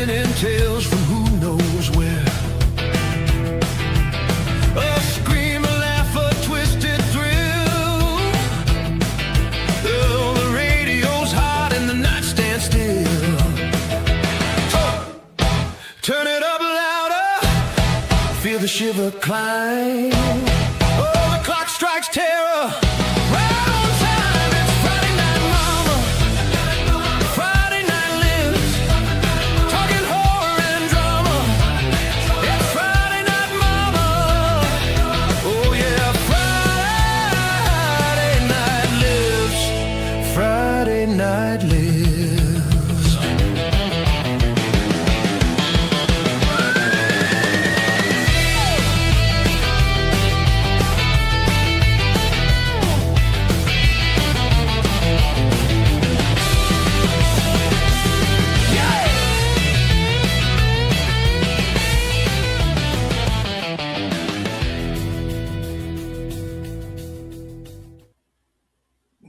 spinning tales from who knows where. A scream, a laugh, a twisted thrill. Oh, the radio's hot and the night stands still. Turn it up louder, feel the shiver climb. Oh, the clock strikes terror. Right on time, it's Friday night, mama. Friday night lives, talking horror and drama. It's Friday night, mama. Oh yeah, Friday night lives. Friday night lives.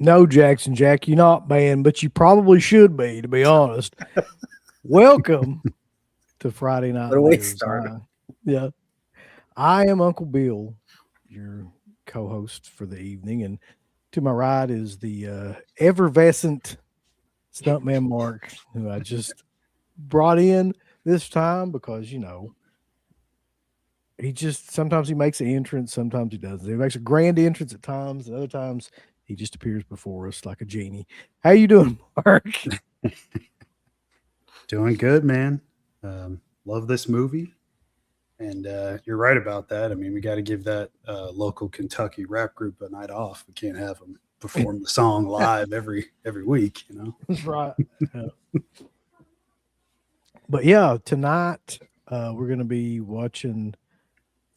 No, Jackson Jack, you're not banned, but you probably should be, to be honest. Welcome to Friday Night What a way to Lives. start. Yeah. I am Uncle Bill, your co-host for the evening, and to my right is the effervescent stuntman Mark, who I just brought in this time because, you know, he just sometimes he makes an entrance, sometimes he doesn't. He makes a grand entrance at times, and other times he just appears before us like a genie. How you doing, Mark? Doing good, man. Love this movie. And you're right about that. I mean, we got to give that local Kentucky rap group a night off. We can't have them perform the song live every week, you know? That's right. Yeah. But yeah, tonight we're going to be watching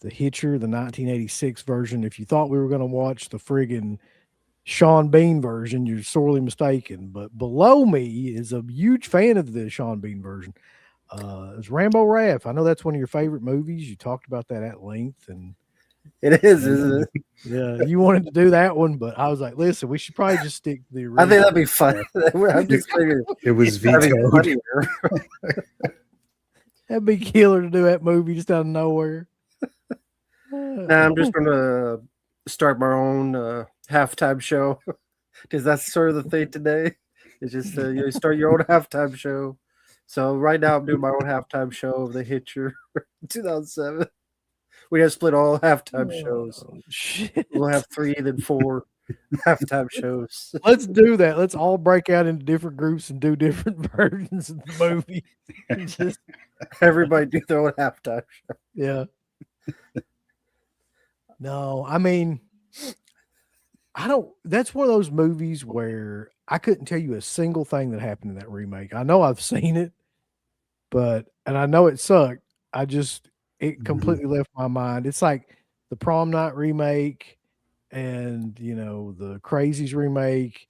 the Hitcher, the 1986 version. If you thought we were going to watch the friggin' Sean Bean version, you're sorely mistaken. But below me is a huge fan of the Sean Bean version. It's Rambo Raff. I know that's one of your favorite movies. You talked about that at length, and It is, isn't it? yeah, you wanted to do that one, but I was like, listen, we should probably just stick to the original. I think that'd be fun. I'm just figuring. It was That'd be vetoed. funnier. That'd be killer to do that movie just out of nowhere. Nah, I'm just gonna start my own halftime show because that's sort of the thing today. It's just you start your own halftime show. So right now I'm doing my own halftime show of the Hitcher 2007. We have split all halftime shows. Oh, shit. We'll have 3 then 4 halftime shows. Let's do that. Let's all break out into different groups and do different versions of the movie. Just, Everybody do their own halftime show. yeah. No, I mean, that's one of those movies where I couldn't tell you a single thing that happened in that remake. I know I've seen it, and I know it sucked. It completely left my mind. It's like the Prom Night remake and, you know, the Crazies remake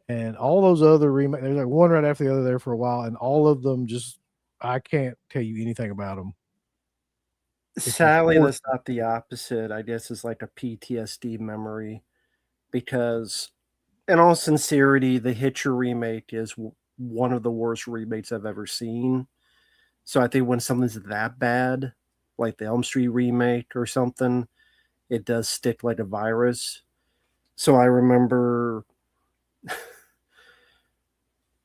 and all those other remakes. There's like one right after the other there for a while, and all of them I can't tell you anything about them. Sadly, that's not the opposite. I guess it's like a PTSD memory because, in all sincerity, the Hitcher remake is one of the worst remakes I've ever seen. So I think when something's that bad, like the Elm Street remake or something, it does stick like a virus. So I remember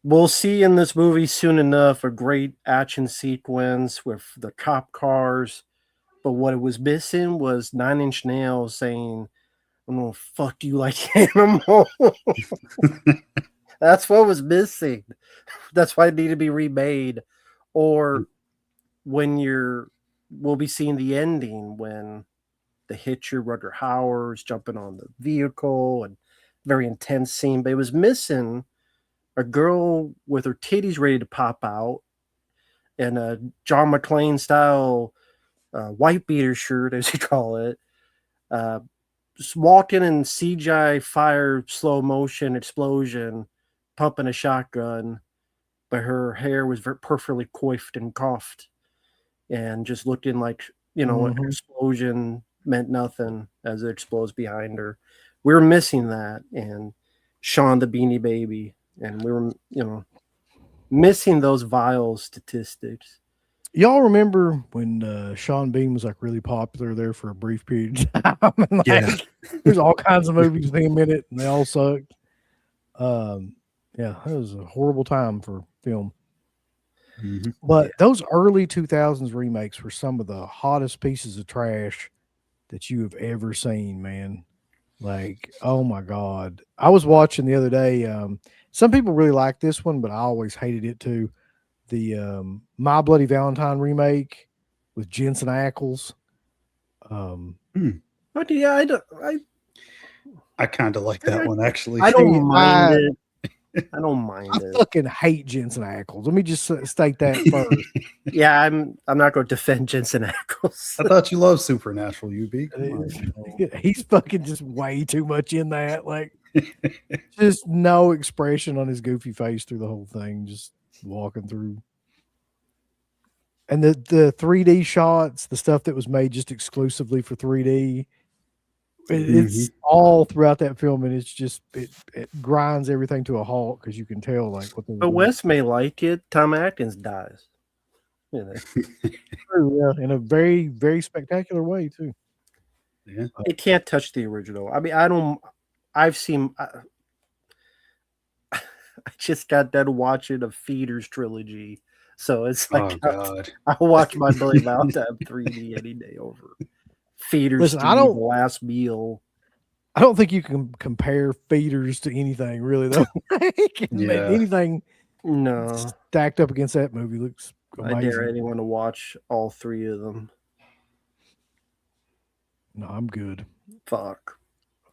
we'll see in this movie soon enough a great action sequence with the cop cars. But what it was missing was 9 Inch Nails saying, I'm going to fuck you like animal. That's what was missing. That's why it needed to be remade. Or we'll be seeing the ending when the Hitcher, Rutger Hauer's jumping on the vehicle and very intense scene. But it was missing a girl with her titties ready to pop out and a John McClane style white beater shirt, as you call it, just walking in CGI fire, slow motion explosion, pumping a shotgun, but her hair was perfectly coiffed and coiffed, and just looking like, you know, an explosion meant nothing as it explodes behind her. We were missing that, and Sean the Beanie Baby, and we were, you know, missing those vile statistics. Y'all remember when Sean Bean was like really popular there for a brief period of time? And, like, Yeah. there's all kinds of movies with him in it, and they all sucked. Yeah, that was a horrible time for film. Mhm. But those early 2000s remakes were some of the hottest pieces of trash that you have ever seen, man. Like, oh my God. I was watching the other day. Some people really like this one, but I always hated it too. The My Bloody Valentine remake with Jensen Ackles. But yeah, I kind of like that one actually. I don't See, mind it. I don't mind I it. fucking hate Jensen Ackles. Let me just state that first. Yeah, I'm not going to defend Jensen Ackles. I thought you loved Supernatural, UB. Come on. He's fucking just way too much in that. Like, just no expression on his goofy face through the whole thing, just walking through. And the 3D shots, the stuff that was made just exclusively for 3D, it's all throughout that film, and it's just it grinds everything to a halt because you can tell like what. But Wes may like it. Tom Atkins dies. You know. True, yeah, in a very, very spectacular way too. Yeah. It can't touch the original. I mean, I've seen. I just got done watching a Feeders trilogy, so it's like God. I'll watch My Bloody Valentine 3D any day over Feeders. Listen, to The Last Meal. I don't think you can compare Feeders to anything really though. Anything stacked up against that movie looks amazing. I dare anyone to watch all three of them. No, I'm good. Fuck.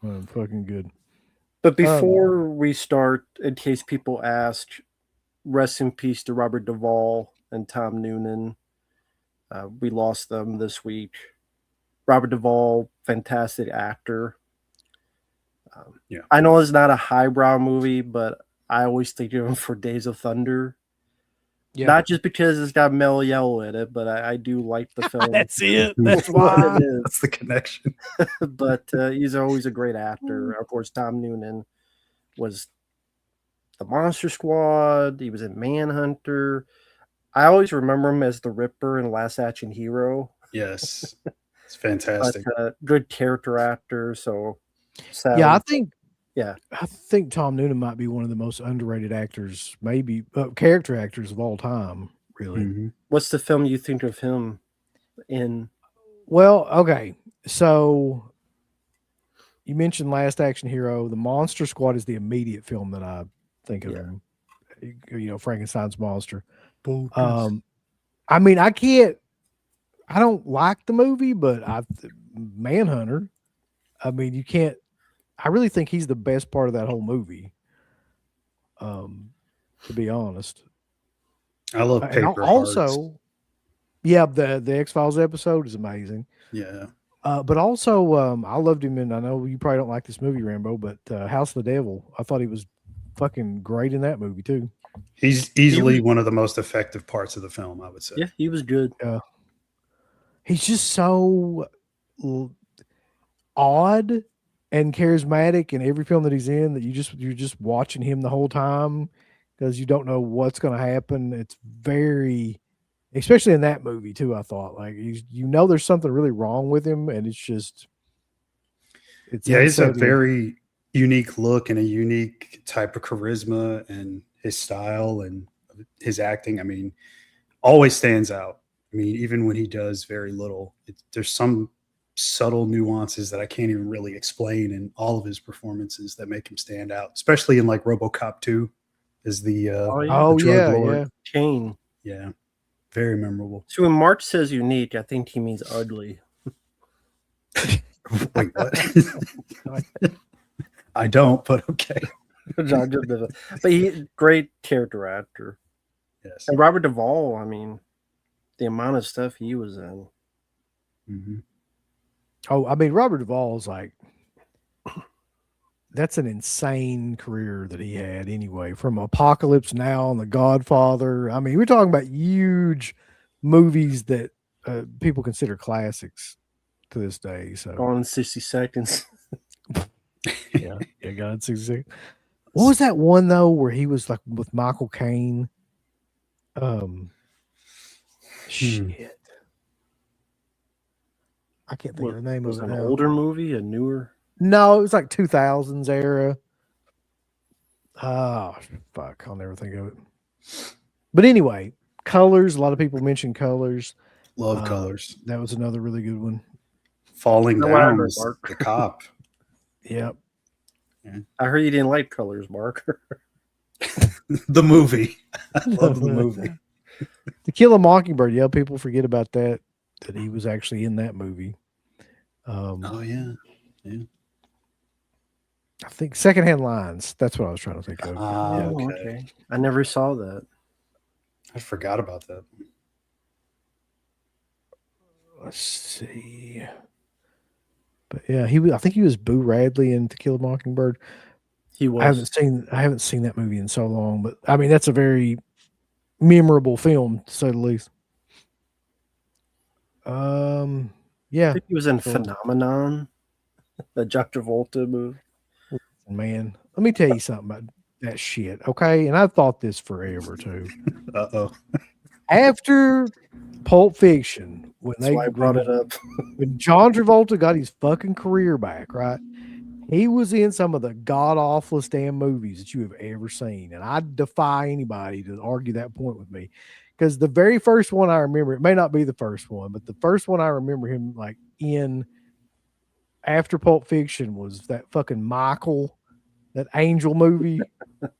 I'm fucking good. But before we start, in case people ask, rest in peace to Robert Duvall and Tom Noonan. We lost them this week. Robert Duvall, fantastic actor. I know it's not a highbrow movie, but I always think of him for Days of Thunder. Yeah. Not just because it's got Mel Yell in it, but I do like the film. That's it. That's why. That's the connection. But he's always a great actor. Of course, Tom Noonan was the Monster Squad. He was in Manhunter. I always remember him as the Ripper in Last Action Hero. Yes. It's fantastic. But, good character actor. So I think Tom Noonan might be one of the most underrated actors, maybe character actors of all time, really. Mm-hmm. What's the film you think of him in? Well, okay. So you mentioned Last Action Hero. The Monster Squad is the immediate film that I think of him. You know, Frankenstein's monster. I mean, I don't like the movie, but Manhunter. I mean, you can't. I really think he's the best part of that whole movie. To be honest, I love Paper also, Hearts. Yeah, the X-Files episode is amazing. Yeah. But also, I loved him in. I know you probably don't like this movie, Rambo, but House of the Devil. I thought he was fucking great in that movie too. He's easily one of the most effective parts of the film, I would say. Yeah, he was good. He's just so odd and charismatic in every film that he's in that you're just watching him the whole time because you don't know what's going to happen. It's very, especially in that movie too. I thought like there's something really wrong with him, and it's he's a very unique look and a unique type of charisma, and his style and his acting. I mean, always stands out. I mean, even when he does very little, there's some subtle nuances that I can't even really explain in all of his performances that make him stand out, especially in like RoboCop 2 as the drug lord. Kane. Yeah, very memorable. So when Mark says unique, I think he means ugly. Wait, what? I don't, but okay. But he's great character actor. Yes. And Robert Duvall, I mean, the amount of stuff he was in. Mm-hmm. Oh, I mean, Robert Duvall is like, that's an insane career that he had anyway, from Apocalypse Now and The Godfather. I mean, we're talking about huge movies that people consider classics to this day. So Gone in 60 Seconds. yeah, Gone in 60 Seconds. What was that one though, where he was like with Michael Caine? Shit. I can't think of the name Was of it it an now. older movie, a newer? No, it was like 2000s era. Oh, fuck. I'll never think of it. But anyway, Colors. A lot of people mention Colors. Love Colors. That was another really good one. Falling Now, what I down heard, was Mark. the cop. Yep. I heard you didn't like Colors, Mark. The movie. I love the movie. To Kill a Mockingbird. Yeah, people forget about that he was actually in that movie. Oh yeah. I think Secondhand Lines. That's what I was trying to think of. Ah, Yeah. okay. I never saw that. I forgot about that. Let's see. But yeah, I think he was Boo Radley in To Kill a Mockingbird. He was. I haven't seen that movie in so long, but I mean that's a very memorable film to say the least. Yeah. I think he was in Phenomenon, the John Travolta movie. Man, let me tell you something about that shit, okay? And I've thought this forever too. Uh-oh. After Pulp Fiction, That's why I brought it up. when John Travolta got his fucking career back, right? He was in some of the god awfulest damn movies that you have ever seen. And I defy anybody to argue that point with me. Because the very first one I remember, it may not be the first one, but the first one I remember him like in after Pulp Fiction was that fucking Michael, that Angel movie.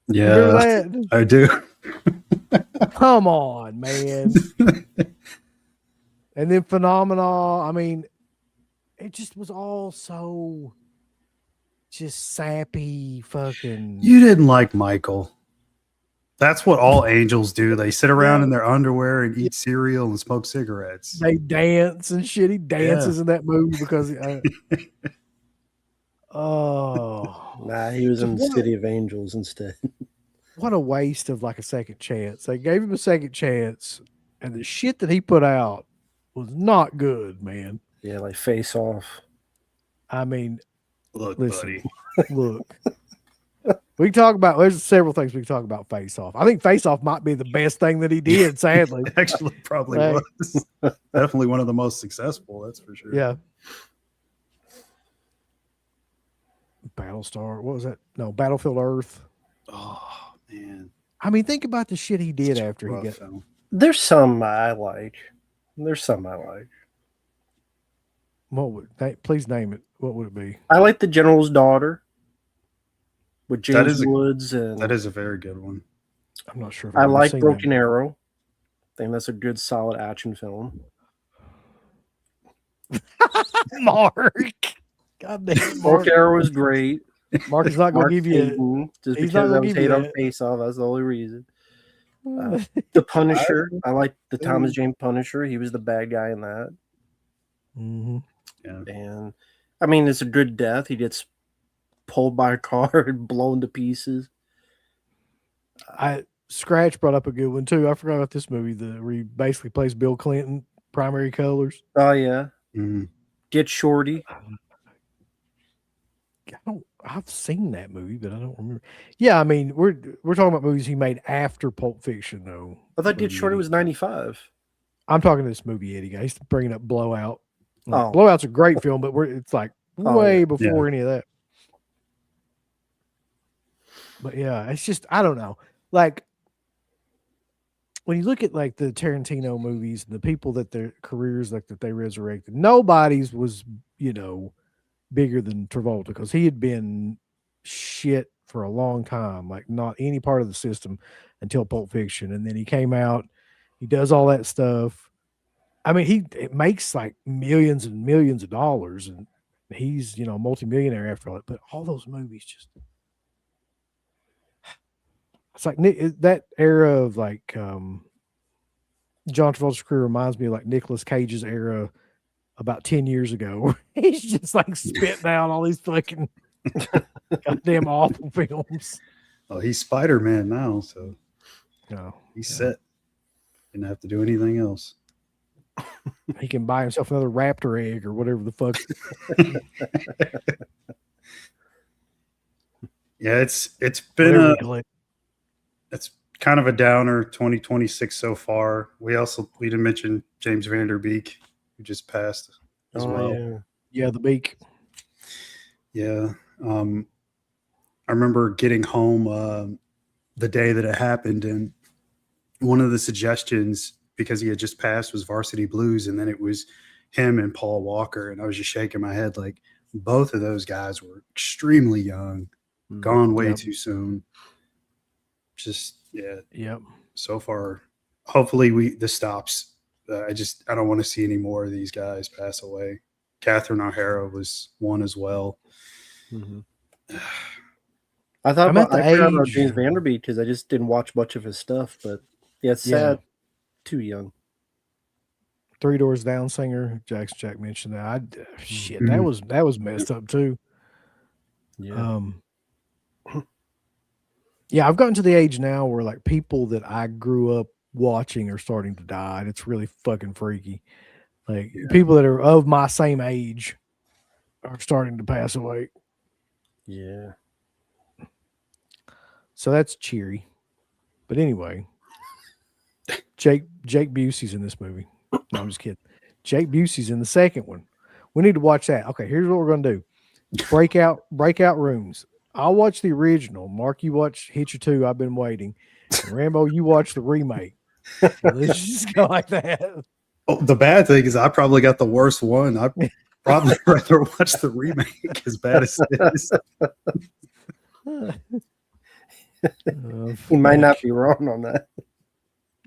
Yeah, Remember that? I do. Come on, man. And then Phenomenal. I mean, it just was all so just sappy fucking. You didn't like Michael. That's what all angels do. They sit around in their underwear and eat cereal and smoke cigarettes. They dance and shit. He dances in that movie because oh, Nah, he was in City of Angels instead. what a waste of like a second chance. They gave him a second chance, and the shit that he put out was not good, man. Yeah, like Face Off. I mean, Look, listen, buddy. look. We can talk about. There's several things we can talk about. Face Off. I think Face Off might be the best thing that he did. Sadly, Actually, probably Like- was. Definitely one of the most successful. That's for sure. yeah. Battlestar. What was that? No, Battlefield Earth. Oh man. I mean, think about the shit he did Such a after he rough got. film. There's some I like. What would? Please name it. What would it be? I like The General's Daughter with That James is a- Woods, and That is a very good one. I'm not sure. If I I've ever like seen Broken that. Arrow. I think that's a good, solid action film. Mark. God damn, Mark. Broken Arrow is great. Mark is not going Mark to give you. Hayden, just he's not because I gonna was give you hate on that. Face Off. That's the only reason. The Punisher. I like the Thomas Jane Punisher. He was the bad guy in that. Mhm. Yeah. And I mean, it's a good death. He gets pulled by a car and blown to pieces. Scratch brought up a good one too. I forgot about this movie. Where he basically plays Bill Clinton, Primary Colors. Oh yeah, Mhm. Get Shorty. I've seen that movie, but I don't remember. Yeah, I mean, we're talking about movies he made after Pulp Fiction, though. I thought Get Shorty was 95. I'm talking to this movie, Eddie. I used to bring up Blowout. Oh. Blowout's a great film, but it's like Oh, way yeah. before any of that. But yeah, it's just I don't know. Like when you look at like the Tarantino movies and the people that their careers like that they resurrected, nobody's was, bigger than Travolta because he had been shit for a long time, like not any part of the system until Pulp Fiction. And then he came out, he does all that stuff. I mean, it makes like millions and millions of dollars, and he's, a multimillionaire after all that. But all those movies just, it's like that era of like John Travolta's career reminds me of like Nicolas Cage's era about 10 years ago. He's just like spitting out all these fucking goddamn awful films. Oh, he's Spider-Man now, so he's set. Didn't have to do anything else. He can buy himself another raptor egg or whatever the fuck. Yeah, it's been kind of a downer 2026 so far. We didn't mention James Van Der Beek, who just passed as well. Yeah. Yeah, the beak. Yeah. I remember getting home the day that it happened, and one of the suggestions, because he had just passed, was Varsity Blues, and then it was him and Paul Walker, and I was just shaking my head like both of those guys were extremely young, gone way Yep. too soon. Just Yep. so far, hopefully this stops. I don't want to see any more of these guys pass away. Catherine O'Hara was one as well. Mm-hmm. I'm I at the forgot about age- James Van Der Beek because I just didn't watch much of his stuff. But yeah, it's sad. Too young. Three Doors Down singer Jack mentioned that. Shit, Mhm. that was messed up too. Yeah. Yeah, I've gotten to the age now where like people that I grew up watching are starting to die, and it's really fucking freaky. Like people that are of my same age are starting to pass away. Yeah. So that's cheery. But anyway, Jake Busey's in this movie. No, I'm just kidding. Jake Busey's in the second one. We need to watch that. Okay, here's what we're gonna do. Breakout rooms. I'll watch the original. Mark, you watch Hitcher 2. I've been waiting. And Rambo, you watch the remake. Let's just go like that. Oh, the bad thing is I probably got the worst one. I'd probably rather watch the remake, as bad as it is. He might not be wrong on that.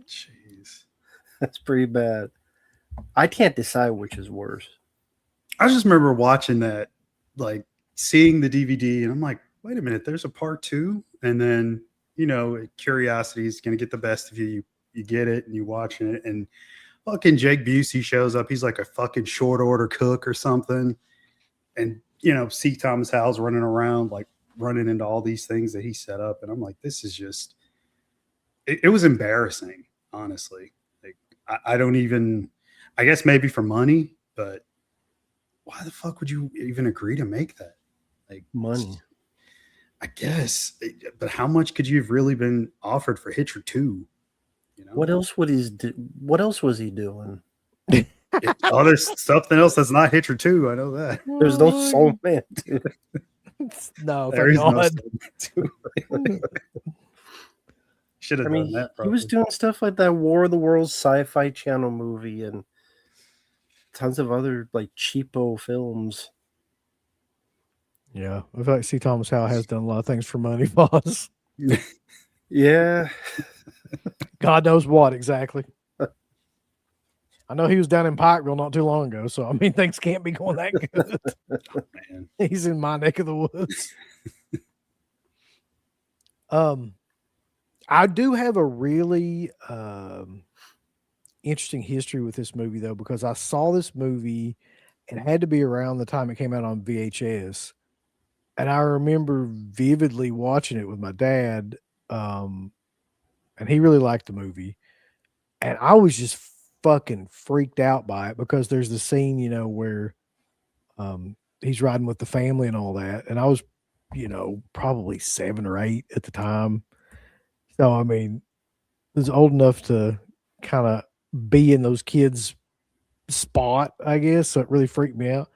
Jeez. That's pretty bad. I can't decide which is worse. I just remember watching that, like seeing the DVD, and I'm like, wait a minute, there's a part 2. And then, curiosity is going to get the best of you. You get it and you watching it, and fucking Jake Busey shows up. He's like a fucking short order cook or something. And, C. Thomas Howell's running around, like running into all these things that he set up. And I'm like, this is just, it was embarrassing, honestly. Like, I don't even, I guess maybe for money, but why the fuck would you even agree to make that? Like, Money. I guess, but how much could you have really been offered for Hitcher 2? What else would What else was he doing? There's something else that's not Hitcher 2. I know that. There's no Soul Man. No, There is thank no God. Soul Man 2. Should have done that. He was doing stuff like that War of the Worlds Sci-Fi Channel movie and tons of other like cheapo films. Yeah, I feel like C. Thomas Howell has done a lot of things for money, boss. Yeah. God knows what exactly. I know he was down in Pikeville not too long ago, so I mean things can't be going that good. Man. He's in my neck of the woods. I do have a really interesting history with this movie though, because I saw this movie. It had to be around the time it came out on VHS. And I remember vividly watching it with my dad. And he really liked the movie. And I was just fucking freaked out by it because there's the scene, where he's riding with the family and all that. And I was, probably 7 or 8 at the time. So, I mean, I was old enough to kind of be in those kids' spot, I guess. So it really freaked me out.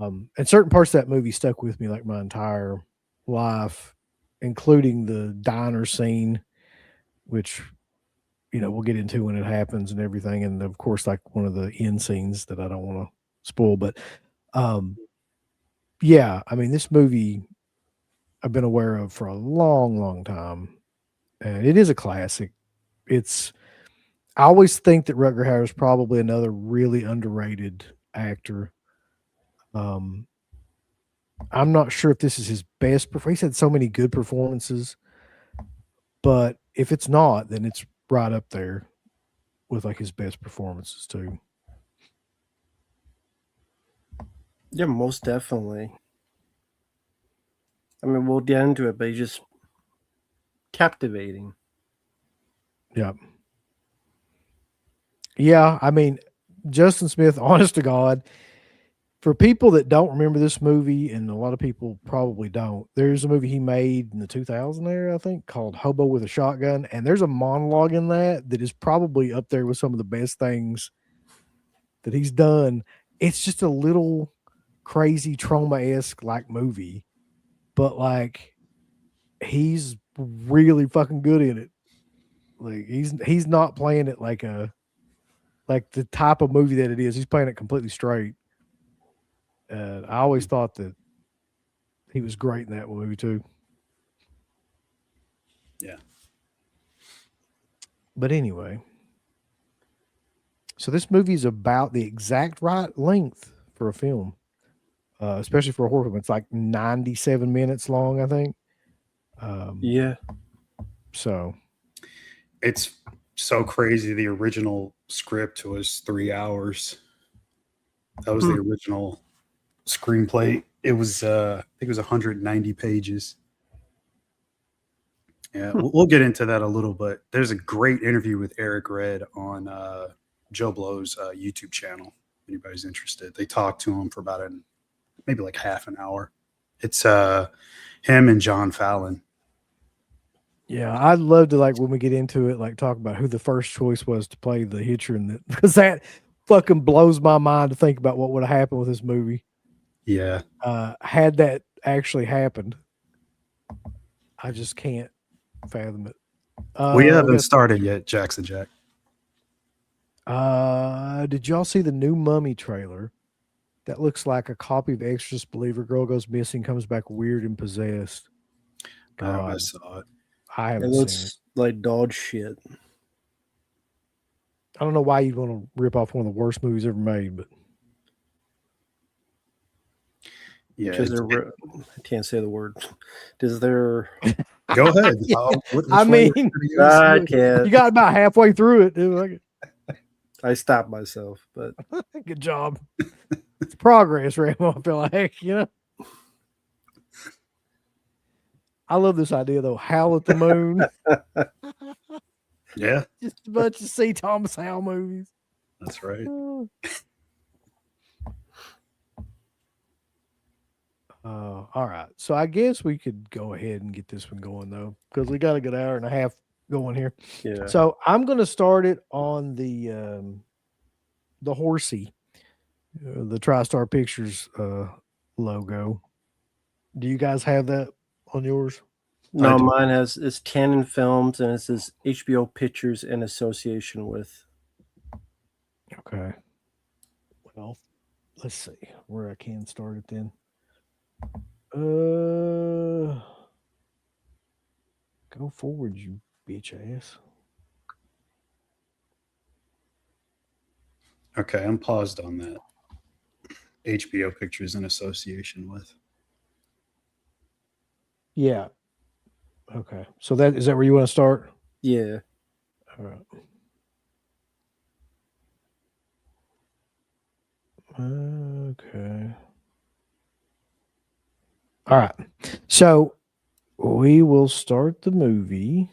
And certain parts of that movie stuck with me like my entire life, including the diner scene, which, we'll get into when it happens and everything. And of course, like one of the end scenes that I don't want to spoil, but, yeah, I mean, this movie I've been aware of for a long, long time, and it is a classic. I always think that Rutger Hauer is probably another really underrated actor. I'm not sure if this is his best performance. He's had so many good performances, but if it's not, then it's right up there with like his best performances too. Yeah, most definitely. I mean, we'll get into it, but he's just captivating. Yeah. Yeah, I mean, Justin Smith, honest to God, For people that don't remember this movie, and a lot of people probably don't, there's a movie he made in the 2000 era, I think, called Hobo with a Shotgun, and there's a monologue in that is probably up there with some of the best things that he's done. It's just a little crazy trauma-esque like movie, but like he's really fucking good in it. Like he's not playing it like the type of movie that it is. He's playing it completely straight. I always thought that he was great in that movie too. Yeah. But anyway, so this movie is about the exact right length for a film, especially for a horror film. It's like 97 minutes long, I think. Yeah. So It's so crazy. The original script was 3 hours. That was the original screenplay. It was I think it was 190 pages. Yeah, we'll get into that a little, but there's a great interview with Eric Red on Joe Blow's YouTube channel. If anybody's interested, they talked to him for about maybe like half an hour. It's him and John Fallon. yeah, I'd love to, like, when we get into it, like, talk about who the first choice was to play the Hitcher, because that fucking blows my mind to think about what would have happened with this movie. Yeah, Had that actually happened. I just can't fathom it. we haven't started yet, Jackson Jack. Did y'all see the new Mummy trailer? That looks like a copy of Exorcist Believer. Girl goes missing, comes back weird and possessed. I God, saw it. I It haven't seen it. looks like dog shit. I don't know why you'd want to rip off one of the worst movies ever made, but Yeah, Because I can't say the word. Does there? go ahead. I mean, I you can't. got about halfway through it. Dude. Like, I stopped myself, but good job. It's progress, Ramo. I feel like, I love this idea though. Howl at the Moon. Yeah, Just a bunch of C. Thomas Howell movies. that's right. All right. So I guess we could go ahead and get this one going though, because we got a good hour and a half going here. yeah. So I'm going to start it on the horsey, the TriStar Pictures logo. Do you guys have that on yours? No, I do. mine it's Canon Films and it says HBO Pictures in association with. Okay. Well, let's see where I can start it then. Go forward, you bitch ass. Okay, I'm paused on that. HBO Pictures in association with. Yeah. Okay. So that is that where you want to start? Yeah. All right. Okay. All right. So we will start the movie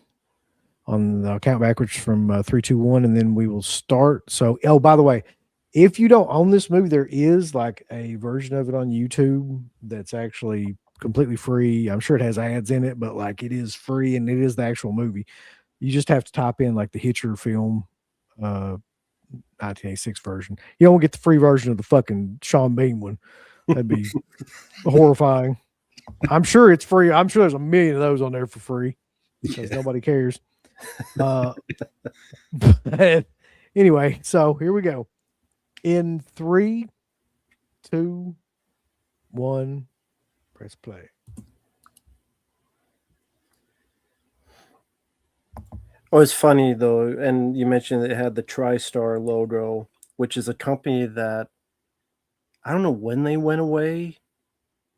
on the count backwards from 3, 2, 1, and then we will start. So, oh, by the way, if you don't own this movie, there is like a version of it on YouTube that's actually completely free. I'm sure it has ads in it, but like it is free and it is the actual movie. You just have to type in like the Hitcher film, 1986 version. You don't get the free version of the fucking Sean Bean one. That'd be horrifying. I'm sure it's free. I'm sure there's a million of those on there for free because nobody cares. But anyway, so here we go. In 3, 2, 1, press play. Oh, it's funny though, and you mentioned it had the TriStar logo, which is a company that I don't know when they went away,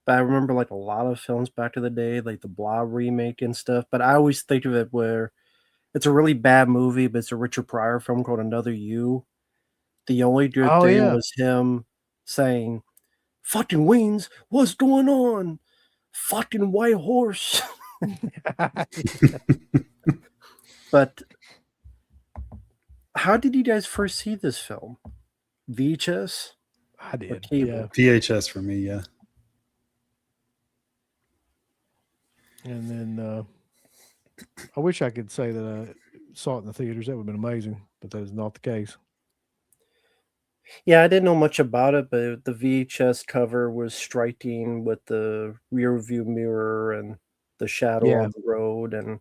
but I remember like a lot of films back in the day, like the Blob remake and stuff. But I always think of it where it's a really bad movie, but it's a Richard Pryor film called Another You. The only good thing was him saying, "Fucking wings, what's going on? Fucking white horse." But how did you guys first see this film? VHS? I did. cable. Yeah. VHS for me, yeah. And then I wish I could say that I saw it in the theaters. That would have been amazing, but that is not the case. Yeah, I didn't know much about it, but the VHS cover was striking with the rear view mirror and the shadow Yeah. on the road. And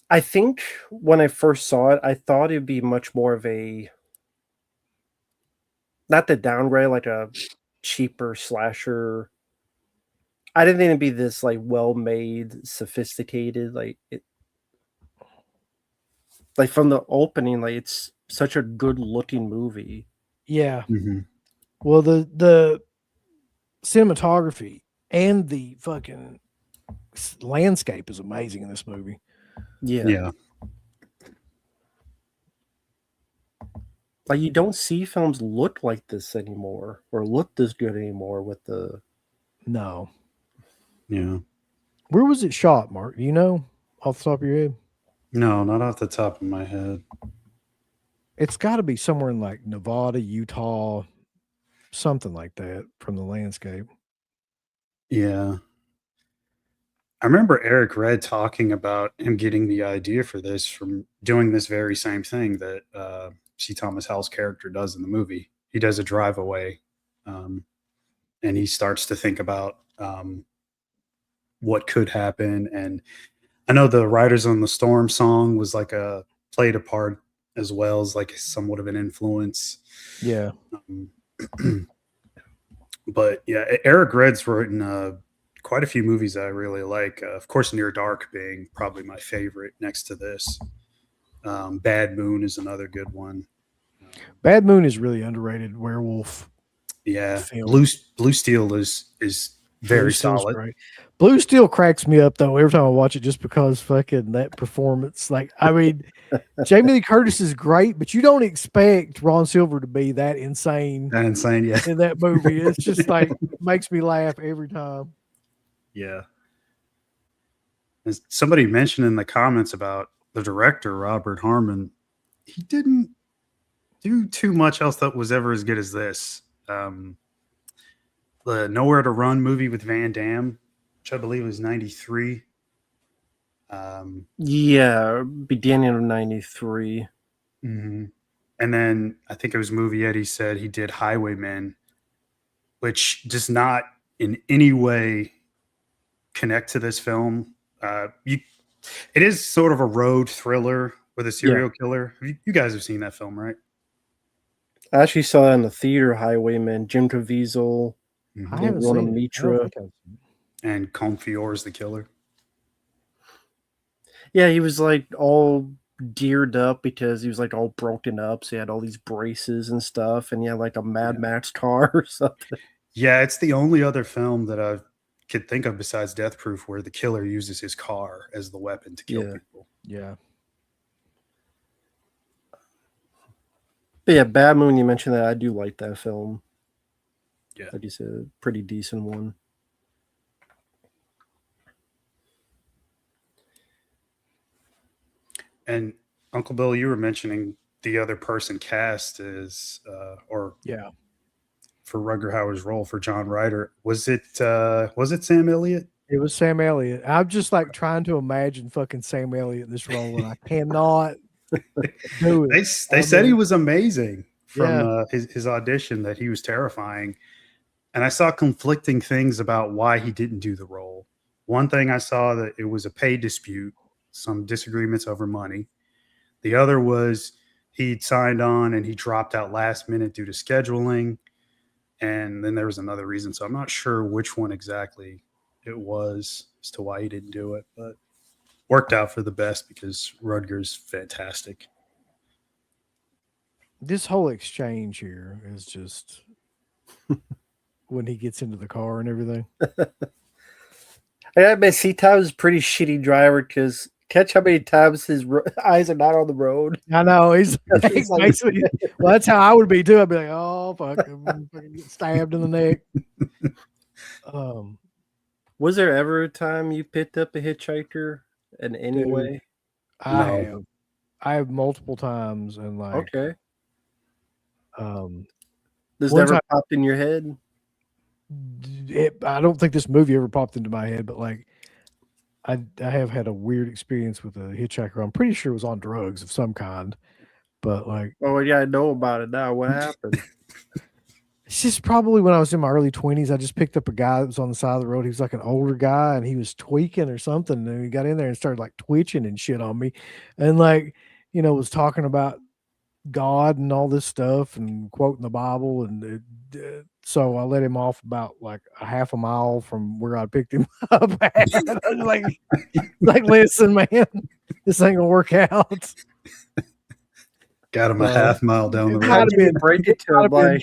I think when I first saw it, I thought it'd be much more of a, not the downgrade, like a cheaper slasher. I didn't think it'd be this like well made, sophisticated. Like from the opening, like it's such a good looking movie. Yeah. Mhm. Well, the cinematography and the fucking landscape is amazing in this movie. Yeah. Yeah. Like you don't see films look like this anymore or look this good anymore with the No. Yeah. Where was it shot, Mark? Do you know off the top of your head? No, not off the top of my head. It's got to be somewhere in like Nevada, Utah, something like that from the landscape. Yeah. I remember Eric Red talking about him getting the idea for this from doing this very same thing that C. Thomas Howell's character does in the movie. He does a drive away, and he starts to think about what could happen. And I know the Riders on the Storm song was like played a part as well as like somewhat of an influence. Yeah. But yeah, Eric Red's written quite a few movies that I really like. Of course, Near Dark being probably my favorite next to this. Bad Moon is another good one. Bad Moon is really underrated werewolf. Yeah, film. Blue Steel is very Blue Steel's solid. great. Blue Steel cracks me up though every time I watch it, just because fucking that performance. Like, I mean, Jamie Lee Curtis is great, but you don't expect Ron Silver to be that insane That insane, yeah, in that movie. It's just like makes me laugh every time. yeah. As somebody mentioned in the comments about the director Robert Harmon, he didn't do too much else that was ever as good as this. The Nowhere to Run movie with Van Damme, which I believe was 93. Yeah, beginning of 93. Mm-hmm. And then I think it was movie Eddie said he did Highwaymen, which does not in any way connect to this film. It is sort of a road thriller with a serial killer. You guys have seen that film, right? I actually saw that in the theater, Highwayman, Jim Caviezel, I haven't Rona seen it. I Mitra. don't think I've seen it. And Comfior is the killer. Yeah, he was like all geared up because he was like all broken up. So he had all these braces and stuff, and he had like a Mad Max car or something. Yeah, it's the only other film that I could think of besides Death Proof where the killer uses his car as the weapon to kill people. Yeah. But yeah, Bad Moon, you mentioned that. I do like that film. Yeah. Like you said, a pretty decent one. And Uncle Bill, you were mentioning the other person cast is, Yeah. for Rutger Hauer's role for John Ryder. Was it Sam Elliott? It was Sam Elliott. I'm just like trying to imagine fucking Sam Elliott in this role, and I cannot do it. They said he was amazing from Yeah. his audition, that he was terrifying. And I saw conflicting things about why he didn't do the role. One thing I saw that it was a pay dispute, some disagreements over money. The other was he'd signed on and he dropped out last minute due to scheduling. And then there was another reason. So I'm not sure which one exactly it was as to why he didn't do it, but worked out for the best because Rutger's fantastic. This whole exchange here is just when he gets into the car and everything. I gotta admit, C-Tom is a pretty shitty driver because catch how many times his eyes are not on the road. I know he's He's like- basically. Well, that's how I would be too. I'd be like, "Oh fuck, I'm fucking get stabbed in the neck." Was there ever a time you picked up a hitchhiker in any Dude. way? I have multiple times, and like, Okay. This One never time- popped in your head? I don't think this movie ever popped into my head, but like I have had a weird experience with a hitchhiker. I'm pretty sure it was on drugs of some kind, but like Oh yeah, I know about it now. What happened? it's just probably when I was in my early 20s. I just picked up a guy that was on the side of the road. He was like an older guy and he was tweaking or something. And he got in there and started like twitching and shit on me. And like, was talking about God and all this stuff and quoting the Bible. And so I let him off about like a half a mile from where I picked him up at. I was like, listen, man, this ain't gonna work out. Got him a half mile down the It might How road. have did you been- break it to might him? have been- Like,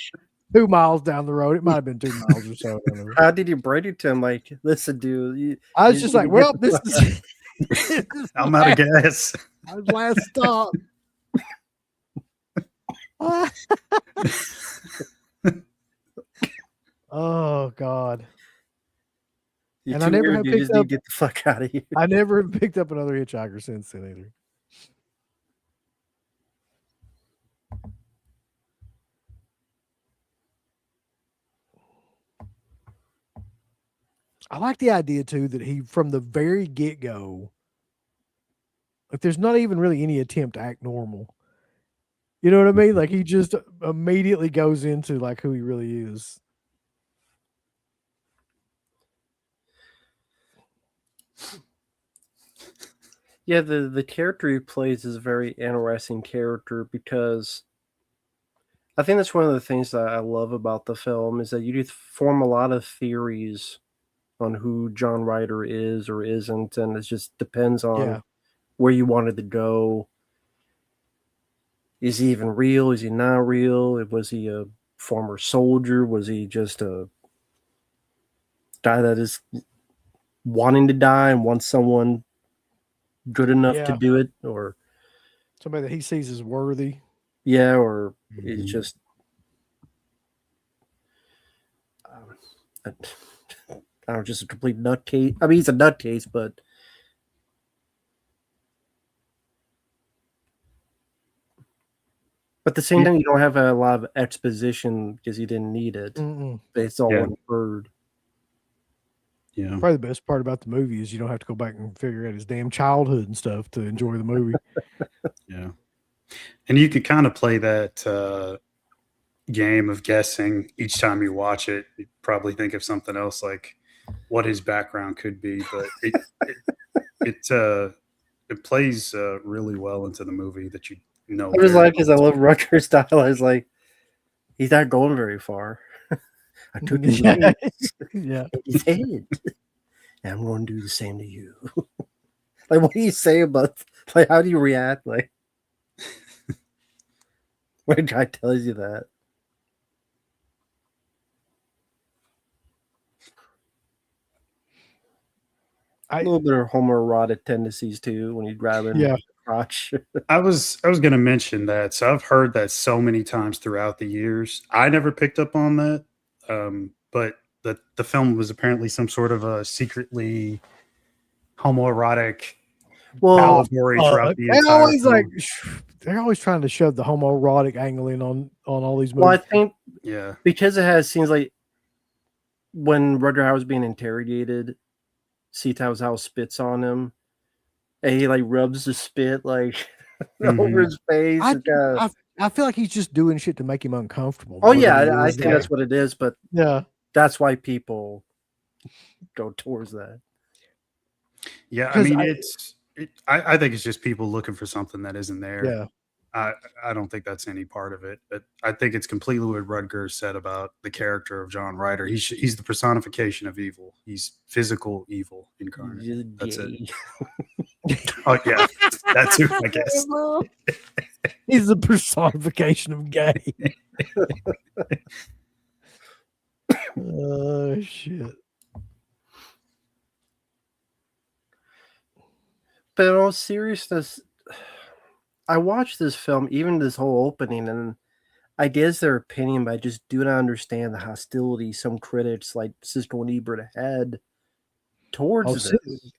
2 miles down the road. It might have been 2 miles or so. I don't know. how did you break it to him? Like, listen, dude. I was you just need like, to well, get this the is this is I'm out of gas. my last stop. Oh God. You're and I too never weird, have you picked just need up- to get the fuck out of here. I never have picked up another hitchhiker since then either. I like the idea too that he, from the very get go, like there's not even really any attempt to act normal. You know what I mean? Like he just immediately goes into like who he really is. Yeah, the character he plays is a very interesting character because I think that's one of the things that I love about the film is that you do form a lot of theories on who John Ryder is or isn't, and it just depends on Yeah. where you wanted to go. Is he even real? Is he not real? Was he a former soldier? Was he just a guy that is wanting to die and wants someone good enough to Yeah. do it? Or Somebody that he sees as worthy. yeah, or Mhm. it's just I don't know, just a complete nutcase. I mean, he's a nutcase, but at the same Yeah. time, you don't have a lot of exposition because you didn't need it. Mm-mm. It's all Yeah. inferred. Yeah. Probably the best part about the movie is you don't have to go back and figure out his damn childhood and stuff to enjoy the movie. Yeah. And you could kind of play that game of guessing each time you watch it. You probably think of something else like what his background could be, but it plays really well into the movie that you know. I was very like, because I love Rutgers style. I was like, he's not going very far. I took his Yeah. leg, Yeah. his head, and I'm going to do the same to you. Like, what do you say about? Like, how do you react? Like, when a guy tells you that. A little bit of homoerotic tendencies too when you grab him Yeah. in the crotch. I was going to mention that. So I've heard that so many times throughout the years. I never picked up on that, but the film was apparently some sort of a secretly homoerotic Well, allegory throughout the they're entire always film. like they're always trying to shove the homoerotic angle in on all these well, I movies. think Yeah, because it has scenes like when Rutger Hauer's being interrogated, Seatow's house spits on him, and he like rubs the spit like over his face. I, and kinda- I feel like he's just doing shit to make him uncomfortable. oh more yeah, than it I is think like- that's what it is, but yeah. that's why people go towards that. yeah. I Because mean, I think it's just people looking for something that isn't there. Yeah. I don't think that's any part of it, but I think it's completely what Rutger said about the character of John Ryder. He's the personification of evil. He's physical evil incarnate. Just That's it. gay. Oh yeah, that's who I guess. He's the personification of gay. Oh shit. But in all seriousness, I watched this film, even this whole opening, and I guess their opinion, but I just do not understand the hostility some critics like Siskel and Ebert had towards Oh, this.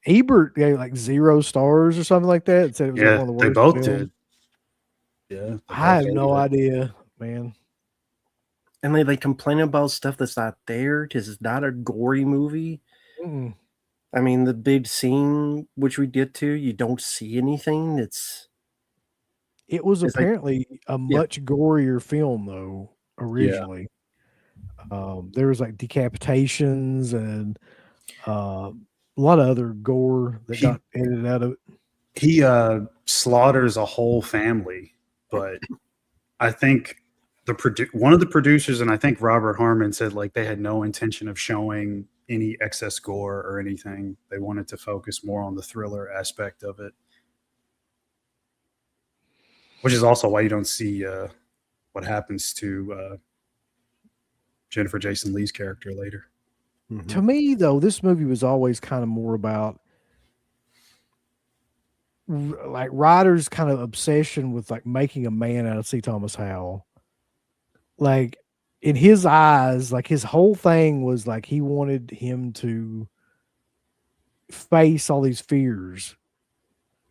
Ebert gave like 0 stars or something like that. It said it was like Yeah, one of the they worst both films. did. Yeah, they I have both no hated it. idea, man. And they complain about stuff that's not there because it's not a gory movie. Mm. I mean, the big scene which we get to, you don't see anything. It was It's like, apparently a yeah. much gorier film though originally. There was like decapitations and a lot of other gore that He- got edited out of it. He slaughters a whole family, but I think one of the producers, and I think Robert Harmon, said like they had no intention of showing any excess gore or anything. They wanted to focus more on the thriller aspect of it, which is also why you don't see what happens to Jennifer Jason Leigh's character later. Mhm. To me, though, this movie was always kind of more about like Ryder's kind of obsession with like making a man out of C. Thomas Howell. Like in his eyes, like his whole thing was like he wanted him to face all these fears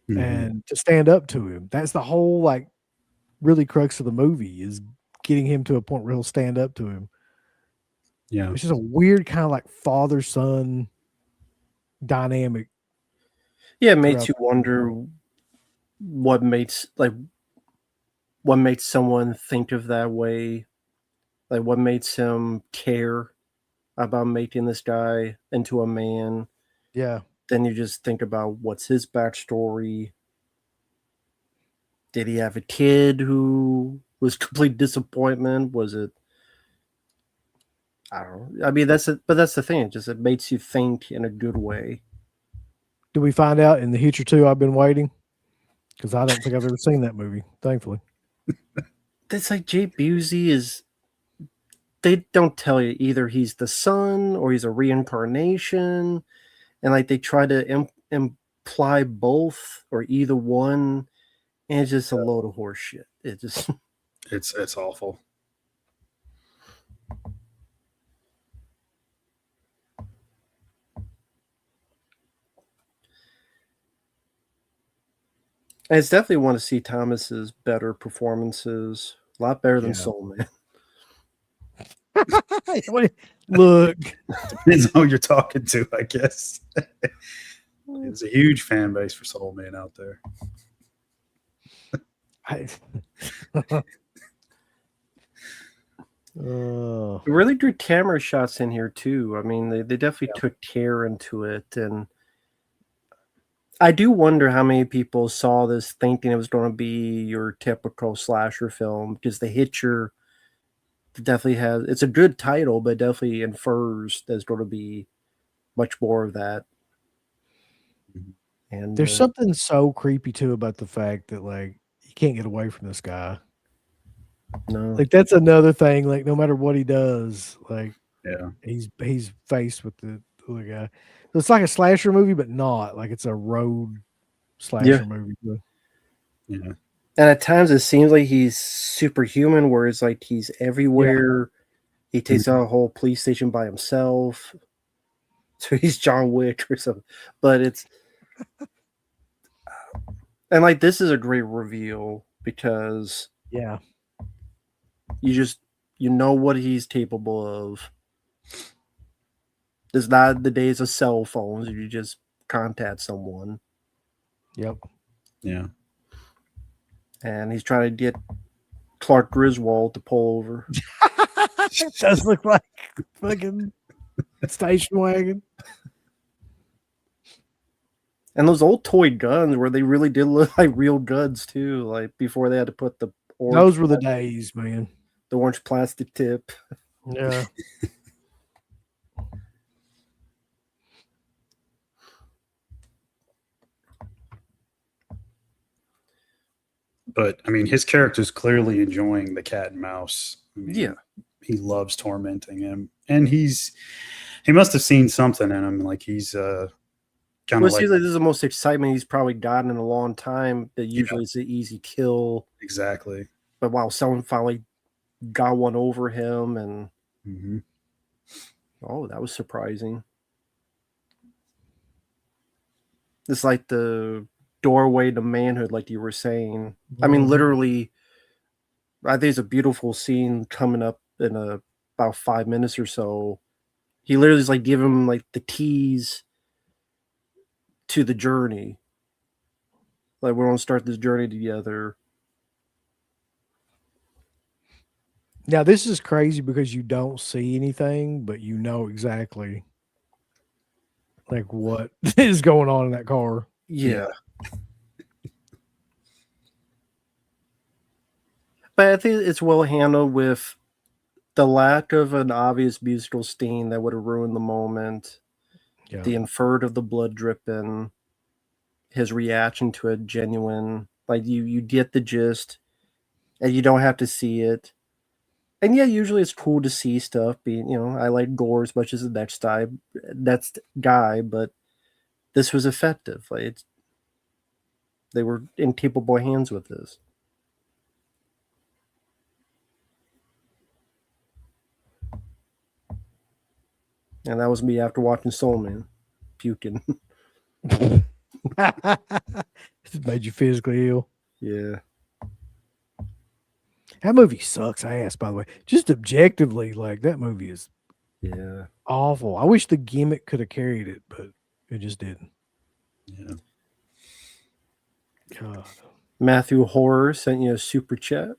Mhm. and to stand up to him. That's the whole like really crux of the movie is getting him to a point where he'll stand up to him. Yeah, It's just a weird kind of like father son dynamic. Yeah, it makes throughout you the movie. wonder what makes someone think of that way. Like what makes him care about making this guy into a man. Yeah. Then you just think about what's his backstory. Did he have a kid who was complete disappointment? Was it? I don't know. I mean, but that's the thing. It makes you think in a good way. Do we find out in the Hitcher 2 I've been waiting? Because I don't think I've ever seen that movie, thankfully. That's like Jay Busey is. They don't tell you either he's the son or he's a reincarnation, and like they try to imply both or either one, and it's just a load of horse shit. It just it's awful. I definitely want to see Thomas's better performances. A lot better than Yeah. Soul Man. Look, Depends on who you're talking to, I guess. There's a huge fan base for Soul Man out there. Really good camera shots in here too. I mean, they definitely took care into it, and I do wonder how many people saw this thinking it was going to be your typical slasher film, because The Hitcher definitely has, it's a good title, but definitely infers there's going to be much more of that. And there's something so creepy too about the fact that like you can't get away from this guy. no, Like that's another thing. Like no matter what he does, like Yeah. he's faced with the other guy. So it's like a slasher movie, but not like it's a road slasher movie. Yeah. and at times it seems like he's superhuman, where it's like he's everywhere. He takes out a whole police station by himself. So he's John Wick or something. But it's and like this is a great reveal because Yeah. you know what he's capable of. It's not the days of cell phones. You just contact someone. Yep. Yeah. And he's trying to get Clark Griswold to pull over. It does look like fucking station wagon. And those old toy guns where they really did look like real guns too, like before they had to put the Those were the days, man. the orange plastic tip. Yeah. But I mean, his character's clearly enjoying the cat and mouse. I mean, Yeah. he loves tormenting him, and he must have seen something in him. Like he's kind Well, of it like seems like this is the most excitement he's probably gotten in a long time. That usually it's an easy kill. exactly. But wow, someone finally got one over him, and Mm-hmm. oh, that was surprising. It's like the doorway to manhood, like you were saying. I mean, Mhm. literally, I think it's a beautiful scene coming up about 5 minutes or so. He literally is like giving him like the keys to the journey. Like, we're gonna start this journey together. Now this is crazy because you don't see anything, but you know exactly like what is going on in that car. Yeah. But I think it's well handled with the lack of an obvious musical sting that would have ruined the moment. Yeah. The inferred of the blood dripping, his reaction to it genuine. Like, you get the gist, and you don't have to see it. And yeah, usually it's cool to see stuff. Being, I like gore as much as the next guy, but this was effective. Like, they were in capable hands with this. And that was me after watching Soul Man, puking. It made you physically ill. Yeah. That movie sucks ass, by the way. Just objectively, like that movie is Yeah. awful. I wish the gimmick could have carried it, but it just didn't. Yeah. God. Matthew Horror sent you a super chat.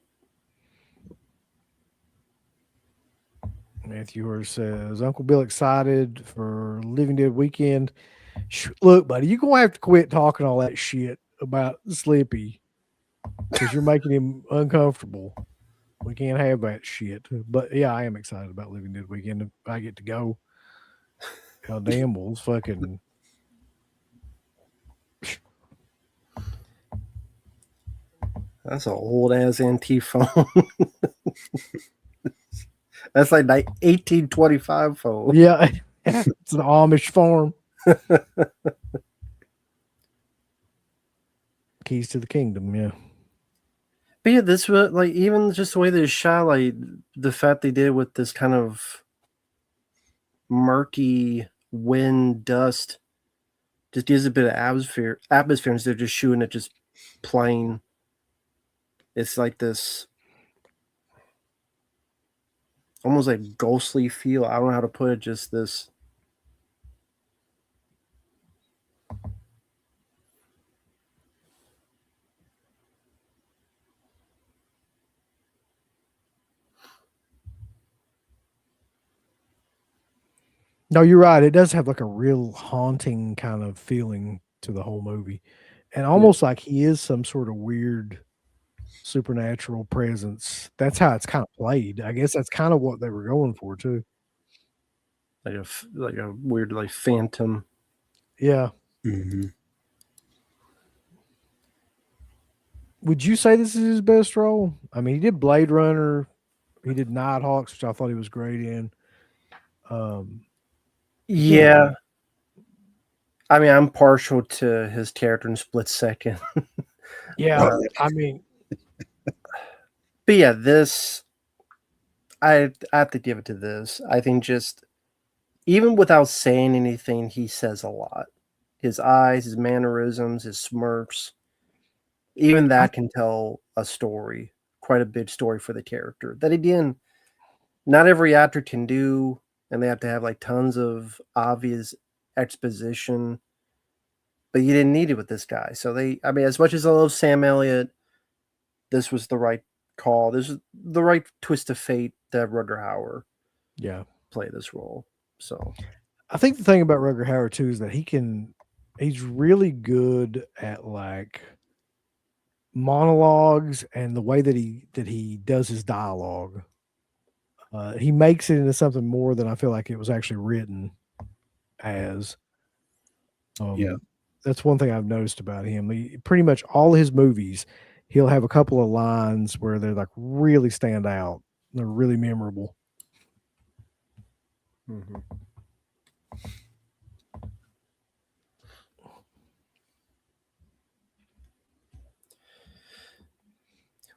Matthew Horror says, Uncle Bill excited for Living Dead weekend. Look, buddy, you're gonna have to quit talking all that shit about Slippy because you're making him uncomfortable. We can't have that shit. But yeah, I am excited about Living Dead weekend. If I get to go, hell damn, well, it's fucking. That's an old ass antique phone. That's like 1825 phone. Yeah, it's an Amish farm. Keys to the kingdom, yeah. But yeah, this was like, even just the way they shot, like the fact they did with this kind of murky wind dust, just gives a bit of atmosphere instead of just shooting it just plain. It's like this almost like ghostly feel. I don't know how to put it. Just this. No, you're right. It does have like a real haunting kind of feeling to the whole movie. And almost like he is some sort of weird supernatural presence. That's how it's kind of played. I guess that's kind of what they were going for too. Like a weird like phantom. Yeah. Mm-hmm. Would you say this is his best role? I mean, he did Blade Runner, he did Nighthawks, which I thought he was great in. Yeah. I mean, I'm partial to his character in Split Second. Yeah, I mean, but yeah, this I have to give it to this. I think just even without saying anything, he says a lot. His eyes, his mannerisms, his smirks, even that can tell a story, quite a big story for the character. That again, not every actor can do, and they have to have like tons of obvious exposition. But you didn't need it with this guy. So I mean, as much as I love Sam Elliott, this was the right call. This is the right twist of fate to have Rutger Hauer play this role. So I think the thing about Rutger Hauer too is that he's really good at like monologues and the way that he does his dialogue. He makes it into something more than I feel like it was actually written as. That's one thing I've noticed about him. Pretty much all his movies, he'll have a couple of lines where they're like really stand out. They're really memorable. mm-hmm.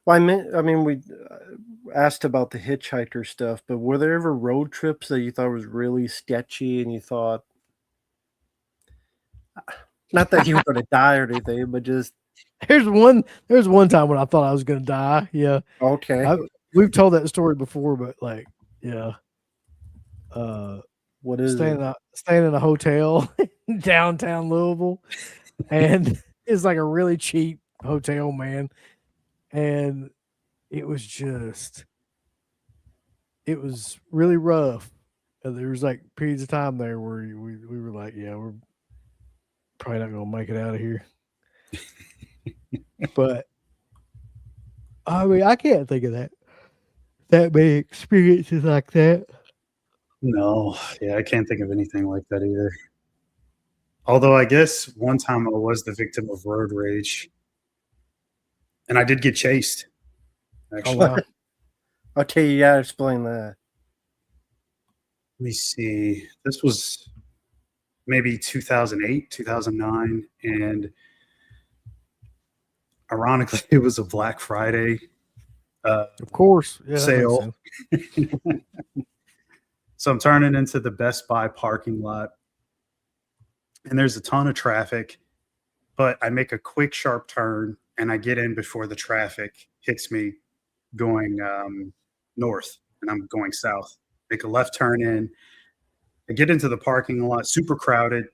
Well, I mean, we asked about the hitchhiker stuff, but were there ever road trips that you thought was really sketchy and you thought, not that you were going to die or anything, but just There's one time when I thought I was going to die. Yeah. okay. we've told that story before, but like, yeah. What is Staying it? staying in a hotel in downtown Louisville, and it's like a really cheap hotel, man. And it was really rough. And there was like periods of time there where we were like, yeah, we're probably not gonna make it out of here. But I mean, I can't think of that many experiences like that. No, yeah, I can't think of anything like that either. Although I guess one time I was the victim of road rage, and I did get chased. Oh Actually, wow. Okay, you gotta explain that. let me see. This was maybe 2008, 2009, and ironically, it was a Black Friday Of course. Yeah, that makes sale. sense. So I'm turning into the Best Buy parking lot, and there's a ton of traffic, but I make a quick, sharp turn, and I get in before the traffic hits me going north, and I'm going south. Make a left turn in. I get into the parking lot, super crowded,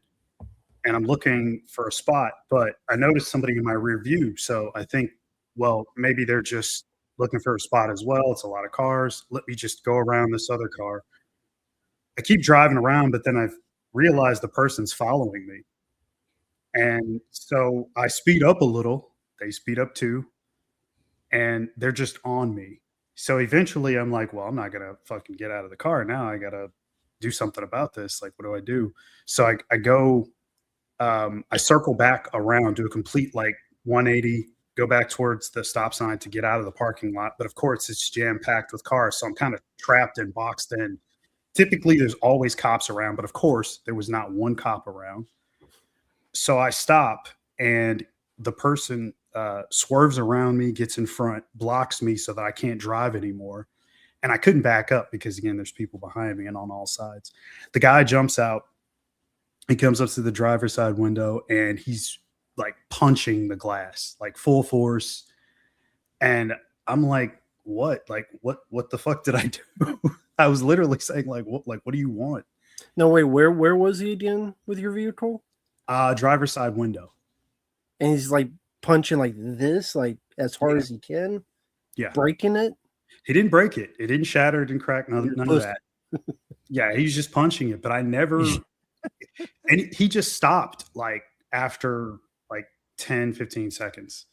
and I'm looking for a spot, but I noticed somebody in my rear view. So I think, well, maybe they're just looking for a spot as well. It's a lot of cars. Let me just go around this other car. I keep driving around, but then I've realized the person's following me. And so I speed up a little. They speed up too. And they're just on me. So eventually I'm like, well, I'm not going to fucking get out of the car now. I got to do something about this. Like, what do I do? So I go, I circle back around, do a complete like 180, go back towards the stop sign to get out of the parking lot. But of course, it's jam packed with cars. So I'm kind of trapped and boxed in. Typically, there's always cops around, but of course, there was not one cop around. So I stop, and the person swerves around me, gets in front, blocks me so that I can't drive anymore. And I couldn't back up because, again, there's people behind me and on all sides. The guy jumps out. He comes up to the driver's side window, and he's like punching the glass, like full force. And I'm like, what? Like, what the fuck did I do? I was literally saying, like, what do you want? No, wait, where was he again with your vehicle? Driver's side window. And he's like punching like this, like as hard as he can, Yeah. breaking it. He didn't break it. It didn't shatter. It didn't crack. None of that. Yeah, he was just punching it. But I never. And he just stopped like after like 10, 15 seconds.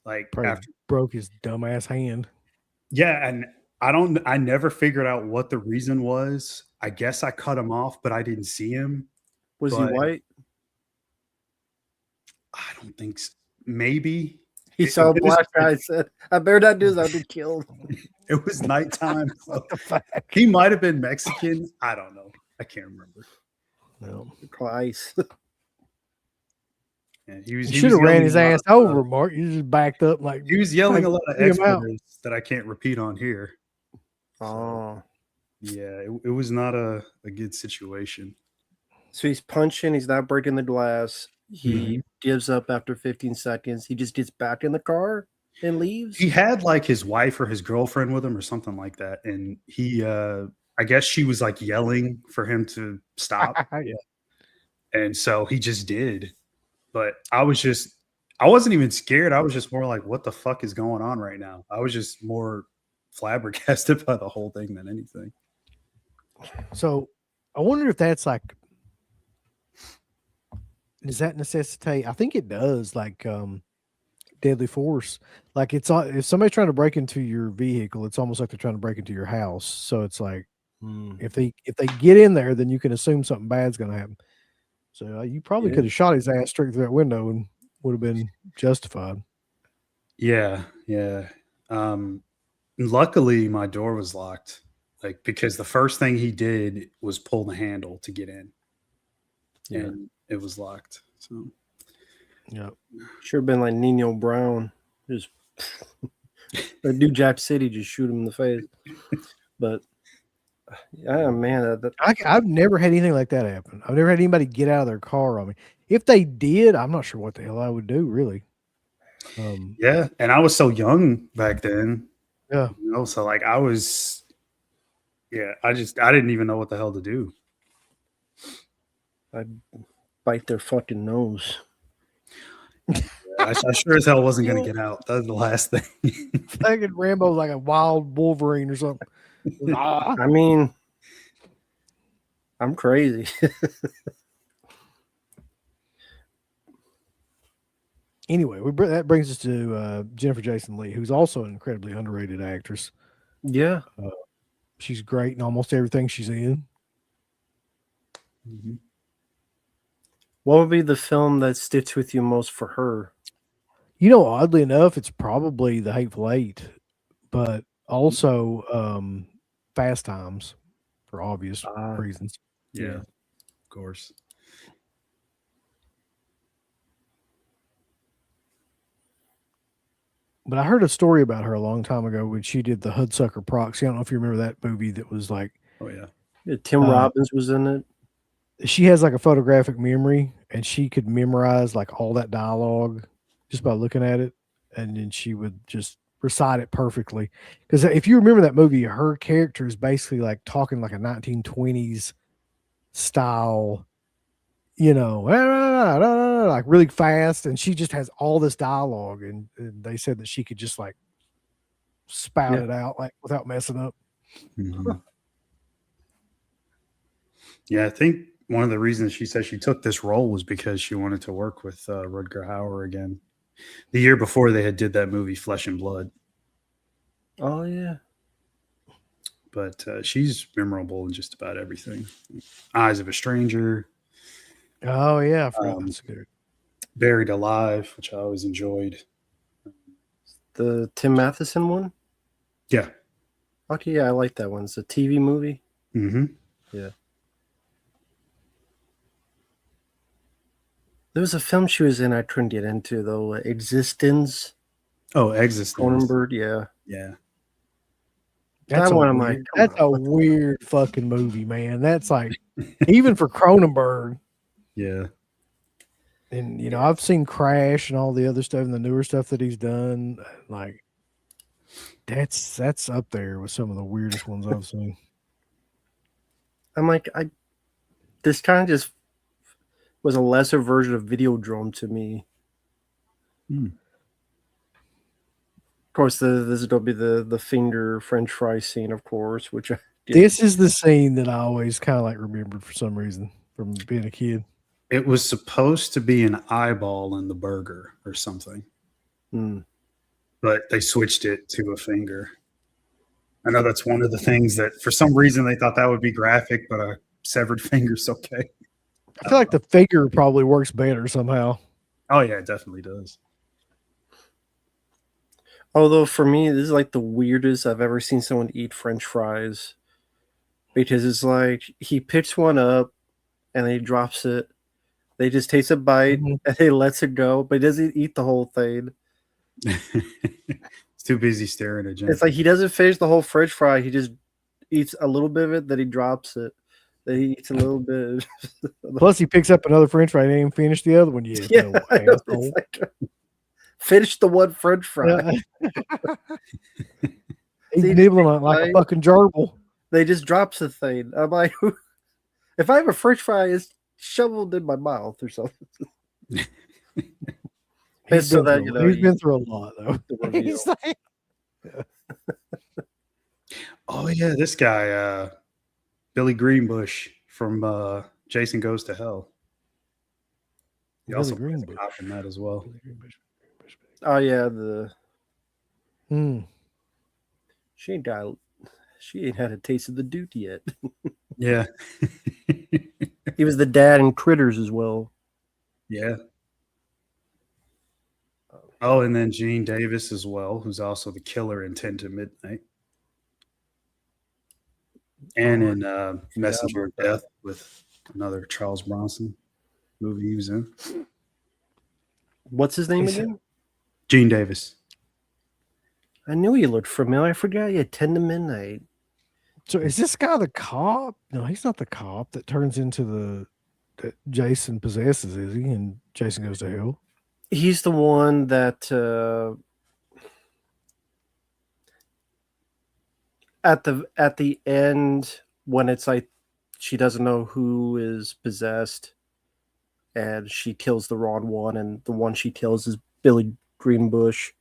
Like Probably after. broke his dumbass hand. Yeah, and I never figured out what the reason was. I guess I cut him off, but I didn't see him. Was he But- white? I don't think so. Maybe. He saw a black guy and said, I better not do this, I'll be killed. It was nighttime. So What the fuck? he might have been Mexican. I don't know. I can't remember. No. Twice. Yeah, he was. You should have ran his ass over, Of, Mark. You just backed up like he was yelling a lot of Bring him out. expletives that I can't repeat on here. Oh. Yeah, it was not a good situation. So he's punching, he's not breaking the glass. He Mm-hmm. gives up after 15 seconds. He just gets back in the car and leaves. He had like his wife or his girlfriend with him or something like that. And he, I guess she was like yelling for him to stop. yeah. And so he just did. But I wasn't even scared. I was just more like, what the fuck is going on right now? I was just more flabbergasted by the whole thing than anything. So I wonder if that's like, does that necessitate? I think it does, like deadly force. Like it's if somebody's trying to break into your vehicle, it's almost like they're trying to break into your house. So it's like if they get in there, then you can assume something bad's going to happen. So you probably could have shot his ass straight through that window and would have been justified. Yeah, yeah. Luckily, my door was locked. Like because the first thing he did was pull the handle to get in, and it was locked. So, yeah, Should have been like Nino Brown. Just or New Jack City, just shoot him in the face. But yeah, man, I've never had anything like that happen. I've never had anybody get out of their car on me. If they did, I'm not sure what the hell I would do, really. yeah, and I was so young back then. Yeah. You know, so like I was, yeah, I didn't even know what the hell to do. I'd bite their fucking nose. I sure as hell wasn't going to get out. That's the last thing. Fucking Rambo's like a wild Wolverine or something. Ah. I mean, I'm crazy. Anyway, that brings us to Jennifer Jason Leigh, who's also an incredibly underrated actress. Yeah. She's great in almost everything she's in. Mhm. What would be the film that sticks with you most for her? You know, oddly enough, it's probably The Hateful Eight, but also Fast Times for obvious reasons. Yeah, of course. But I heard a story about her a long time ago when she did the Hudsucker Proxy. I don't know if you remember that movie that was like, Oh yeah. Yeah, Tim Robbins was in it. she has like a photographic memory and she could memorize like all that dialogue just by looking at it. And then she would just recite it perfectly. Because if you remember that movie, her character is basically like talking like a 1920s style, you know, like really fast. And she just has all this dialogue. And they said that she could just like spout it out like without messing up. Mhm. Yeah, I think one of the reasons she said she took this role was because she wanted to work with Rutger Hauer again. The year before they had did that movie Flesh and Blood, Oh yeah. but she's memorable in just about everything. Eyes of a Stranger, Oh yeah, I forgot that's good. Buried Alive, which I always enjoyed. The Tim Matheson one? Yeah. Okay, yeah, I like that one. It's a TV movie. Mm-hmm. Yeah. There was a film she was in I couldn't get into though. Existence. Oh, Existence. Cronenberg, yeah. Yeah. That's That a one I'm weird, like, that's come a on. weird fucking movie, man. That's like even for Cronenberg. Yeah. And you know, I've seen Crash and all the other stuff and the newer stuff that he's done. Like that's up there with some of the weirdest ones I've seen. I'm like, this kind of just was a lesser version of Videodrome to me. Hmm. Of course, this is going to be the finger French fry scene, of course, which This is the scene that I always kind of like remembered for some reason from being a kid. It was supposed to be an eyeball in the burger or something, but they switched it to a finger. I know that's one of the things that for some reason they thought that would be graphic, but a severed finger's okay. I feel like the figure probably works better somehow. Oh yeah, it definitely does. Although for me, this is like the weirdest I've ever seen someone eat French fries, because it's like he picks one up and then he drops it. They just takes a bite and he lets it go, but he doesn't eat the whole thing. It's too busy staring at Jennifer. It's like he doesn't finish the whole French fry. He just eats a little bit of it, then he drops it. Then he eats a little bit. Plus, he picks up another French fry and ain't even finished the other one yet. Yeah, No I know, asshole. it's like, finish the one French fry. He's See, nibbling on it like a right? fucking gerbil. They just drops the thing. I'm like, if I have a French fry, it's shoveled in my mouth or something. He's So been that, through- you know, he's you- been through a lot though. the reveal. He's like, Oh yeah, this guy, Billy Greenbush from Jason Goes to Hell. He Billy also plays a Greenbush. cop in that as well. Oh yeah, she ain't had a taste of the dude yet. Yeah. He was the dad in Critters as well. Yeah. Oh, and then Gene Davis as well, who's also the killer in 10 to Midnight. And in Messenger of Death with another Charles Bronson movie he was in. What's his name again? Gene Davis. I knew he looked familiar. I forgot he had 10 to Midnight. so is this guy the cop? No, he's not the cop that turns into that Jason possesses, is he? And Jason Goes to Hell. He's the one that at the end when it's like she doesn't know who is possessed, and she kills the wrong one, and the one she kills is Billy Greenbush.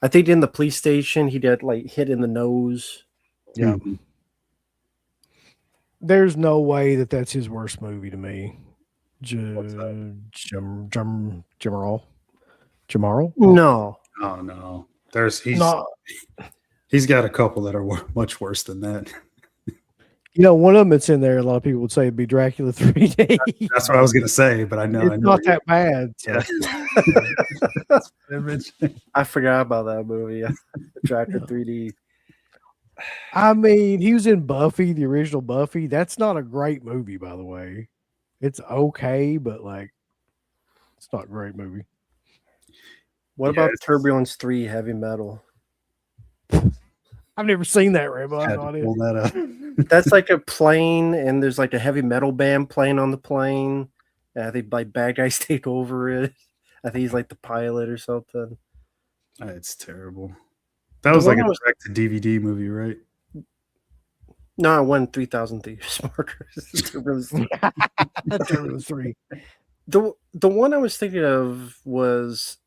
I think in the police station he did like hit in the nose. Yeah. Mhm. There's no way that that's his worst movie to me. What's that? Jamarl? No, Oh no, No, he's got a couple that are much worse than that. one of them that's in there. A lot of people would say it'd be Dracula 3D. That's what I was gonna say, but I know It's not that bad. So. Yeah. I forgot about that movie. Dracula 3D. I mean, he was in Buffy, the original Buffy. That's not a great movie, by the way. It's okay, but like, it's not a great movie. What about Turbulence 3 Heavy Metal? I've never seen that, Rambo. I Had have to no idea. pull that up. That's like a plane, and there's like a heavy metal band playing on the plane. And I think like bad guys take over it. I think he's like the pilot or something. It's terrible. That The was like one a I was- direct to DVD movie, right? No, I won 3,000 theaters markers. Turbulence 3. The one I was thinking of was,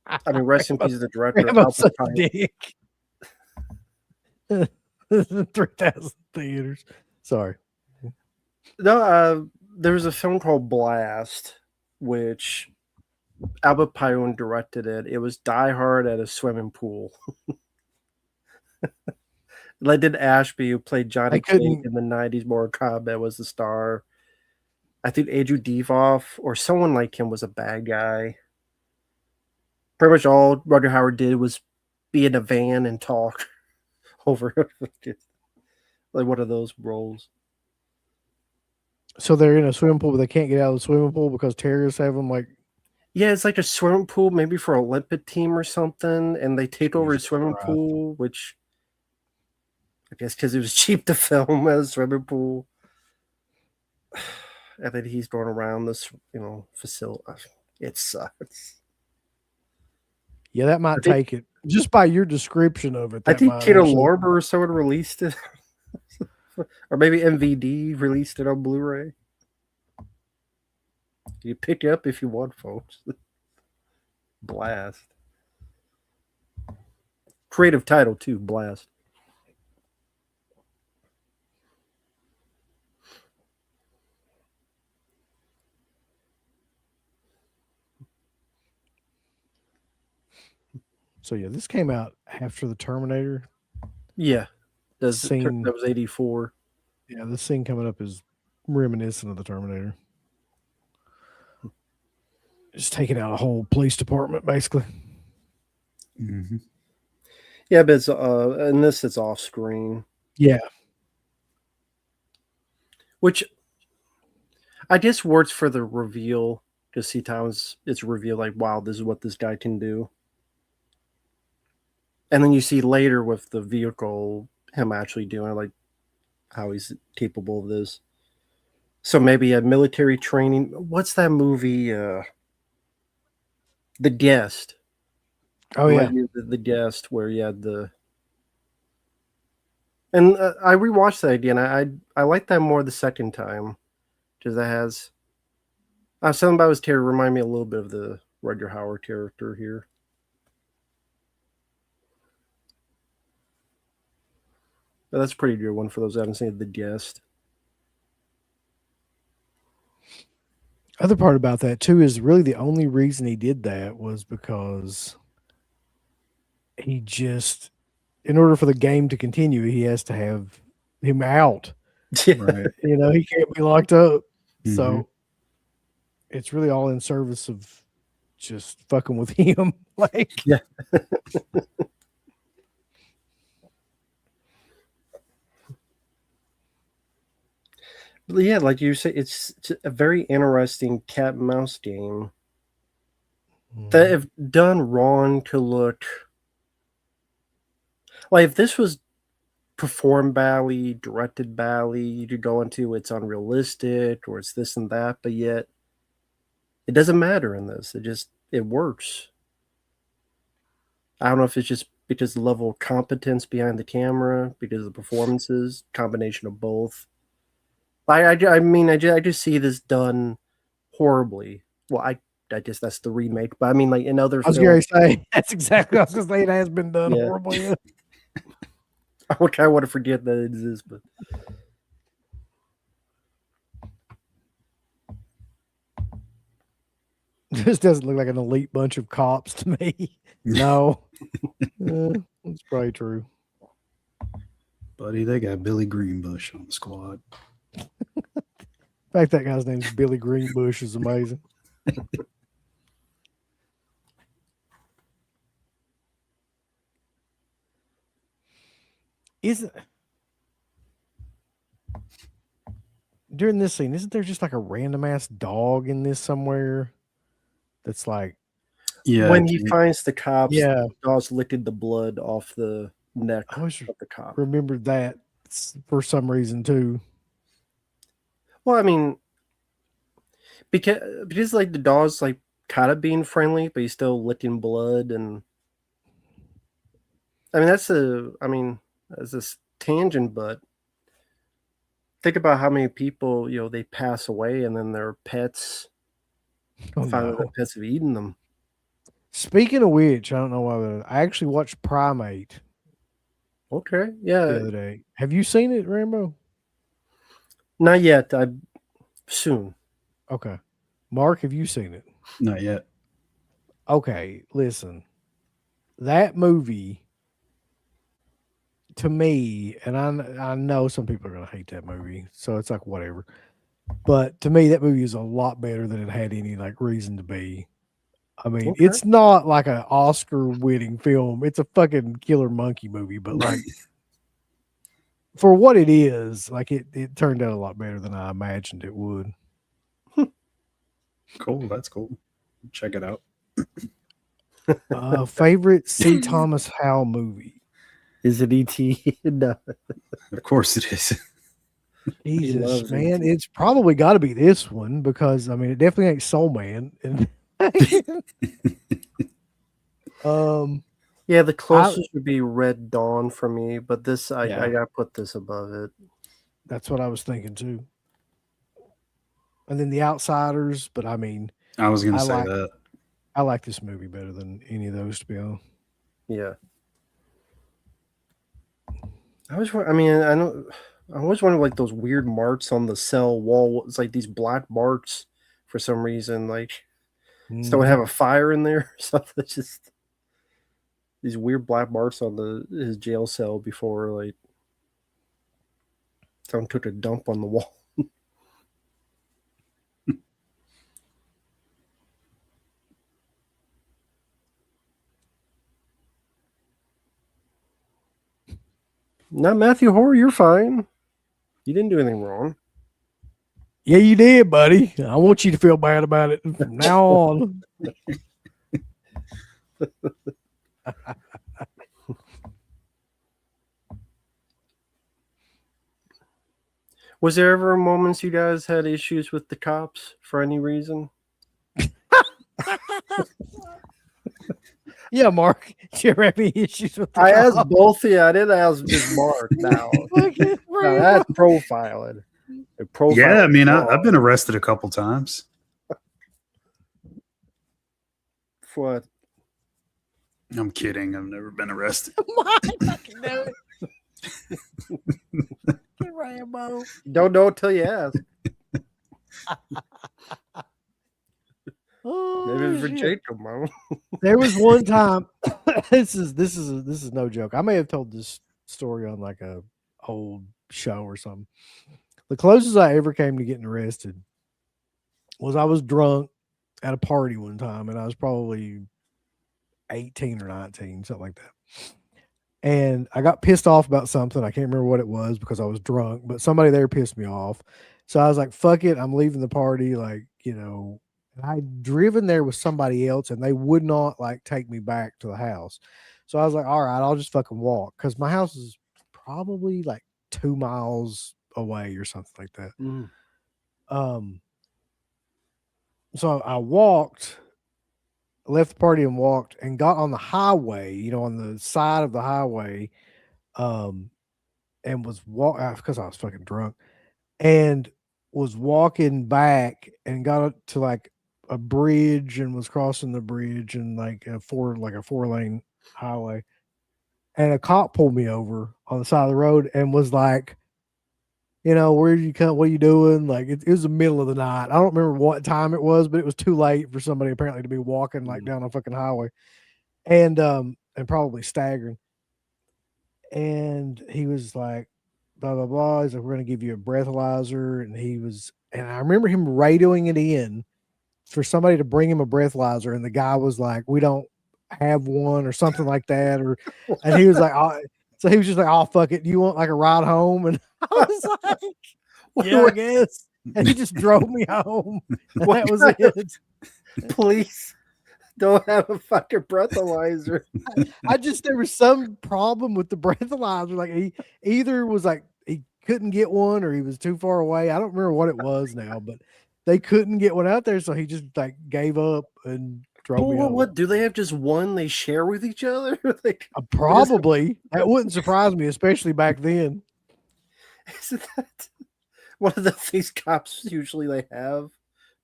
I mean, rest in peace, the director. Rambo's such Albert a Pine. dick. 3,000 theaters. Sorry. No, there was a film called Blast, which Albert Pyron directed it. It was Die Hard at a swimming pool. Lyndon Ashby, who played Johnny Cage in the 90s Mortal Kombat, was the star. I think Andrew Divoff or someone like him was a bad guy. Pretty much all Roger Howard did was be in a van and talk over like one of those roles. So they're in a swimming pool, but they can't get out of the swimming pool because terrorists have them like. Yeah, it's like a swimming pool, maybe for an Olympic team or something, and they take over a Jesus swimming Christ. pool, which I guess because it was cheap to film as a swimming pool. And then he's going around this, facility. It sucks. Yeah, that might take it. Just by your description of it. I that think might Kato actually- Lorber or someone released it. Or maybe MVD released it on Blu-ray. You pick it up if you want, folks. Blast. Creative title too, Blast. So yeah, this came out after the Terminator. Yeah. That Scene- was 84. Yeah, this scene coming up is reminiscent of the Terminator. Just taking out a whole police department, basically. Mm-hmm. Yeah, but it's in this it's off screen. Yeah. Which I guess works for the reveal. Because see times it's revealed like, wow, this is what this guy can do. And then you see later with the vehicle him actually doing like how he's capable of this. So maybe a military training. What's that movie? The Guest. Oh yeah. The Guest, where you had the. And I rewatched that again. I like that more the second time, because that has. Something about his character remind me a little bit of the Roger Howard character here. But that's a pretty good one for those that haven't seen The Guest. Other part about that too is really the only reason he did that was because he just, in order for the game to continue, he has to have him out. Right. He can't be locked up. Mhm. So it's really all in service of just fucking with him. Like, Yeah. But yeah, like you say, it's a very interesting cat and mouse game that, if done wrong, could look like, if this was performed badly, directed badly, you could go into it's unrealistic or it's this and that, but yet it doesn't matter in this. It works. I don't know if it's just because the level of competence behind the camera, because of the performances, combination of both. I mean, I just see this done horribly. Well, I guess that's the remake, but I mean, like in other I was going films, to say, that's exactly what I was going to say. It has been done Yeah. horribly. I would kind of want to forget that it exists, but This doesn't look like an elite bunch of cops to me. No. That's probably true. Buddy, they got Billy Greenbush on the squad. In fact, that guy's name is Billy Greenbush is amazing. During this scene, isn't there just like a random ass dog in this somewhere that's like, Yeah. when he finds the cops, yeah, the dog's licking the blood off the neck I always of the cop. remembered that for some reason too. Well, I mean, because like the dog's like kind of being friendly, but he's still licking blood, and I mean that's this tangent, but think about how many people they pass away, and then their pets Oh, find out no. their pets have eaten them. Speaking of which, I don't know why, but I actually watched Primate Okay, the yeah, other day. Have you seen it, Rambo? not yet. I soon. Okay. Mark, have you seen it? Not yet. Okay, listen. That movie, to me, and I know some people are going to hate that movie, so it's like whatever. But to me, that movie is a lot better than it had any like reason to be. I mean, Okay. it's not like an Oscar-winning film. It's a fucking killer monkey movie, but like for what it is, like it turned out a lot better than I imagined it would. Cool. That's cool. Check it out. Favorite C. Thomas Howell movie? Is it E.T.? No. Of course it is. Jesus, loves man, E.T.. it's probably got to be this one because I mean, it definitely ain't Soul Man. And Yeah, the closest would be Red Dawn for me, but this I Yeah. gotta put this above it. That's what I was thinking too. And then The Outsiders, but I mean, I was going I to say like- that. I like this movie better than any of those, to be honest. Yeah. I always wonder like those weird marks on the cell wall. It's like these black marks for some reason. Like someone have a fire in there or something. It's just these weird black marks on his jail cell before like someone took a dump on the wall. Not Matthew Horr, you're fine. You didn't do anything wrong. Yeah, you did, buddy. I want you to feel bad about it from now on. Was there ever moments you guys had issues with the cops for any reason? Yeah, Mark. Did you ever have any issues with the I asked cop? both of you. I didn't ask just Mark now. Look at Now Rambo. that's profiling. Yeah, I mean, I've wrong. been arrested a couple times. For what? I'm kidding. I've never been arrested. My fucking know it. Rambo. Don't know until you ask. Oh, Maybe for shit. Jacob, man. There was one time. This is no joke. I may have told this story on like a old show or something. The closest I ever came to getting arrested was I was drunk at a party one time, and I was probably 18 or 19, something like that. And I got pissed off about something. I can't remember what it was because I was drunk, but somebody there pissed me off. So I was like, fuck it. I'm leaving the party. Like, and I'd driven there with somebody else and they would not like take me back to the house. So I was like, all right, I'll just fucking walk. Cause my house is probably like 2 miles away or something like that. So I walked left the party and walked and got on the highway, on the side of the highway, and was because I was fucking drunk, and was walking back and got up to like a bridge and was crossing the bridge and like a 4-lane highway. And a cop pulled me over on the side of the road and was like, where did you come? What are you doing? Like it was the middle of the night. I don't remember what time it was, but it was too late for somebody apparently to be walking like down a fucking highway, and probably staggering. And he was like, blah blah blah. He's like, we're gonna give you a breathalyzer, and I remember him radioing it in for somebody to bring him a breathalyzer, and the guy was like, we don't have one or something like that, and he was like, oh, so he was just like, oh fuck it, do you want like a ride home? And I was like, yeah, I guess. And he just drove me home. And that was it. Police don't have a fucking breathalyzer. There was some problem with the breathalyzer. Like he either was like he couldn't get one or he was too far away. I don't remember what it was now, but they couldn't get one out there, so he just like gave up and drove me home. What do they have? Just one they share with each other? Like probably. That wouldn't surprise me, especially back then. Isn't that one of the things cops usually they have?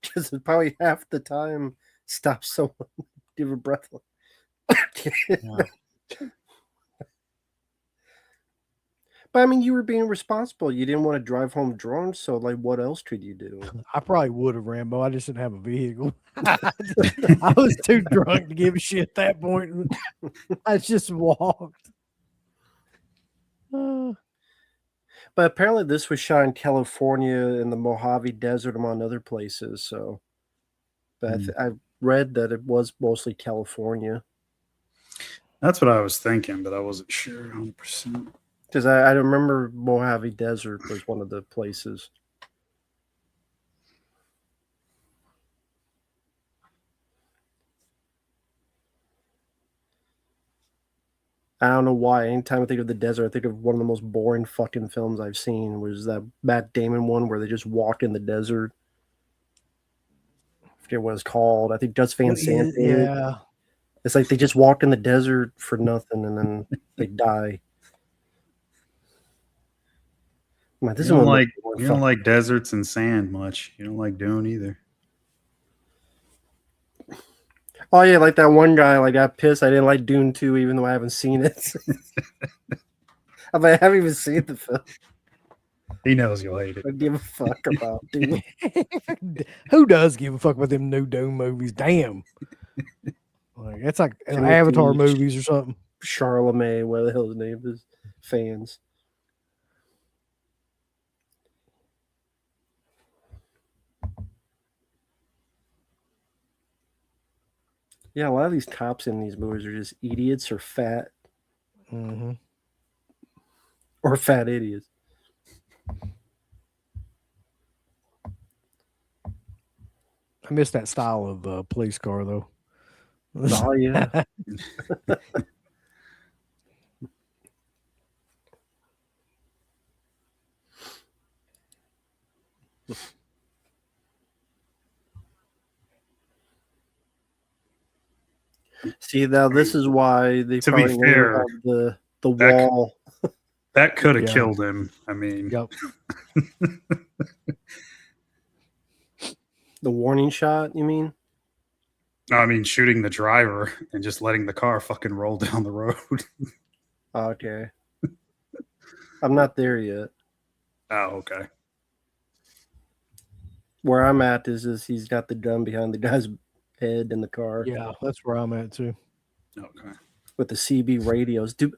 Because probably half the time stop someone, give a breath. But I mean, you were being responsible. You didn't want to drive home drunk, so like, what else could you do? I probably would have, Rambo. I just didn't have a vehicle. I was too drunk to give a shit at that point. I just walked. But apparently, this was shot in California in the Mojave Desert, among other places. So, but I read that it was mostly California. That's what I was thinking, but I wasn't sure 100%. Because I remember Mojave Desert was one of the places. I don't know why. Anytime I think of the desert, I think of one of the most boring fucking films I've seen. Was that Matt Damon one where they just walk in the desert? I forget what it's called. I think Gus Van Sant. Yeah. It's like they just walk in the desert for nothing and then they die. Man, You don't like deserts and sand much. You don't like Dune either. Oh yeah, like that one guy like got pissed. I didn't like Dune 2, even though I haven't seen it. I haven't even seen the film. He knows you'll hate it. I give a fuck about Dune. Who does give a fuck about them new Dune movies? Damn. Like it's like Avatar movies or something. Charlemagne, what the hell his name is? Fans. Yeah, a lot of these cops in these movies are just idiots or fat. Mm-hmm. Or fat idiots. I miss that style of police car, though. Oh, yeah. See, now this is why they To be probably fair, have the wall. That could have killed him. I mean, Yep. The warning shot, you mean? I mean, shooting the driver and just letting the car fucking roll down the road. Okay. I'm not there yet. Oh, okay. Where I'm at is he's got the gun behind the guy's head in the car. Yeah, that's where I'm at too. Okay. With the CB radios. Do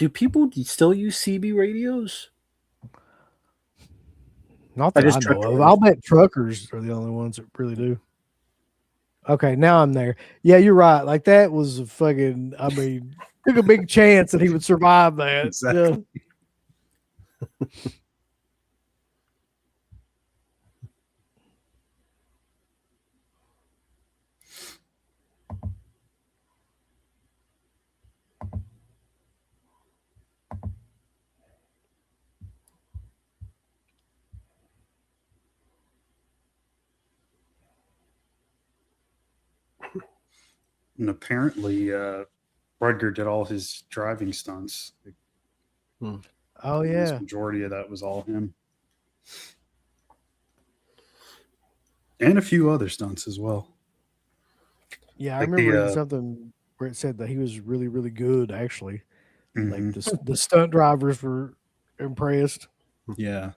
people still use CB radios? Not that I know of. I'll bet truckers are the only ones that really do. Okay, now I'm there. Yeah, you're right. Like that was a fucking. I mean, took a big chance that he would survive that. Exactly. Yeah. and apparently Rudger did all his driving stunts. Oh The yeah. majority of that was all him, and a few other stunts as well. Yeah, I Like remember the, reading something where it said that he was really, really good. Actually, like Mhm. the stunt drivers were impressed. Yeah,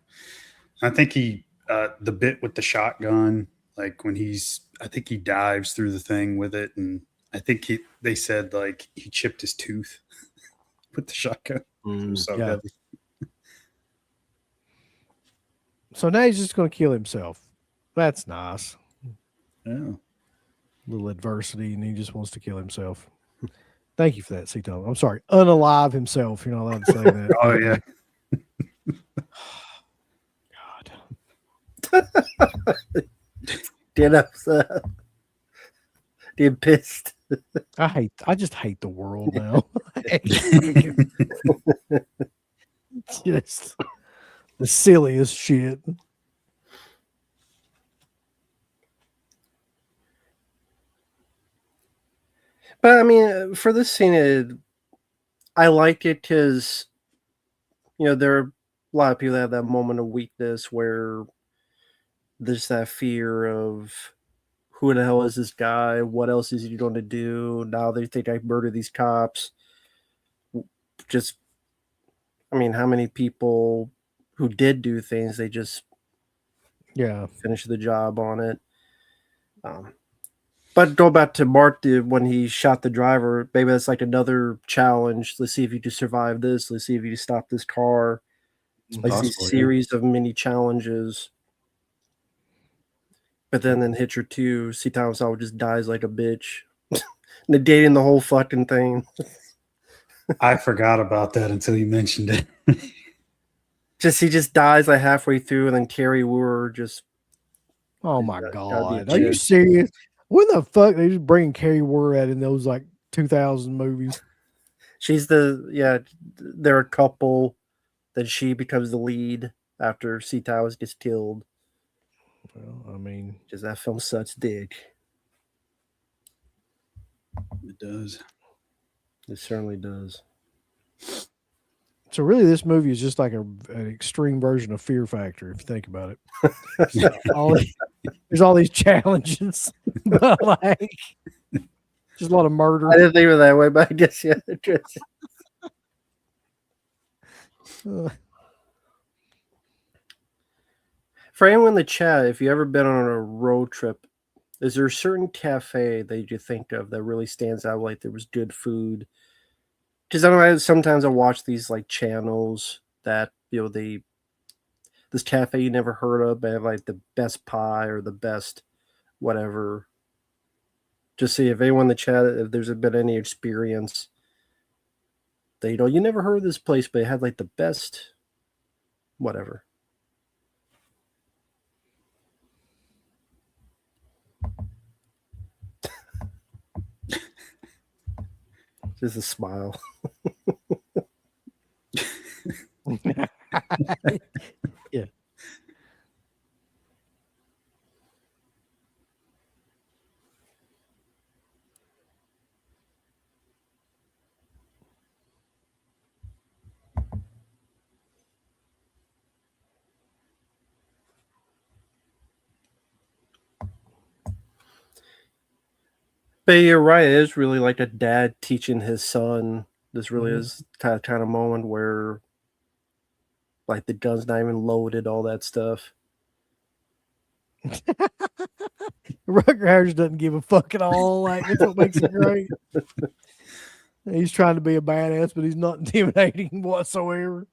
I think the bit with the shotgun, like when I think he dives through the thing with it, and I think they said like he chipped his tooth with the shotgun. It was so Yeah. heavy. So now he's just going to kill himself. That's nice. Yeah. Little adversity, and he just wants to kill himself. Thank you for that, Cito. I'm sorry, unalive himself. You're not allowed to say that. Oh yeah. God. Get upset. Get pissed. I just hate the world now. It's just the silliest shit. But I mean, for this scene, I liked it because, there are a lot of people that have that moment of weakness where there's that fear of who the hell is this guy? What else is he going to do? Now they think I murdered these cops. Just, I mean, how many people who did do things, they just finish the job on it. But go back to Mark when he shot the driver. Maybe that's like another challenge. Let's see if you can survive this. Let's see if you can stop this car. Like these series of mini challenges. But then in Hitcher 2, C. Thomas Howell just dies like a bitch. Negating the whole fucking thing. I forgot about that until you mentioned it. He just dies like halfway through, and then Carrie Wooer just. Oh my God. Are you serious? When the fuck they just bring Carrie Wooer out in those like 2000 movies? She's they're a couple. Then she becomes the lead after C. Towers gets killed. Well, I mean, just that film sucks dick. It does. It certainly does. So really, this movie is just like an extreme version of Fear Factor, if you think about it. There's all these challenges, but like just a lot of murder. I didn't think of it that way, but I guess yeah. For anyone in the chat, if you ever been on a road trip, is there a certain cafe that you think of that really stands out? Like there was good food. Because I don't know, sometimes I watch these like channels that this cafe you never heard of, they have like the best pie or the best whatever. Just see if anyone in the chat, if there's been any experience that you never heard of this place, but it had like the best whatever. Just a smile. Yeah. But you're right. It is really like a dad teaching his son. This really is kind of moment where, like, the gun's not even loaded, all that stuff. Rutger Hauer doesn't give a fuck at all. Like that's what makes it great. He's trying to be a badass, but he's not intimidating whatsoever.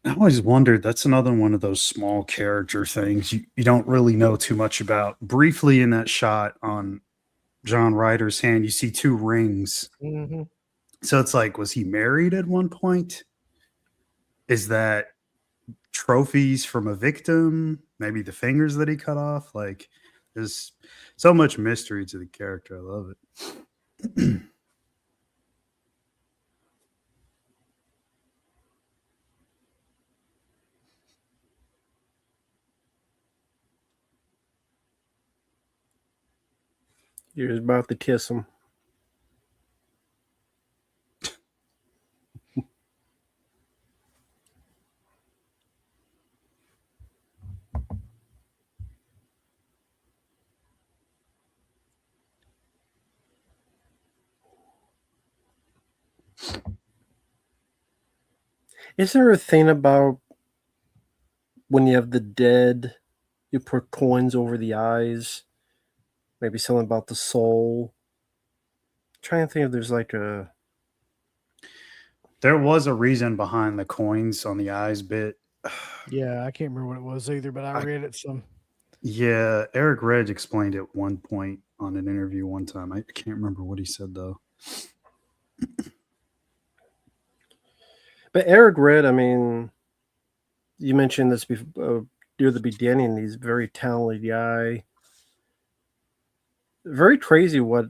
I always wondered, that's another one of those small character things you don't really know too much about. Briefly in that shot on John Ryder's hand, you see two rings So it's like, was he married at one point? Is that trophies from a victim? Maybe the fingers that he cut off? Like, there's so much mystery to the character. I love it. – You're about to kiss him. Is there a thing about when you have the dead, you put coins over the eyes? Maybe something about the soul. I'm trying to think if there's like a. There was a reason behind the coins on the eyes bit. Yeah, I can't remember what it was either, but I read it some. Yeah, Eric Reg explained at one point on an interview one time. I can't remember what he said though. But Eric Red, I mean, you mentioned this before, near the beginning. He's a very talented guy. Very crazy what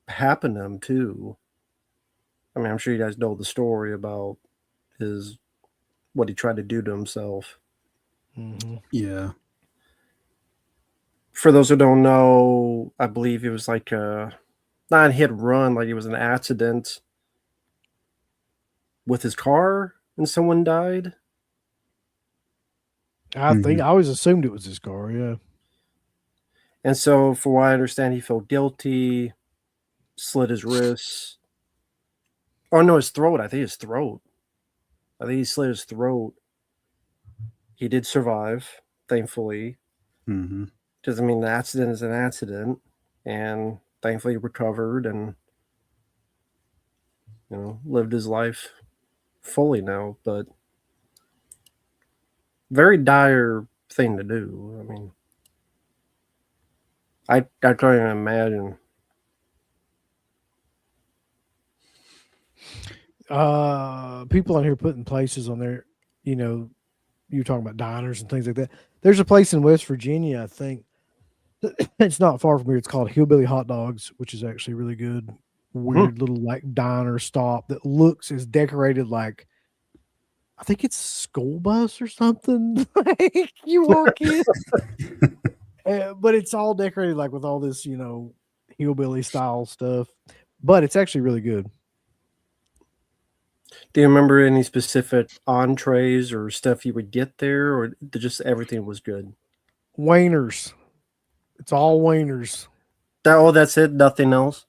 happened to him too. I mean, I'm sure you guys know the story about what he tried to do to himself. Mm-hmm. Yeah. For those who don't know, I believe it was like not a hit and run, like it was an accident with his car and someone died. I think I always assumed it was his car. Yeah. And so, for what I understand, he felt guilty, slit his wrists. Oh no, his throat. I think his throat. I think he slit his throat. He did survive, thankfully. Mm-hmm. Because I mean, the accident is an accident, and thankfully he recovered and lived his life fully now. But very dire thing to do. I mean, I can't even imagine. People on here putting places on there, you're talking about diners and things like that. There's a place in West Virginia, I think. It's not far from here. It's called Hillbilly Hot Dogs, which is actually really good. Weird little like diner stop that is decorated like, I think it's a school bus or something. Like you walk in, but it's all decorated like with all this, hillbilly style stuff. But it's actually really good. Do you remember any specific entrees or stuff you would get there, or just everything was good? Wainers. It's all wieners. That's it? Nothing else?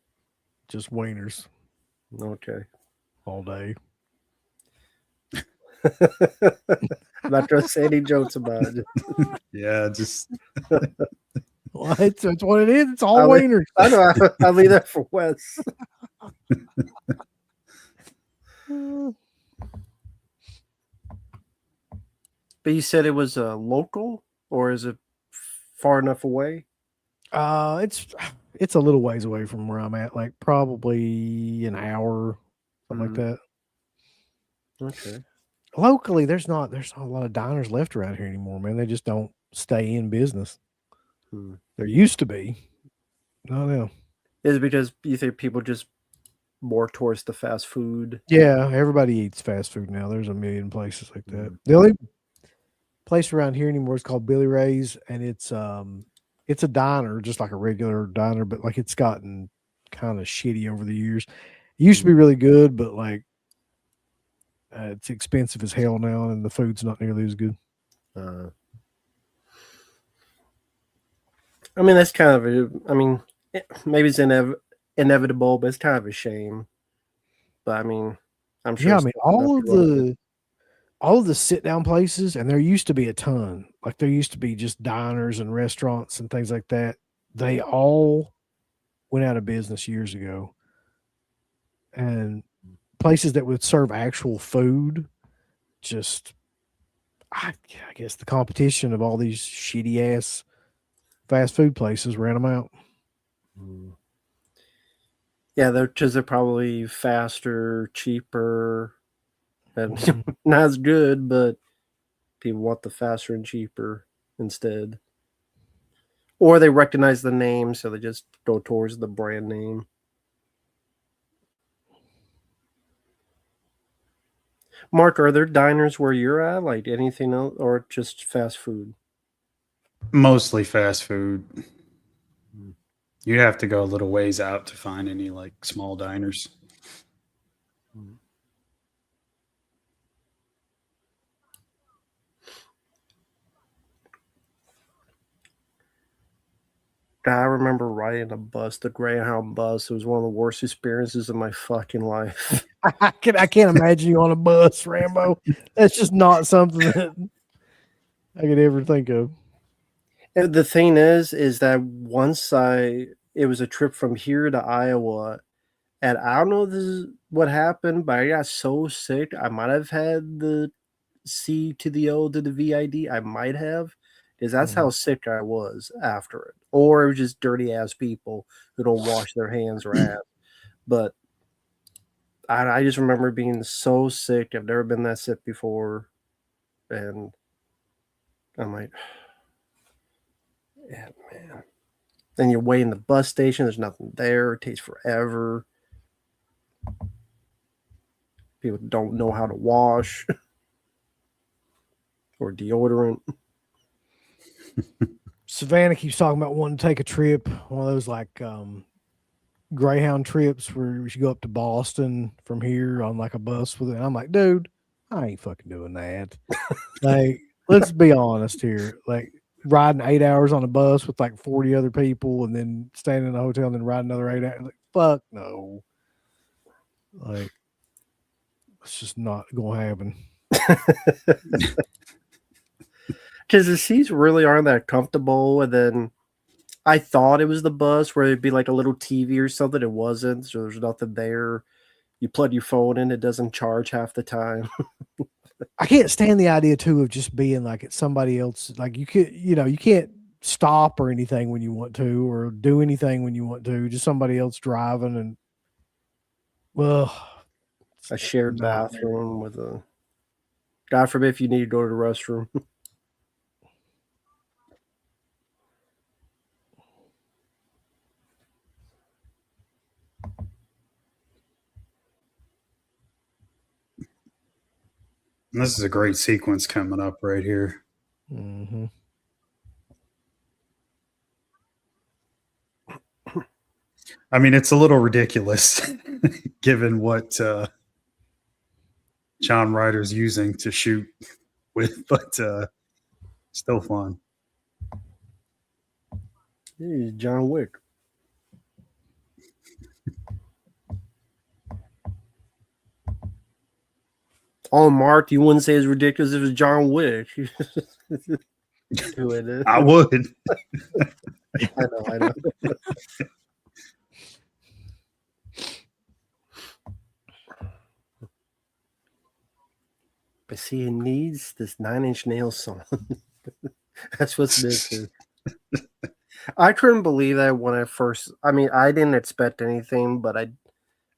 Just wieners. Okay. All day. I'm not going to say any jokes about it. Yeah, just What? That's what it is. It's all wieners. I know. I'll leave that for Wes. But you said it was local, or is it far enough away? It's a little ways away from where I'm at, like probably an hour, something like that. Okay. Locally, there's not a lot of diners left around here anymore, man. They just don't stay in business. There used to be. No, no. Is it because you think people just more towards the fast food? Yeah, everybody eats fast food now. There's a million places like that. The only place around here anymore is called Billy Ray's, and it's a diner, just like a regular diner, but like it's gotten kind of shitty over the years. It used to be really good, but like it's expensive as hell now, and the food's not nearly as good. I mean, that's kind of maybe it's inevitable, but it's kind of a shame. But I mean, I'm sure. Yeah, I mean, all of the sit down places, and there used to be a ton. Like there used to be just diners and restaurants and things like that. They all went out of business years ago. And places that would serve actual food, just I guess the competition of all these shitty ass fast food places ran them out. Yeah, they're probably faster, cheaper, and not as good, but people want the faster and cheaper instead. Or they recognize the name, so they just go towards the brand name. Mark, are there diners where you're at, like anything else, or just fast food? Mostly fast food. You'd have to go a little ways out to find any like small diners. I remember riding a bus, the Greyhound bus. It was one of the worst experiences of my fucking life. I can't imagine you on a bus, Rambo. That's just not something that I could ever think of. And the thing is that once it was a trip from here to Iowa, and I don't know if this is what happened, but I got so sick. I might have had the C to the O to the VID. I might have, because that's how sick I was after it. Or it was just dirty ass people who don't wash their hands or ass. But I just remember being so sick. I've never been that sick before. And I'm like, yeah, man. Then you're waiting the bus station. There's nothing there. It takes forever. People don't know how to wash or deodorant. Savannah keeps talking about wanting to take a trip, one of those like Greyhound trips where we should go up to Boston from here on like a bus with it. And I'm like, dude, I ain't fucking doing that. Like, let's be honest here. Like riding 8 hours on a bus with like 40 other people and then staying in a hotel and then riding another 8 hours. Like, fuck no. Like, it's just not gonna happen. Because the seats really aren't that comfortable. And then I thought it was the bus where it'd be like a little TV or something. It wasn't. So there's nothing there. You plug your phone in, it doesn't charge half the time. I can't stand the idea too of just being like it's somebody else. Like you can't stop or anything when you want to, or do anything when you want to. Just somebody else driving, and well, A shared bathroom with a, God forbid if you need to go to the restroom. And this is a great sequence coming up right here. mm-hmm. I mean, it's a little ridiculous given what John Ryder's using to shoot with, but still fun. Hey, John Wick. Oh, Mark, you wouldn't say it's ridiculous if it was John Wick. Who it is. I would. I know. But see, it needs this 9 Inch Nails song. That's what's missing. I couldn't believe that when I first. I mean, I didn't expect anything, but I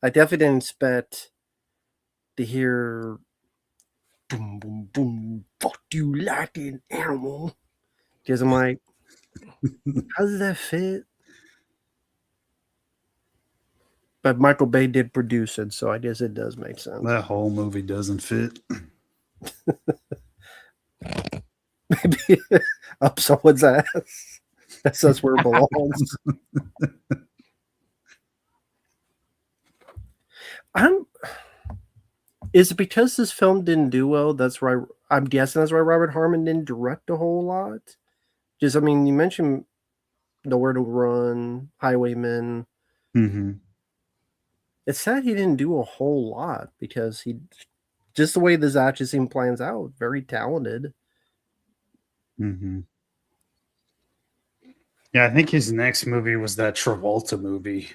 definitely didn't expect to hear boom, boom, boom, fuck you like an animal. Because I'm like, how does that fit? But Michael Bay did produce it, so I guess it does make sense. That whole movie doesn't fit. Maybe up someone's ass. That's where it belongs. Is it because this film didn't do well? That's why I'm guessing that's why Robert Harmon didn't direct a whole lot. Just, I mean, you mentioned Nowhere to Run, Highwaymen. Mm-hmm. It's sad he didn't do a whole lot because he, just the way this action scene plans out, very talented. Mm-hmm. Yeah, I think his next movie was that Travolta movie.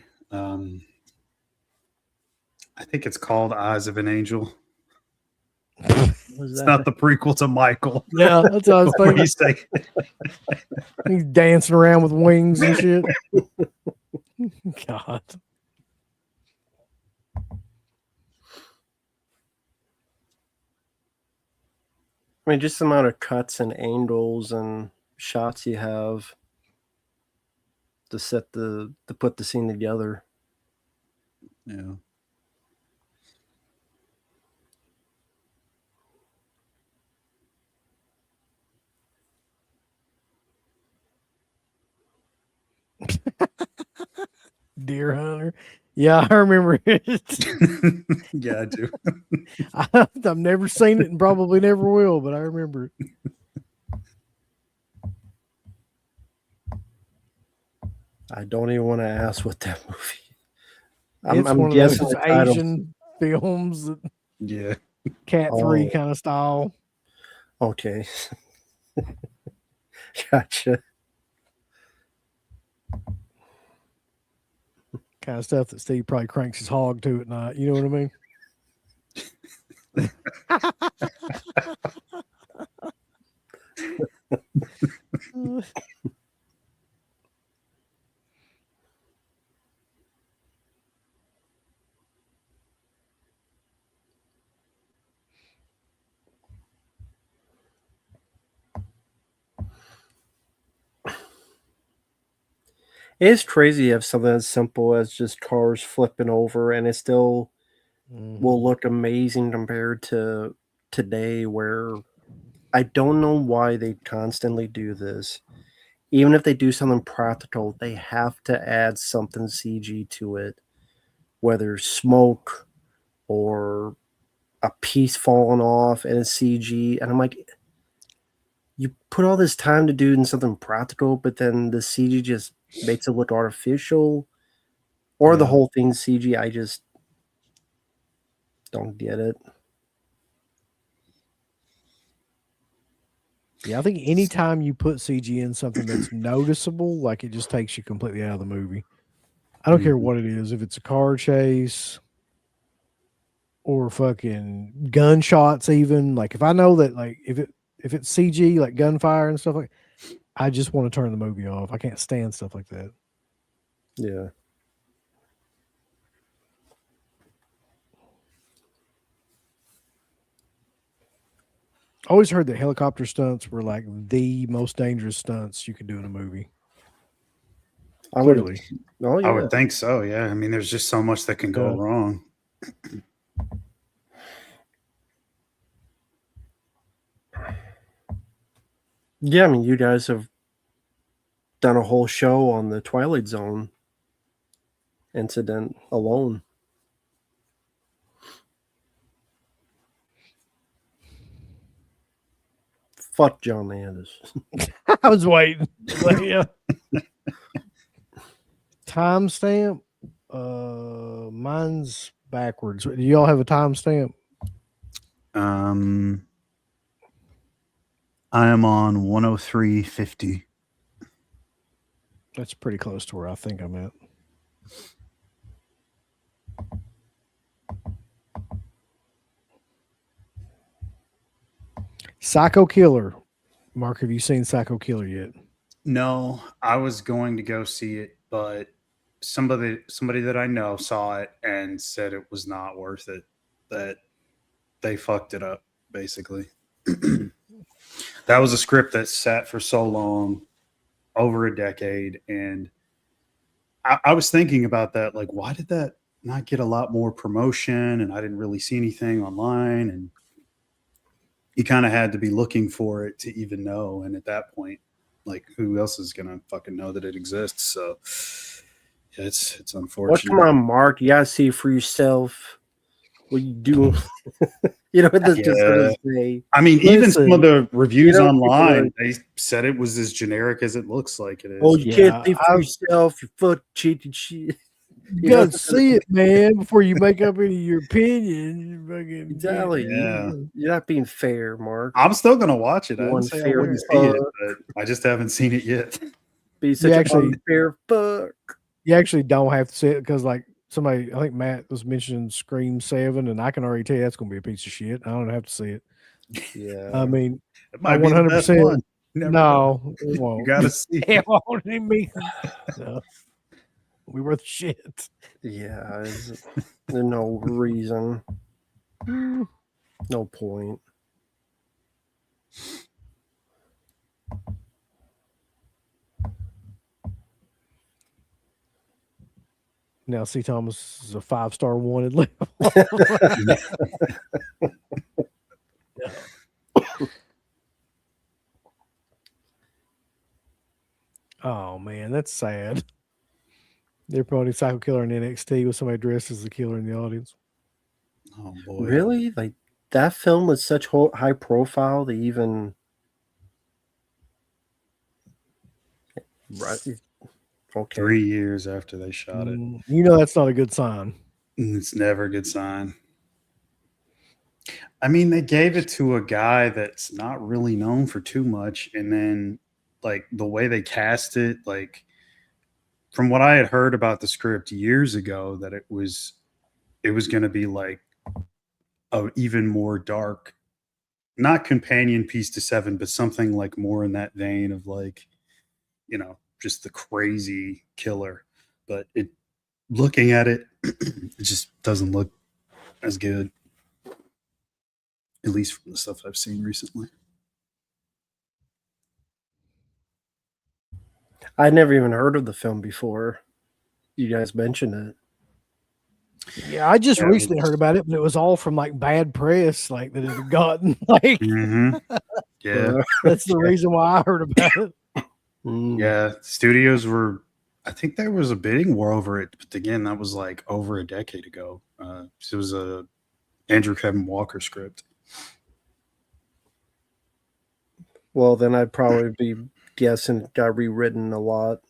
I think it's called Eyes of an Angel. It's not the prequel to Michael. Yeah, that's what I was What do thinking. you say? He's dancing around with wings and shit. God. I mean, just the amount of cuts and angles and shots you have to put the scene together. Yeah. Deer Hunter. Yeah, I remember it. Yeah, I do. I've never seen it and probably never will, but I remember it. I don't even want to ask what that movie. It's I'm one of guessing those the title. Asian films, that Yeah. Cat 3 Oh. kind of style. Okay. Gotcha. Kind of stuff that Steve probably cranks his hog to at night. You know what I mean? It's crazy you have something as simple as just cars flipping over and it still will look amazing compared to today, where I don't know why they constantly do this. Even if they do something practical, they have to add something CG to it, whether smoke or a piece falling off and it's CG. And I'm like, you put all this time to do in something practical, but then the CG just makes it look artificial, or the Yeah. whole thing's CG. I just don't get it. Yeah, I think anytime you put CG in something that's noticeable, like it just takes you completely out of the movie. I don't care Mhm. what it is, if it's a car chase or fucking gunshots, even like if I know that like if it's CG like gunfire and stuff like, I just want to turn the movie off. I can't stand stuff like that. Yeah. I always heard that helicopter stunts were like the most dangerous stunts you could do in a movie. I would. Clearly. Oh I yeah. would think so. Yeah. I mean, there's just so much that can go Yeah. wrong. Yeah, I mean, you guys have done a whole show on the Twilight Zone incident alone. Fuck John Landis. I was waiting. But yeah. Timestamp. Mine's backwards. Do y'all have a timestamp? I am on 103.50. That's pretty close to where I think I'm at. Psycho Killer. Mark, have you seen Psycho Killer yet? No, I was going to go see it, but somebody that I know saw it and said it was not worth it. That they fucked it up, basically. That was a script that sat for so long, over a decade, and I was thinking about that. Like, why did that not get a lot more promotion? And I didn't really see anything online, and you kind of had to be looking for it to even know. And at that point, like, who else is gonna fucking know that it exists? So yeah, it's Well, unfortunate. come on, Mark. You gotta see for yourself what you do. You know, this just Yeah. to say. I mean, even some of Listen, the reviews you know, people online, are- they said it was as generic as it looks like it is. Oh, you Yeah, can't see for yourself. You fuck cheating shit. You gotta see it, man, before you make up any of your opinion. You fucking Exactly. Yeah. You're not being fair, Mark. I'm still gonna watch it. I One didn't say I fair wouldn't see it, fuck. but I just haven't seen it yet. Be such actually- an unfair fuck. You actually don't have to see it because, like, somebody, I think Matt was mentioning Scream 7, and I can already tell you that's going to be a piece of shit. I don't have to see it. Yeah. I mean, It might be the best 100%. one. You never know. No, it won't. You gotta see. It won't be. No. We worth shit. Yeah. There's no reason. No point. Now, C. Thomas is a 5-star wanted level. Oh man, that's sad. They're promoting Psycho Killer in NXT with somebody dressed as the killer in the audience. Oh boy. Really? Like that film was such high profile. They even right. Okay. 3 years after they shot it. You know that's not a good sign. It's never a good sign. I mean, they gave it to a guy that's not really known for too much, and then like the way they cast it, like from what I had heard about the script years ago, that it was going to be like a even more dark, not companion piece to Seven, but something like more in that vein of like, you know, just the crazy killer. But it, looking at it, it just doesn't look as good, at least from the stuff I've seen recently. I'd never even heard of the film before you guys mentioned it. Yeah, I just recently heard about it, but it was all from like bad press, like that it had gotten. Like, Yeah, that's the reason why I heard about it. Yeah, studios were. I think there was a bidding war over it, but again, that was like over a decade ago. It was a Andrew Kevin Walker script. Well, then I'd probably be guessing it got rewritten a lot.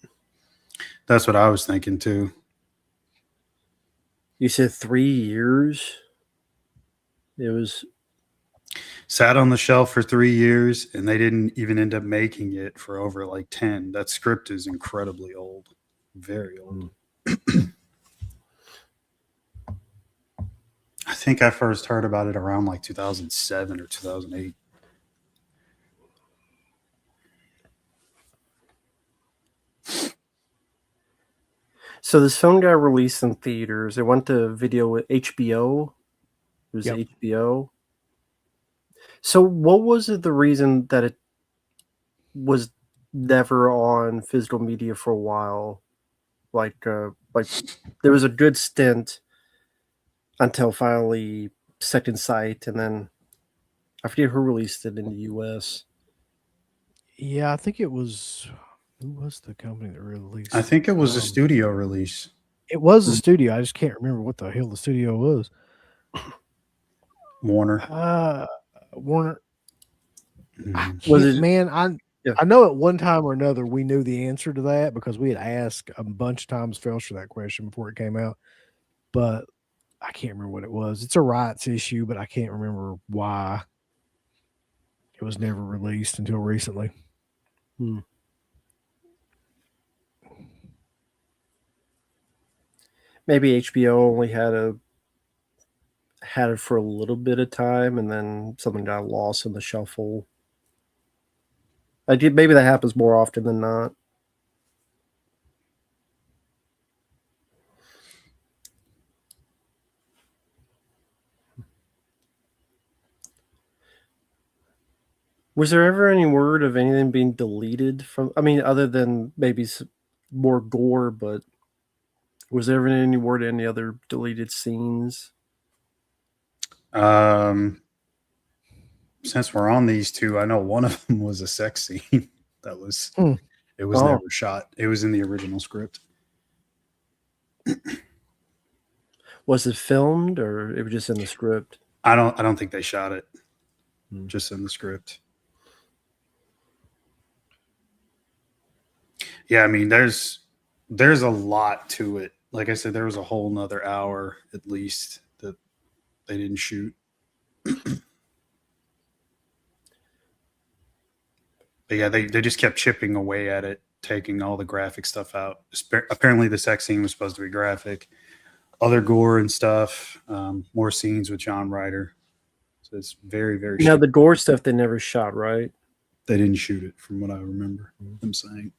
That's what I was thinking too. You said 3 years. It was sat on the shelf for 3 years, and they didn't even end up making it for over like 10. That script is incredibly old, very old. I think I first heard about it around like 2007 or 2008. So this film got released in theaters. It went to video with HBO. It was HBO. So what was it the reason that it was never on physical media for a while? Like there was a good stint until finally Second Sight, and then I forget who released it in the US. Yeah, I think it was. Who was the company that released? I think it was a studio release. It was a studio. I just can't remember what the hell the studio was. Warner. Warner. Was it, man? I know at one time or another we knew the answer to that because we had asked a bunch of times Felcher that question before it came out, but I can't remember what it was. It's a rights issue, but I can't remember why it was never released until recently. Maybe HBO only had it for a little bit of time, and then something got lost in the shuffle. Maybe that happens more often than not. Was there ever any word of anything being deleted from? I mean, other than maybe more gore, but was there ever any word of any other deleted scenes? Since we're on these two, I know one of them was a sex scene that was. It was never shot. It was in the original script. Was it filmed, or it was just in the script? I don't think they shot it. Just in the script. Yeah, I mean, there's a lot to it. Like I said, there was a whole nother hour at least that they didn't shoot. But yeah, they just kept chipping away at it, taking all the graphic stuff out. Apparently, the sex scene was supposed to be graphic. Other gore and stuff. More scenes with John Ryder. So it's very, very. Now the gore stuff they never shot, right? They didn't shoot it, from what I remember them saying.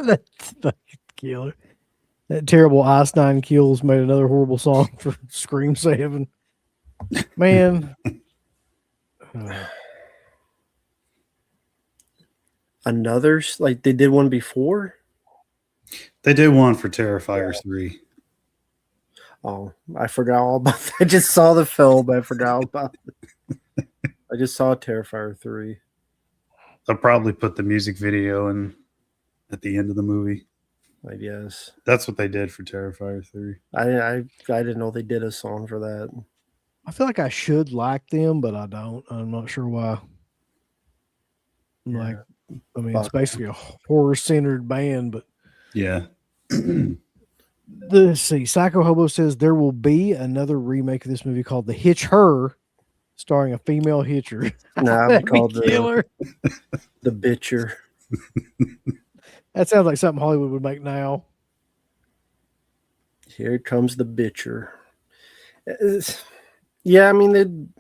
That's fucking killer. That terrible Ice Nine Kills made another horrible song for Scream 7. Man. Another, like they did one before? They did one for Terrifier 3. Oh, I forgot all about that. I just saw the film, but I forgot all about it. I just saw Terrifier 3. They'll probably put the music video in at the end of the movie. I guess. That's what they did for Terrifier 3. I didn't know they did a song for that. I feel like I should like them, but I don't. I'm not sure why. Like, I mean, it's basically a horror-centered band, but Yeah. let's see. Psycho Hobo says there will be another remake of this movie called The Hitcher, starring a female Hitcher. Nah, That'd called be killer. the Bitcher. That sounds like something Hollywood would make now. Here comes the Bitcher. Yeah, I mean,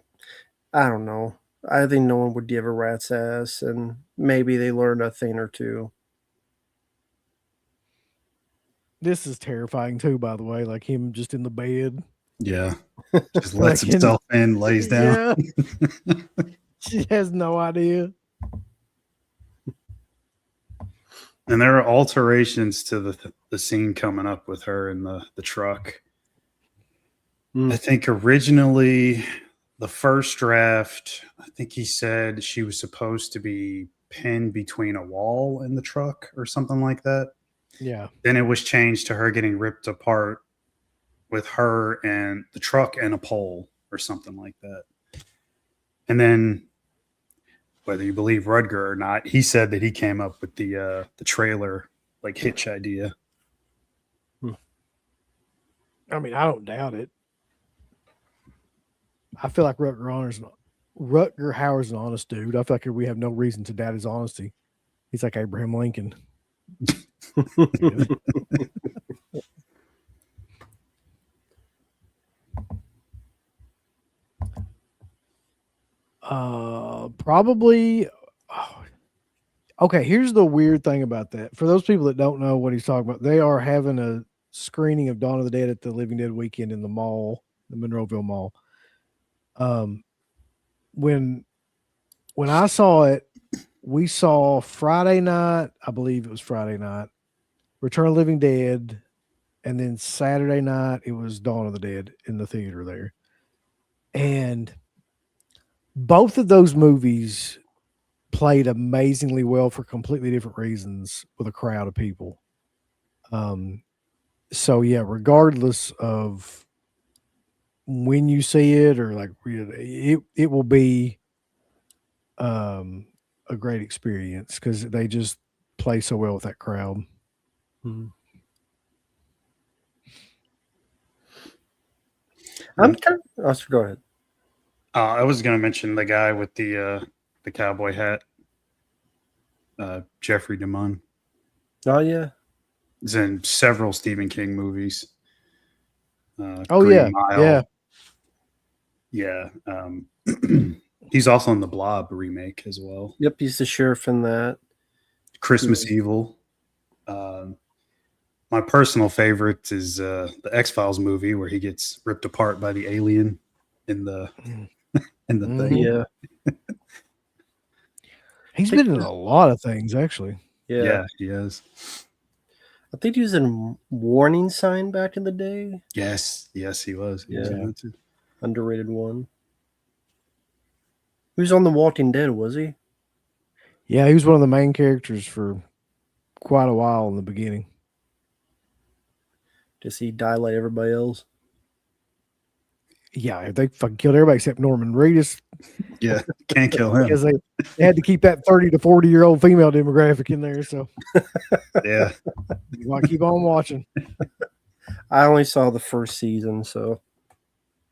I don't know. I think no one would give a rat's ass, and maybe they learned a thing or two. This is terrifying too, by the way. Like him just in the bed. Yeah. Just lets Like himself in, lays down. Yeah. She has no idea. And there are alterations to the scene coming up with her in the truck. I think originally the first draft, I think he said she was supposed to be pinned between a wall and the truck or something like that. Yeah. Then it was changed to her getting ripped apart with her and the truck and a pole or something like that. And then, whether you believe Rudger or not, he said that he came up with the trailer like hitch idea. I mean, I don't doubt it. I feel like Rutger Hauer's an honest dude. I feel like we have no reason to doubt his honesty. He's like Abraham Lincoln. Probably. Okay, here's the weird thing about that. For those people that don't know what he's talking about, they are having a screening of Dawn of the Dead at the Living Dead weekend in the mall, the Monroeville Mall. When I saw it, we saw Friday night, I believe it was Friday night, Return of the Living Dead, and then Saturday night it was Dawn of the Dead in the theater there. And both of those movies played amazingly well for completely different reasons with a crowd of people. So yeah, regardless of when you see it or like it will be a great experience because they just play so well with that crowd. I'm go ahead. I was going to mention the guy with the cowboy hat, Jeffrey DeMunn. Oh yeah, He's in several Stephen King movies. Oh Green yeah, Mile. Yeah. He's also in the Blob remake as well. Yep, he's the sheriff in that. Christmas Evil. My personal favorite is the X-Files movie where he gets ripped apart by the alien in the thing. Yeah. He's been in a lot of things actually. Yeah, he is. I think he was in Warning Sign back in the day. Yes, he was. He was in that too. Underrated one. He was on The Walking Dead, was he? Yeah, he was one of the main characters for quite a while in the beginning. Does he die like everybody else? Yeah, they fucking killed everybody except Norman Reedus. Yeah, can't kill him. Because they had to keep that 30 to 40-year-old female demographic in there. So Yeah. you want to keep on watching. I only saw the first season, so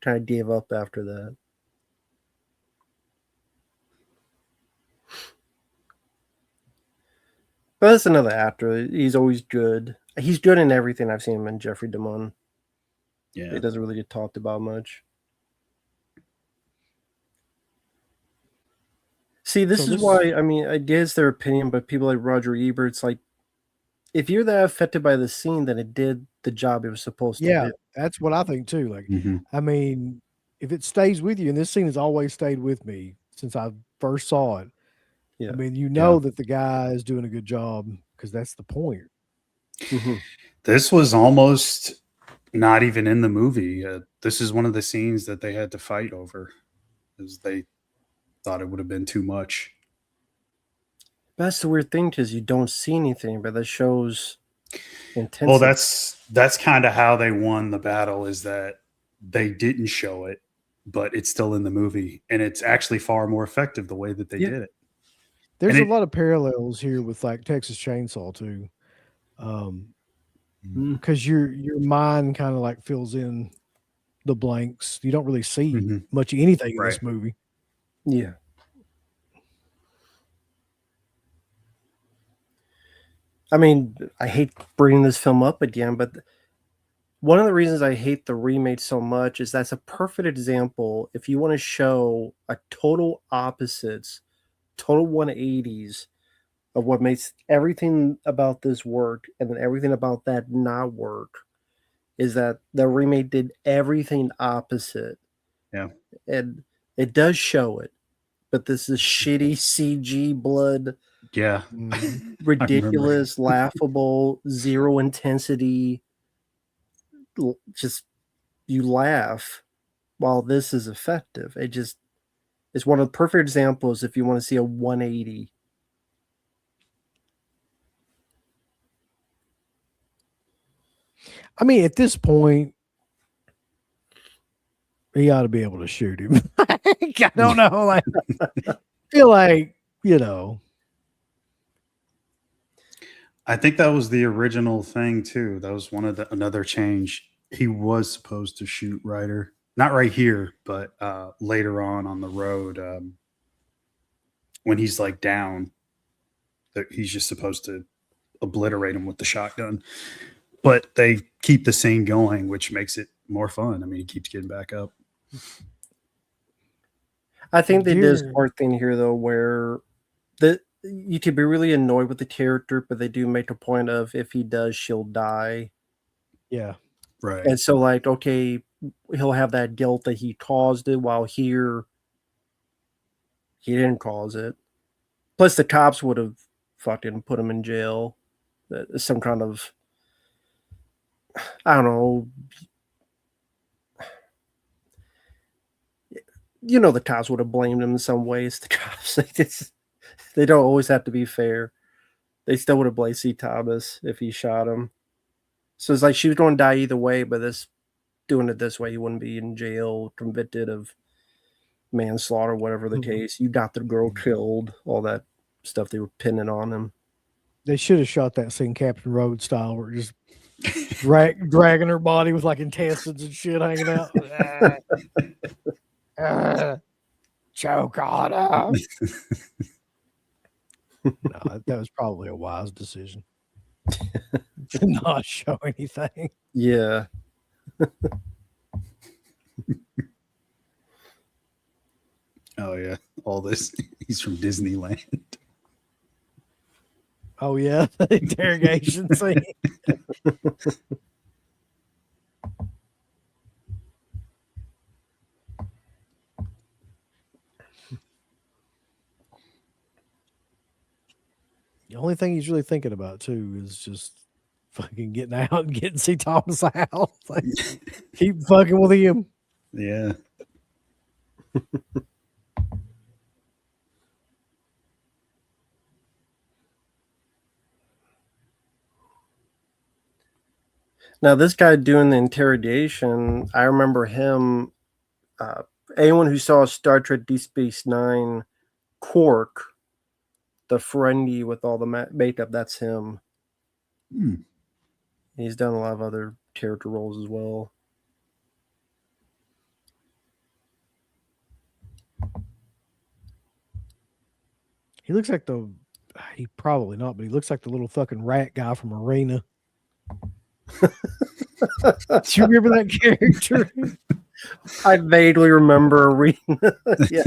kind of gave up after that. But that's another actor. He's always good. He's good in everything I've seen him in. Jeffrey DeMunn. Yeah. It doesn't really get talked about much. See, this is why, I mean, I guess their opinion, but people like Roger Ebert's like, if you're that affected by the scene, then it did the job it was supposed to Yeah, do. that's what I think too. Like, Mhm. I mean, if it stays with you, and this scene has always stayed with me since I first saw it. Yeah. I mean, you Yeah. know that the guy is doing a good job because that's the point. Mhm. This was almost not even in the movie. This is one of the scenes that they had to fight over, because they thought it would have been too much. That's the weird thing, because you don't see anything, but that shows intensity. Well, that's kind of how they won the battle, is that they didn't show it, but it's still in the movie, and it's actually far more effective the way that they Yeah. did it. There's And a lot of parallels here with like Texas Chainsaw too, because your mind kind of like fills in the blanks. You don't really see Mhm. much of anything in Right. this movie. Yeah. I mean, I hate bringing this film up again, but one of the reasons I hate the remake so much is that's a perfect example. If you want to show a total opposites, total 180s of what makes everything about this work and then everything about that not work, is that the remake did everything opposite. Yeah. And it does show it, but this is shitty CG blood, Yeah. Mhm. I remember. ridiculous, laughable, zero intensity. Just you laugh while this is effective. It's one of the perfect examples if you want to see a 180. I mean, at this point, he ought to be able to shoot him. I don't know. Like, feel like, you know, I think that was the original thing too. That was one of another change. He was supposed to shoot Ryder, not right here, but later on the road, when he's like down, that he's just supposed to obliterate him with the shotgun. But they keep the scene going, which makes it more fun. I mean, he keeps getting back up. I think they did a Dear- smart thing here though, where you could be really annoyed with the character, but they do make a point of if he does, she'll die. yeah. Right. And so, like, okay, he'll have that guilt that he caused it, while here he didn't cause it. Plus, the cops would have fucking put him in jail. Some kind of, I don't know. You know, the cops would have blamed him in some ways. The cops, they don't always have to be fair. They still would have blamed C. Thomas if he shot him. So it's like she was going to die either way, but doing it this way, he wouldn't be in jail, convicted of manslaughter, whatever the Mhm. case. You got the girl killed, all that stuff they were pinning on him. They should have shot that scene Captain Road style, where just dragging her body with like intestines and shit hanging out. Choke on her. No, that was probably a wise decision to not show anything. Yeah. Oh yeah, all this. He's from Disneyland. Oh yeah, the interrogation scene. The only thing he's really thinking about too is just fucking getting out and getting C. Thomas out. Like, keep fucking with him. Yeah. Now, this guy doing the interrogation, I remember him. Anyone who saw Star Trek Deep Space Nine, Quark, the friendly with all the makeup, that's him. Hmm. He's done a lot of other character roles as well. He looks like he probably not, but he looks like the little fucking rat guy from Arena. Do you remember that character? I vaguely remember reading. Yeah,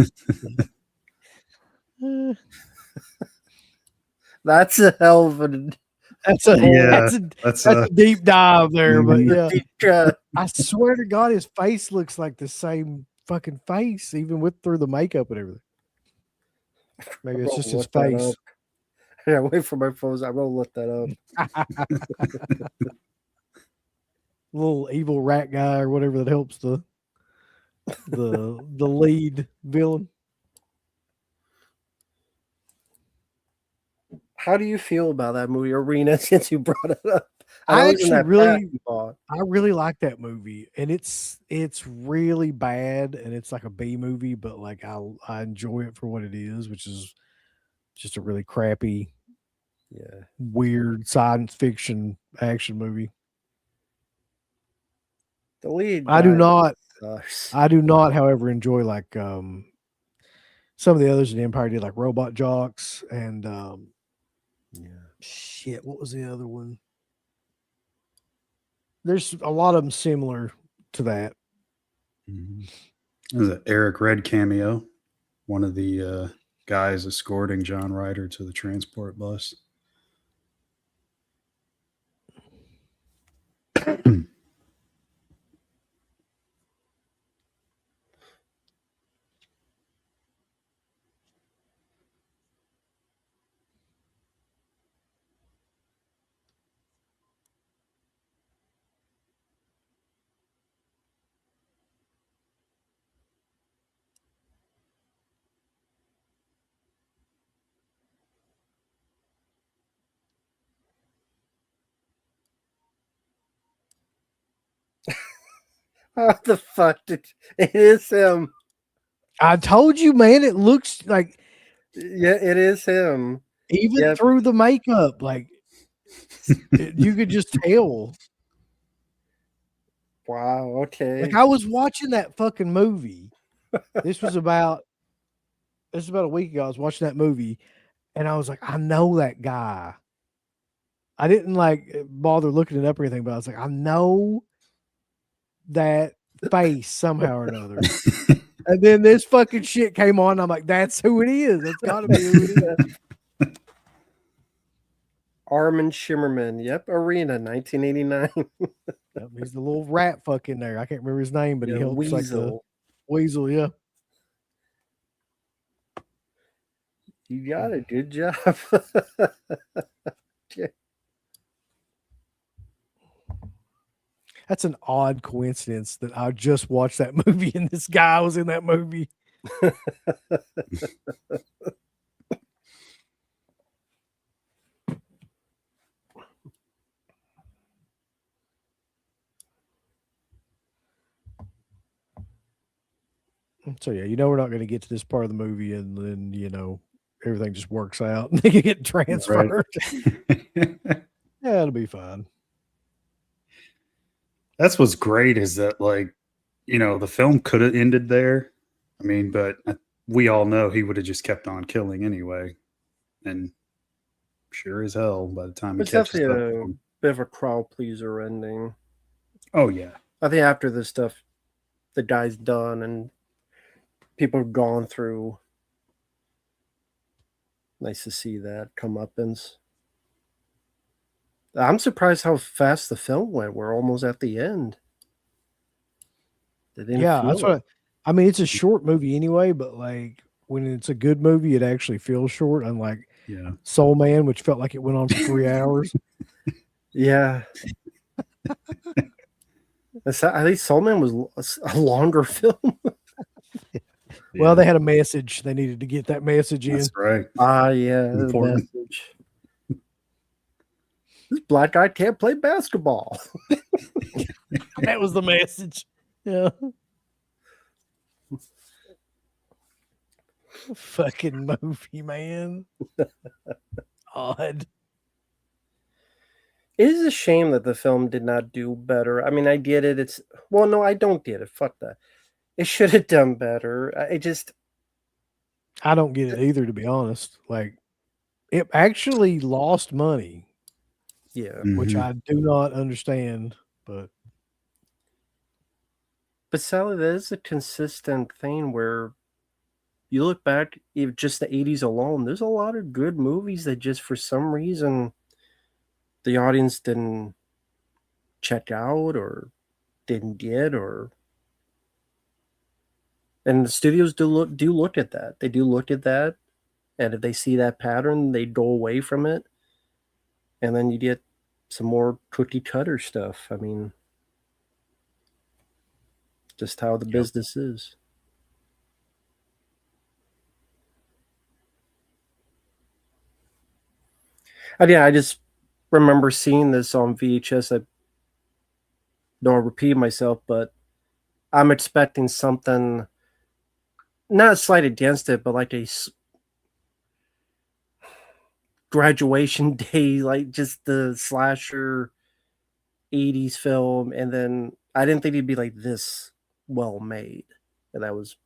that's a hell of That's a Yeah, that's a deep dive there, but Mhm. yeah. Deep cut. I swear to God, his face looks like the same fucking face, even with through the makeup and everything. Maybe it's I'll just his look that face. up. Yeah, wait for my phones. I will look that up. Little evil rat guy or whatever that helps the lead villain. How do you feel about that movie, Arena? Since you brought it up, I know it was in actually that pack really you bought. I really like that movie, and it's really bad, and it's like a B movie, but like I enjoy it for what it is, which is just a really crappy, Yeah, weird science fiction action movie. the lead I do guy not, sucks. however, enjoy like some of the others in Empire did, like Robot Jocks and Yeah, shit. What was the other one? There's a lot of them similar to that. Mhm. There's an Eric Red cameo, one of the guys escorting John Ryder to the transport bus. What the fuck? It is him. I told you, man. It looks like Yeah, it is him. even Yep. through the makeup, like you could just tell. Wow. Okay. Like I was watching that fucking movie. This was about a week ago. I was watching that movie, and I was like, I know that guy. I didn't like bother looking it up or anything, but I was like, I know that face somehow or another. And then this fucking shit came on. I'm like, that's who it is. That's got to be who it is. Armin Shimmerman. Yep. Arena, 1989. Yep, he's the little rat fuck in there. I can't remember his name, but he Yeah, helps like the Weasel. weasel. Yeah. You got it. Good job. Okay. That's an odd coincidence that I just watched that movie and this guy was in that movie. So yeah, we're not going to get to this part of the movie, and then everything just works out and they can get transferred. Yeah, it'll be fine. That's what's great is that the film could have ended there. I mean, but we all know he would have just kept on killing anyway. And sure as hell, by the time he It's catches definitely up to a him. bit of a crowd pleaser ending. Oh yeah. I think after this stuff, the guy's done and people have gone through. Nice to see that comeuppance. I'm surprised how fast the film went. We're almost at the end. They didn't Yeah, feel that's it. what I mean. It's a short movie anyway, but like when it's a good movie, it actually feels short. Unlike Yeah. Soul Man, which felt like it went on for 3 hours. Yeah. I think Soul Man was a longer film. Well, they had a message. They needed to get that message in. That's right. Yeah, the Important. message. This black guy can't play basketball. That was the message. Yeah. Fucking movie, man. Odd. It is a shame that the film did not do better. I mean, I get it. No, I don't get it. Fuck that. It should have done better. I don't get it either, to be honest. Like, it actually lost money, Yeah. which Mhm. I do not understand. But Sally, that is a consistent thing where you look back, even just the 80s alone, there's a lot of good movies that just for some reason the audience didn't check out or didn't get, or and the studios do look at that. They do look at that, and if they see that pattern, they go away from it, and then you get some more cookie cutter stuff. I mean, just how the business is. And yeah, I just remember seeing this on VHS. I don't repeat myself, but I'm expecting something, not a slight against it, but like a graduation day, like just the slasher 80s film. And then I didn't think it'd be like this well made. And that was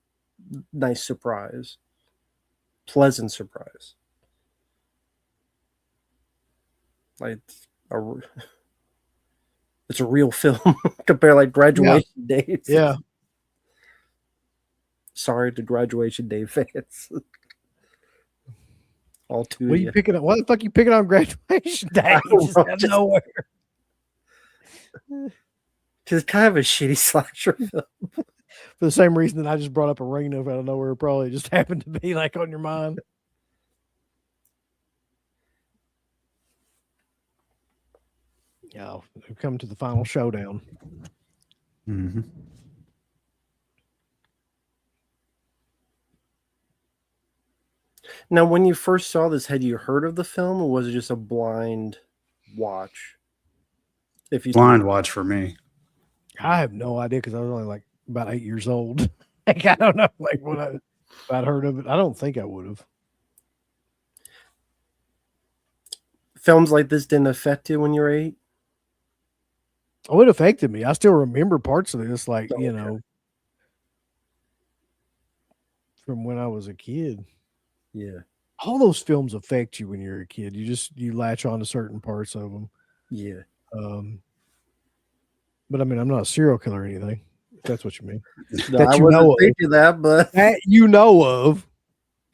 a nice surprise. Pleasant surprise. Like it's a real film compared like Graduation Day. Yeah. Sorry to Graduation Day fans. All two What of you you. picking up? Why the fuck you picking on graduation day? Just out of nowhere. Because it's kind of a shitty slasher film. For the same reason that I just brought up Arena out of nowhere, probably just happened to be like on your mind. Yeah, we've come to the final showdown. Mm-hmm. Now, when you first saw this, had you heard of the film, or was it just a blind watch? If you Blind watch for me. I have no idea because I was only like about 8 years old. Like I don't know, like if I'd heard of it. I don't think I would have. films like this didn't affect you when you were 8? Oh, it affected me. I still remember parts of this, like, Oh, you okay. know, from when I was a kid. Yeah. All those films affect you when you're a kid. You latch on to certain parts of them. Yeah. But I mean, I'm not a serial killer or anything, if that's what you mean. No, That I you wasn't know of. thinking that, but That you know of.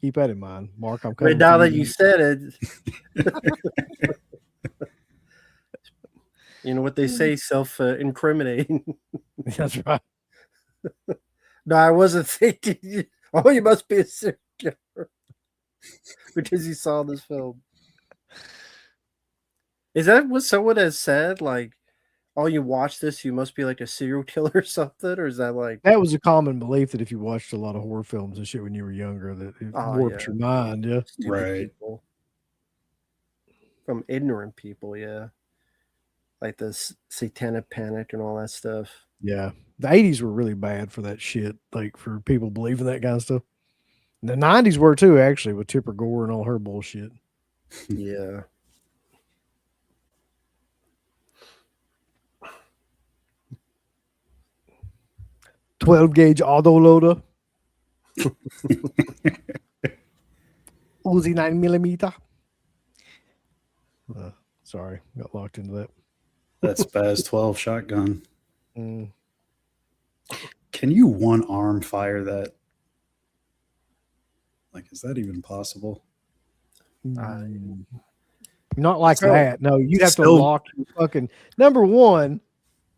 Keep that in mind, Mark. I'm coming. right now for that you said it, you know what they say, self-incriminating. That's right. No, I wasn't thinking. Oh, you must be a serial killer because you saw this film. Is that what someone has said? Like, oh, you watch this, you must be like a serial killer or something? Or is that like That was a common belief that if you watched a lot of horror films and shit when you were younger, that it Oh, warped yeah. your mind. Yeah. stupid Right. people? From ignorant people, yeah. Like this satanic panic and all that stuff. Yeah. The 80s were really bad for that shit, like for people believing that kind of stuff. And the 90s were too, actually, with Tipper Gore and all her bullshit. Yeah. $12 gauge autoloader. Uzi 9mm. Sorry, got locked into that. That Spaz 12 shotgun. Mm. Can you one arm fire that? Like, is that even possible? Not like So- that. No, you'd have to so- lock your fucking number one.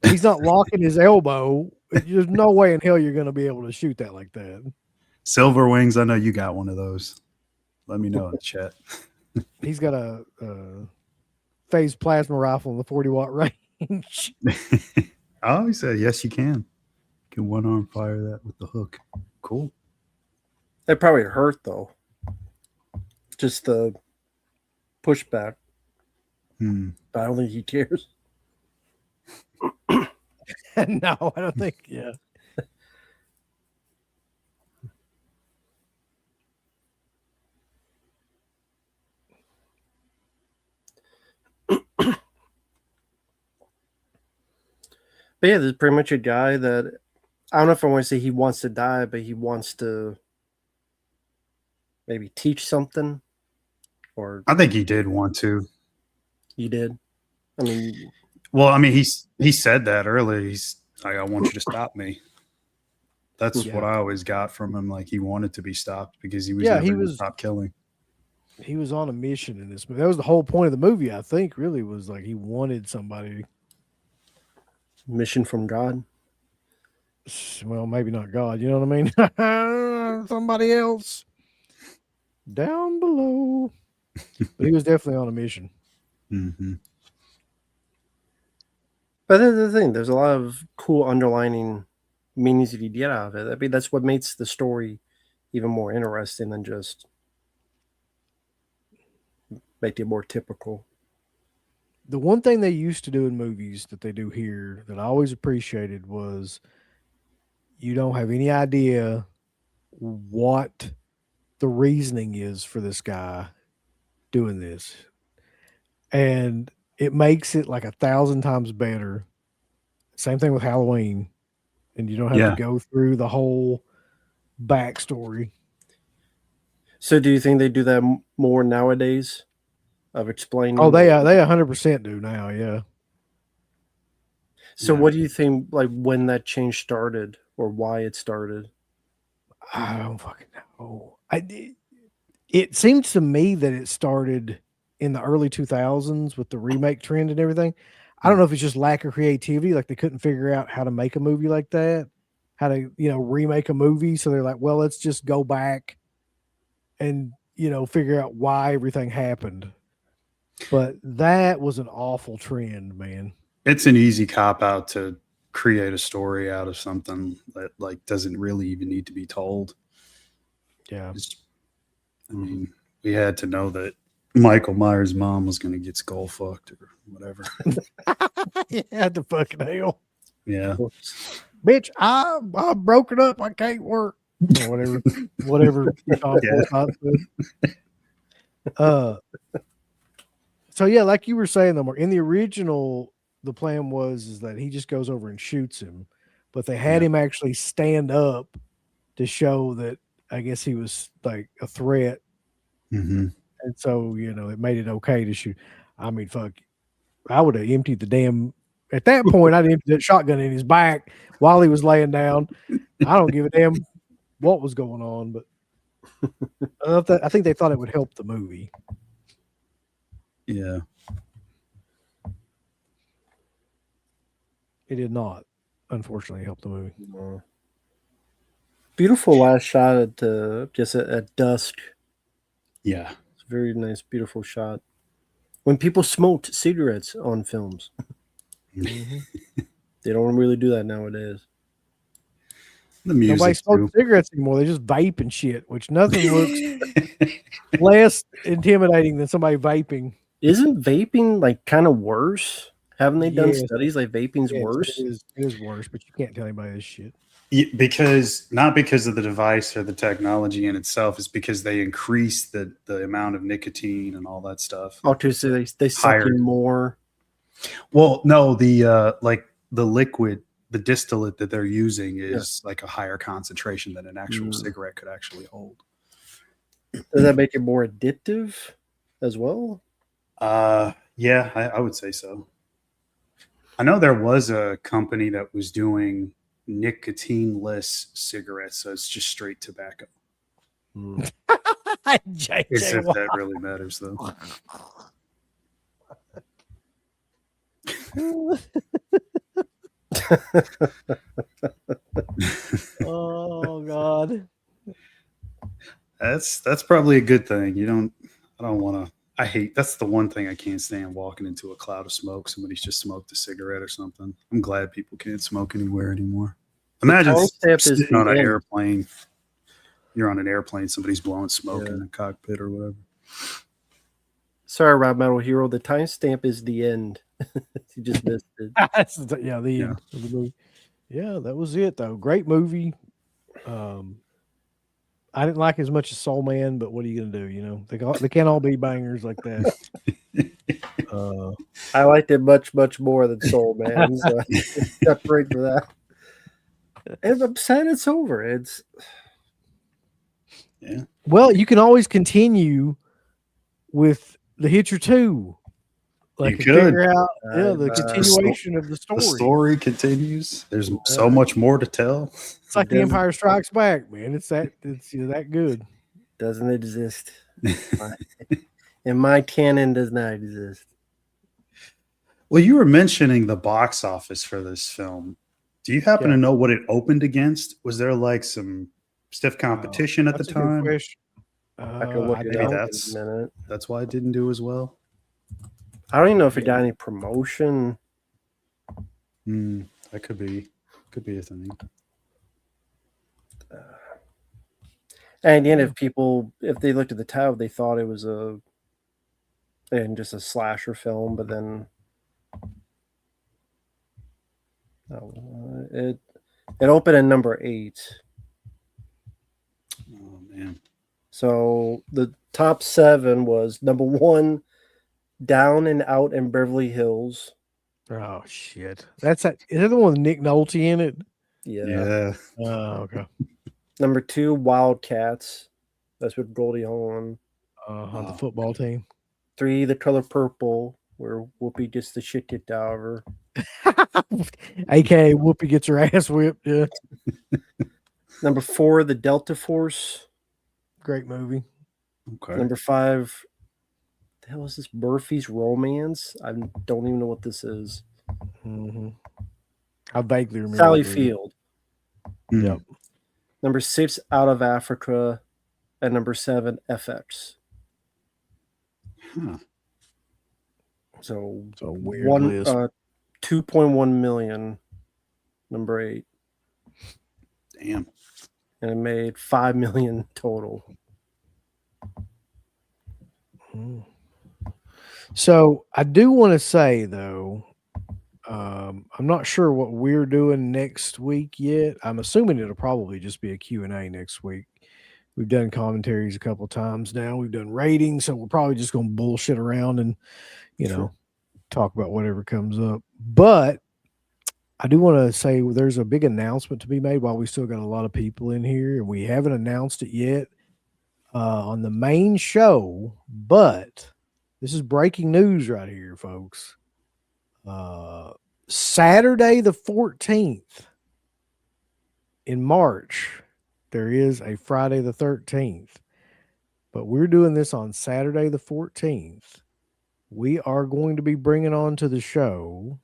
He's not locking his elbow. There's no way in hell you're going to be able to shoot that like that. Silver Wings, I know you got one of those. Let me know in the chat. He's got a phased plasma rifle in the 40-watt range. Oh, he said, yes, you can. You can one arm fire that with the hook. Cool. It probably hurt though. Just the pushback. Hmm. But I don't think he cares. No, I don't think. Yeah. But yeah, there's pretty much a guy that I don't know if I want to say he wants to die, but he wants to maybe teach something. Or I think he did want to. you did. I mean, Well, I mean, he said that earlier. He's like, I want you to stop me. That's Yeah. what I always got from him. Like he wanted to be stopped because he was Yeah, never he gonna was- stop killing. he was on a mission in this movie. That was the whole point of the movie, I think, really was like he wanted somebody. Mission from God. Well, maybe not God, you know what I mean? Somebody else down below. But he was definitely on a mission. Mm-hmm. But that's the thing. There's a lot of cool underlining meanings that you get out of it. I mean, that's what makes the story even more interesting than just make it more typical. The one thing they used to do in movies that they do here that I always appreciated was you don't have any idea what the reasoning is for this guy doing this. And it makes it like 1,000 times better. Same thing with Halloween. And you don't have to go through the whole backstory. So, do you think they do that more nowadays? Of explaining. Oh, they 100% do now. Yeah. So, what do you think? Like when that change started, or why it started? I don't fucking know. It seems to me that it started in the early 2000s with the remake trend and everything. I don't know if it's just lack of creativity, like they couldn't figure out how to make a movie like that, how to remake a movie. So they're like, well, let's just go back and figure out why everything happened. But that was an awful trend, man. It's an easy cop out to create a story out of something that like doesn't really even need to be told. Yeah. I mean, we had to know that Michael Myers' mom was going to get skull fucked or whatever. Yeah, the fucking hell. Yeah. Bitch, I'm broken up. I can't work. Or whatever. So yeah, like you were saying, though, in the original, the plan is that he just goes over and shoots him, but they had him actually stand up to show that I guess he was like a threat, and so it made it okay to shoot. I mean, fuck, I would have emptied the damn. At that point, I'd emptied that shotgun in his back while he was laying down. I don't give a damn what was going on, but I think they thought it would help the movie. Yeah. It did not, unfortunately, help the movie. No. Beautiful last shot at just at dusk. Yeah. It's a very nice, beautiful shot. When people smoked cigarettes on films. They don't really do that nowadays. The music Nobody smokes cigarettes anymore. They just vape and shit, which nothing looks less intimidating than somebody vaping. Isn't vaping like kind of worse? Haven't they done studies like vaping's worse? It is worse, but you can't tell anybody this shit. Not because of the device or the technology in itself, it's because they increase the amount of nicotine and all that stuff. Oh, so they suck in more. Well, no, the liquid, the distillate that they're using is like a higher concentration than an actual cigarette could actually hold. Does that make it more addictive as well? Yeah, I would say so. I know there was a company that was doing nicotine-less cigarettes, so it's just straight tobacco. As if that really matters, though. Oh God. That's probably a good thing. I don't want to. I hate. That's the one thing I can't stand. Walking into a cloud of smoke, somebody's just smoked a cigarette or something. I'm glad people can't smoke anywhere anymore. Imagine sitting on an airplane. You're on an airplane. Somebody's blowing smoke in the cockpit or whatever. Sorry, Rob Metal Hero. The timestamp is the end. You just missed it. The end of the movie. Yeah, that was it though. Great movie. I didn't like it as much as Soul Man, but what are you gonna do? They can't all be bangers like that. I liked it much, much more than Soul Man. So separate for that. And I'm sad it's over. Well, you can always continue with the Hitcher 2. Like you could figure out the continuation of the story. The story continues. There's so much more to tell. It's like The Empire Strikes Back, man. It's that good. Doesn't exist. And my canon does not exist. Well, you were mentioning the box office for this film. Do you happen to know what it opened against? Was there like some stiff competition at the That's a good time? question. I can look it Maybe up that's in a minute. that's why it didn't do as well. I don't even know if it got any promotion. That could be a thing. And again, if they looked at the title, they thought it was just a slasher film, but then it opened at number 8. Oh man. So the top 7 was number 1, Down and Out in Beverly Hills. Oh shit! Is that the one with Nick Nolte in it? Yeah. Oh, okay. Number 2, Wildcats. That's with Goldie Hawn. On the football team. 3, The Color Purple, where Whoopi gets the shit kicked out of her. AKA Whoopi gets her ass whipped. Yeah. Number 4, The Delta Force. Great movie. Okay. Number 5, the hell is this? Murphy's Romance? I don't even know what this is. Mm-hmm. I vaguely remember. Sally Field. Yep. Number 6, Out of Africa. And number 7, FX. Huh. So weird list. 2.1 million. Number 8. Damn. And it made 5 million total. So I do want to say though, I'm not sure what we're doing next week yet. I'm assuming it'll probably just be a Q&A next week. We've done commentaries a couple of times now. We've done ratings, so we're probably just going to bullshit around and, talk about whatever comes up. But I do want to say there's a big announcement to be made while we still got a lot of people in here, and we haven't announced it yet on the main show. But this is breaking news right here, folks. Saturday the 14th in March, there is a Friday the 13th, but we're doing this on Saturday the 14th. We are going to be bringing on to the show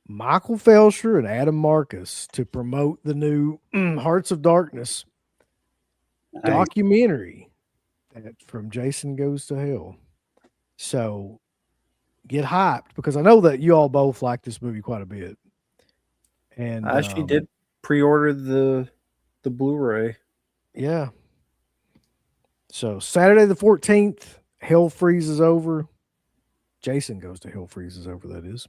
Michael Felsher and Adam Marcus to promote the new Hearts of Darkness documentary from Jason Goes to Hell. So get hyped, because I know that you all both like this movie quite a bit. And I actually did pre-order the Blu-ray. Yeah. So Saturday the 14th, Hell Freezes Over. Jason Goes to Hell Freezes Over, that is.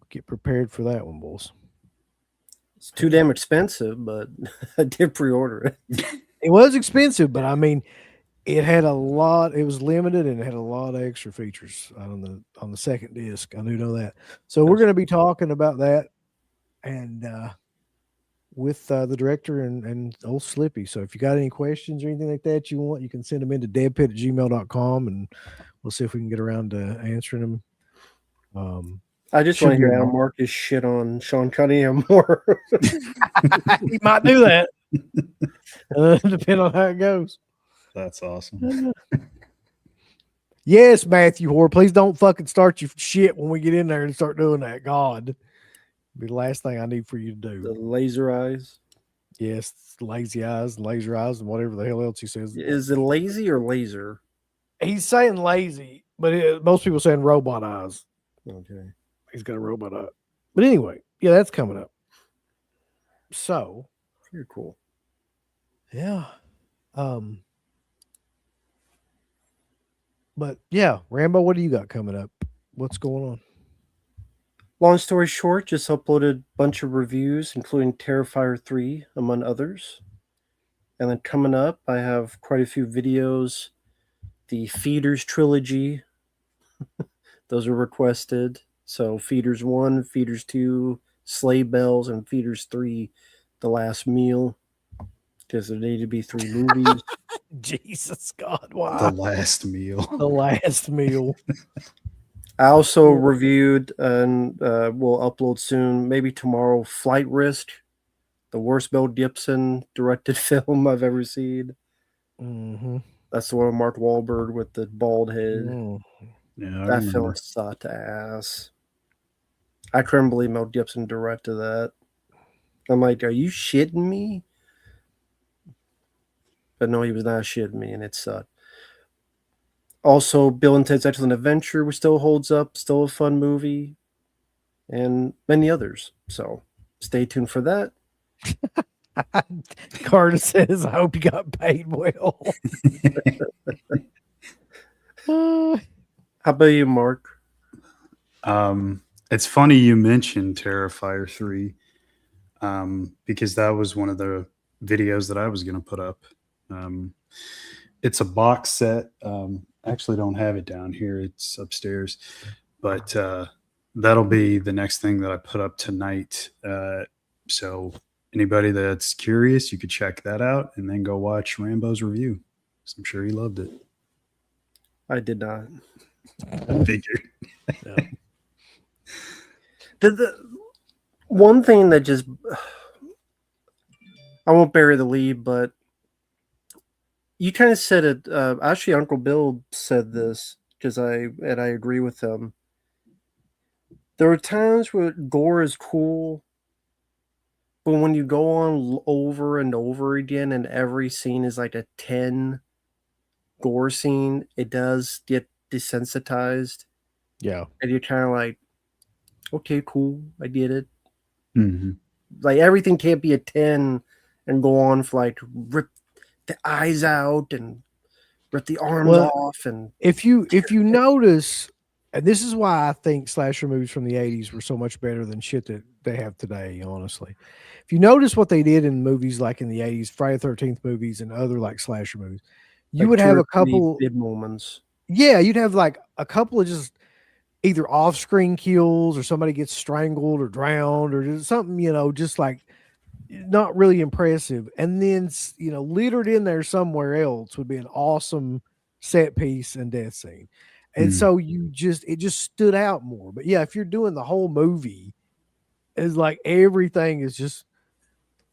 Get prepared for that one, boys. It's too damn expensive, but I did pre-order it. It was expensive, but I mean, it had a lot. It was limited, and it had a lot of extra features on the second disc. I do know that. So we're going to be talking about that, and with the director and old Slippy. So if you got any questions or anything like that you can send them into deadpit@gmail.com, and we'll see if we can get around to answering them. I just want to hear Adam Marcus shit on Sean Cunningham more. He might do that. Depending on how it goes. That's awesome. Yes, Matthew Hoare, please don't fucking start your shit when we get in there and start doing that. God, it'll be the last thing I need for you to do. The laser eyes. Yes, lazy eyes and laser eyes and whatever the hell else he says. Is it lazy or laser? He's saying lazy, but most people saying robot eyes. Okay. He's got a robot eye. But anyway, yeah, that's coming up. So, very cool. Yeah. But yeah, Rambo, what do you got coming up? What's going on? Long story short, just uploaded a bunch of reviews, including Terrifier 3, among others. And then coming up, I have quite a few videos. The Feeders trilogy. Those are requested. So Feeders 1, Feeders 2, Sleigh Bells, and Feeders 3, The Last Meal. Because there need to be 3 movies. Jesus God, wow. The Last Meal. The Last Meal. I also reviewed and will upload soon, maybe tomorrow, Flight Risk, the worst Mel Gibson directed film I've ever seen. Mm-hmm. That's the one with Mark Wahlberg with the bald head. Mm. Yeah, I That remember. film sucked ass. I couldn't believe Mel Gibson directed that. I'm like, are you shitting me? But no, he was not shitting me, and it sucked. Also, Bill and Ted's Excellent Adventure which still holds up, still a fun movie, and many others. So stay tuned for that. Carter says, I hope you got paid well. How about you, Mark? It's funny you mentioned Terrifier 3 because that was one of the videos that I was going to put up. It's a box set. Actually don't have it down here. It's upstairs. But that'll be the next thing that I put up tonight. So anybody that's curious, you could check that out and then go watch Rambo's review. I'm sure he loved it. I did not. I figured. The one thing that just, I won't bury the lead, but you kind of said it. Actually, Uncle Bill said this because I agree with him. There are times where gore is cool, but when you go on over and over again, and every scene is like a 10 gore scene, it does get desensitized. Yeah. And you're kind of like, okay, cool, I get it. Mm-hmm. Like everything can't be a 10 and go on for like rip the eyes out and rip the arms off. And if you notice, and this is why I think slasher movies from the 80s were so much better than shit that they have today, honestly. If you notice what they did in movies like in the 80s, Friday the 13th movies and other like slasher movies, you like would have two a or three couple good moments. Yeah, you'd have like a couple of just either off-screen kills or somebody gets strangled or drowned or just something, just like not really impressive. And then, littered in there somewhere else would be an awesome set piece and death scene. And so it just stood out more. But yeah, if you're doing the whole movie, it's like everything is just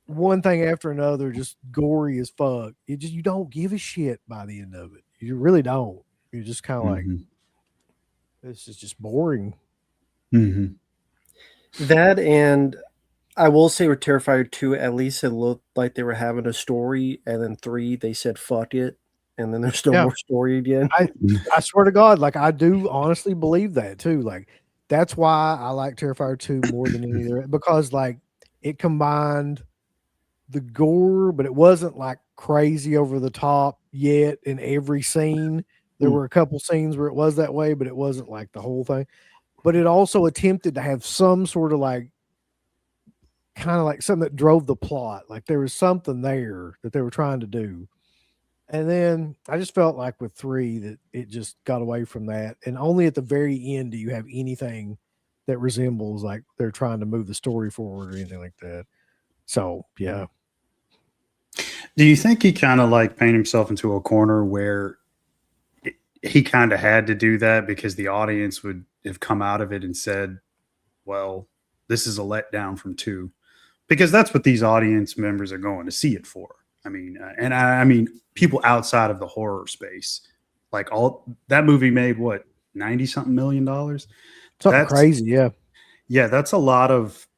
one thing after another, just gory as fuck. You don't give a shit by the end of it. You really don't. You're just kind of like, this is just boring. Mm-hmm. That, and I will say with Terrifier 2, at least it looked like they were having a story, and then 3, they said fuck it, and then there's no more story again. I swear to God, like I do honestly believe that too. Like that's why I like Terrifier 2 more than any other, because like it combined the gore, but it wasn't like crazy over the top yet in every scene. There were a couple scenes where it was that way, but it wasn't like the whole thing. But it also attempted to have some sort of like, kind of like something that drove the plot. Like there was something there that they were trying to do. And then I just felt like with 3 that it just got away from that. And only at the very end do you have anything that resembles like they're trying to move the story forward or anything like that. So, yeah. Do you think he kind of like painted himself into a corner where he kind of had to do that because the audience would have come out of it and said, well, this is a letdown from 2, because that's what these audience members are going to see it for. I mean, I mean, people outside of the horror space, like all that movie made what, 90 something $1 million. Something crazy. Yeah. Yeah. That's a lot of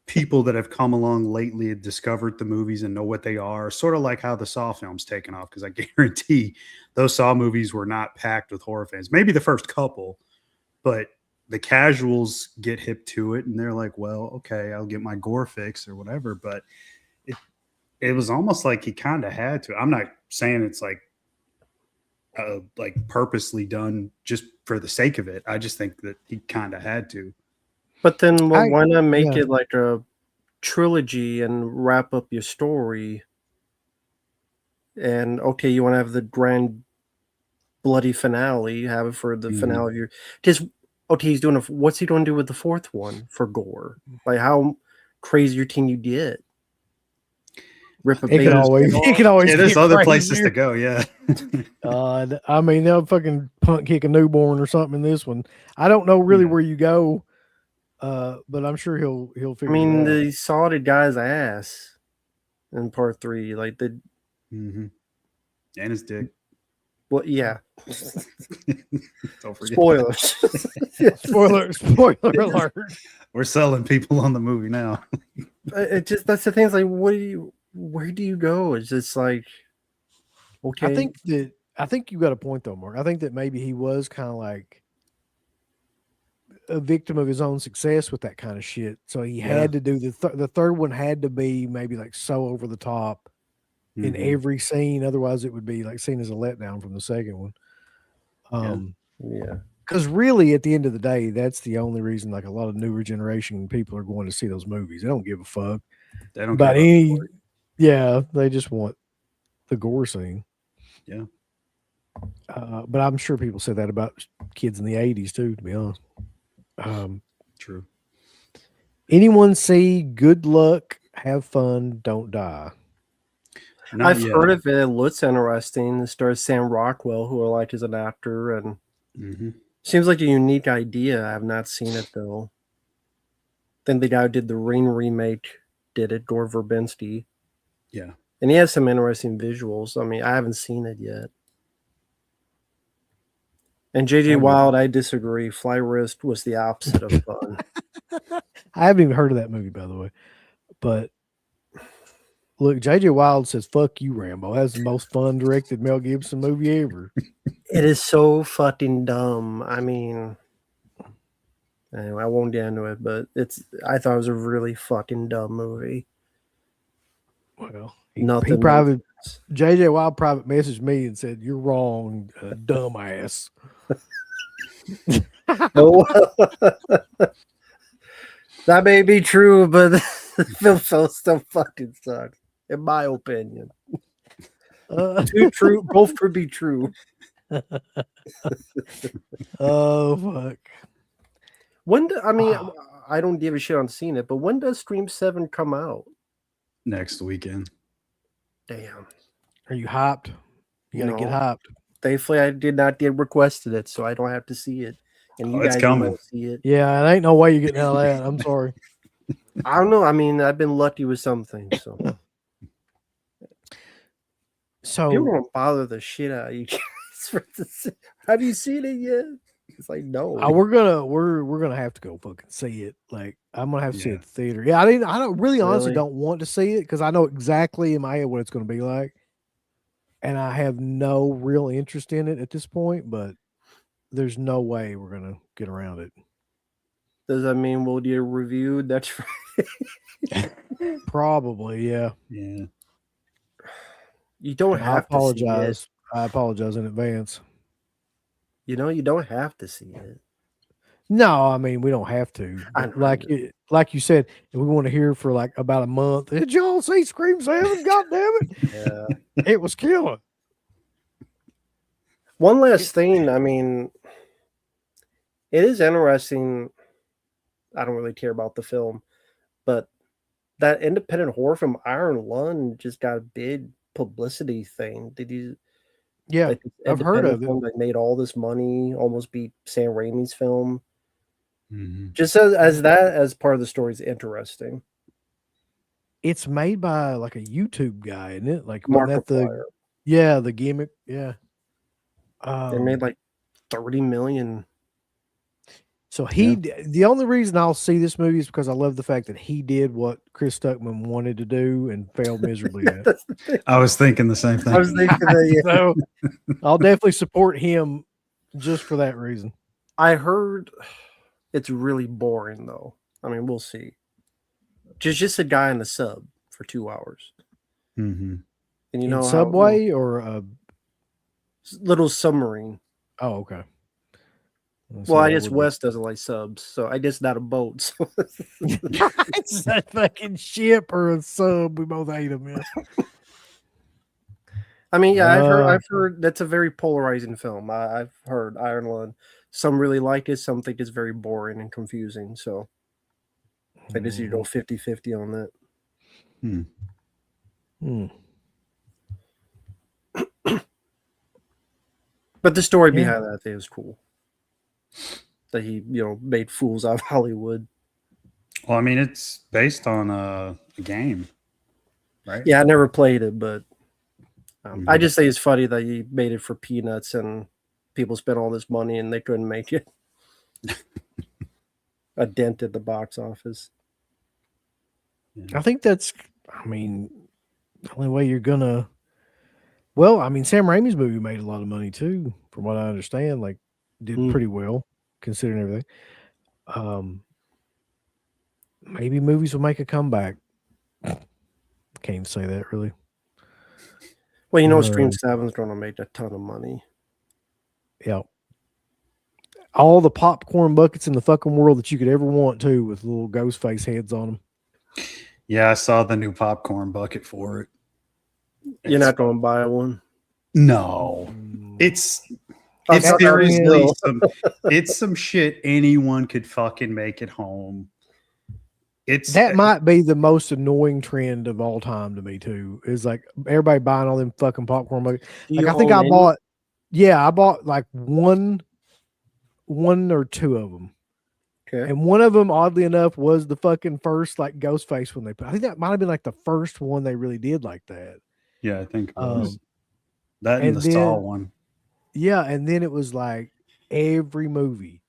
people that have come along lately and discovered the movies and know what they are, sort of like how the Saw films taken off. Cause I guarantee those Saw movies were not packed with horror fans, maybe the first couple, but the casuals get hip to it and they're like, well, okay, I'll get my gore fix or whatever. But it was almost like he kind of had to. I'm not saying it's like purposely done just for the sake of it. I just think that he kind of had to. But then why not make it like a trilogy and wrap up your story? And okay, you want to have the grand bloody finale, have it for the finale of your just okay, he's doing what's he going to do with the 4th one for gore? Like how crazier can you get? Rip a it can always yeah, there's other places to go. Yeah. I mean, they'll fucking punt kick a newborn or something in this one. I don't know really where you go, but I'm sure he'll figure it out. They sawed a guy's ass. in part 3. Like the And his dick. well, yeah. Don't forget. Spoilers. Spoiler alert. We're selling people on the movie now. It just that's the thing. It's like, where do you go? It's just like, okay. I think you got a point though, Mark. I think that maybe he was kind of like a victim of his own success with that kind of shit. So he had to do the third one had to be maybe like so over the top in every scene. Otherwise, it would be like seen as a letdown from the second one. Yeah. Because really, at the end of the day, that's the only reason like a lot of newer generation people are going to see those movies. They don't give a fuck. They don't But care about they just want the gore scene. Yeah. But I'm sure people say that about kids in the 80s too, to be honest. True. Anyone see Good Luck, Have Fun, Don't Die? Not I've yet. heard of it. It looks interesting. It stars Sam Rockwell, who I like as an actor, and seems like a unique idea. I have not seen it though. Then the guy who did the Ring remake did it, Gore Verbinski. Yeah. And he has some interesting visuals. I mean, I haven't seen it yet. And J.J. Wild, I disagree. Fly Wrist was the opposite of fun. I haven't even heard of that movie, by the way. But look, J.J. Wild says, "Fuck you, Rambo." That's the most fun directed Mel Gibson movie ever. It is so fucking dumb. I mean, anyway, I won't get into it, but I thought it was a really fucking dumb movie. Well, J.J. Wild private messaged me and said, "You're wrong, dumbass." No. That may be true, but the film still fucking sucks, in my opinion. Too true, both could be true. Oh fuck! I don't give a shit on seeing it, but when does Scream 7 come out? Next weekend. Damn. Are you hyped? You gotta get hyped. Thankfully, I did not get requested it, so I don't have to see it. And you guys won't see it. Yeah, it ain't no way you're getting out of that. I'm sorry. I don't know. I mean, I've been lucky with something, so. People don't bother the shit out of you guys. Have you seen it yet? It's like, no. We're gonna have to go fucking see it. Like, I'm gonna have to see it at the theater. Yeah, I don't really honestly don't want to see it because I know exactly in my head what it's gonna be like, and I have no real interest in it at this point. But there's no way we're gonna get around it. Does that mean we'll get a review next Friday? Probably, yeah. Yeah. You don't have to see it. I apologize in advance. You don't have to see it. No, I mean we don't have to. Like you said, if we want to hear for like about a month. Did y'all see Scream 7? God damn it! Yeah, it was killer. One last thing. I mean, it is interesting. I don't really care about the film, but that independent horror film Iron Lung just got a big publicity thing. Did you? Yeah, I've heard of it. That made all this money, almost beat Sam Raimi's film. Just as part of the story is interesting. It's made by like a YouTube guy, isn't it? Like Markiplier. The gimmick. Yeah. They made like 30 million. So the only reason I'll see this movie is because I love the fact that he did what Chris Stuckman wanted to do and failed miserably at. I was thinking the same thing. I was thinking that, So I'll definitely support him just for that reason. I heard it's really boring though. I mean, we'll see. Just a guy in the sub for 2 hours. And Subway or a little submarine. Oh, okay. Well, I guess Wes doesn't like subs, so I guess not a boat. So. It's that fucking ship or a sub. We both hate them, man. I mean, yeah, I've heard that's a very polarizing film. I've heard Iron Lung. Some really like it, some think it's very boring and confusing. So I guess you go 50-50 on that. But the story behind that I think is cool. That he, made fools out of Hollywood. Well, I mean, it's based on a game. right? Yeah, I never played it, but I Mhm. just think it's funny that you made it for peanuts and people spent all this money and they couldn't make it a dent at the box office. I think that's, I mean, the only way you're gonna. Well, I mean, Sam Raimi's movie made a lot of money too, from what I understand. Like, did Mm. pretty well considering everything. Maybe movies will make a comeback. Can't even say that really. Well, you know, Stream 7's going to make a ton of money. Yeah. All the popcorn buckets in the fucking world that you could ever want to, with little ghost face heads on them. Yeah, I saw the new popcorn bucket for it. You're not going to buy one? No. Mm. It's I thought that was seriously Bill. some shit anyone could fucking make at home. That might be the most annoying trend of all time to me too. Is like everybody buying all them fucking popcorn buckets. Do Like you I think own I any? bought, yeah, I bought like one or two of them. Okay. And one of them, oddly enough, was the fucking first like Ghostface when they put. I think that might have been like the first one they really did like that. Yeah, I think it was. Um, That and and the Saw then- one. Yeah, and then it was like every movie,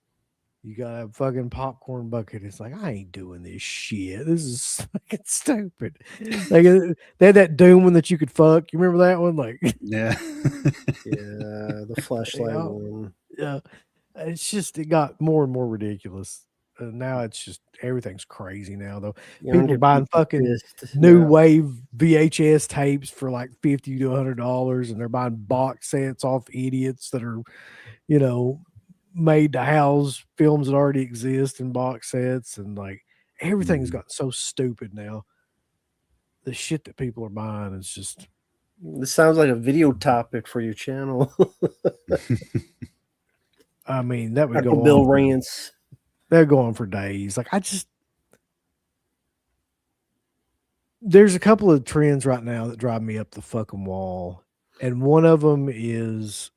you got a fucking popcorn bucket. It's like, I ain't doing this shit. This is fucking stupid. Like they had that Doom one that you could fuck. You remember that one? Like, Yeah. Yeah, the flashlight Yeah. one. yeah, it's just it got more and more ridiculous. Now it's just everything's crazy now though. People are buying fucking pissed. new Yeah. wave VHS tapes for like $50 to $100, and they're buying box sets off idiots that are, you know, made to house films that already exist in box sets, and like everything's Mhm. gotten so stupid now. The shit that people are buying is just, This sounds like a video topic for your channel. I mean, that would Uncle go Bill on. rants. They're going for days. Like there's a couple of trends right now that drive me up the fucking wall, and one of them is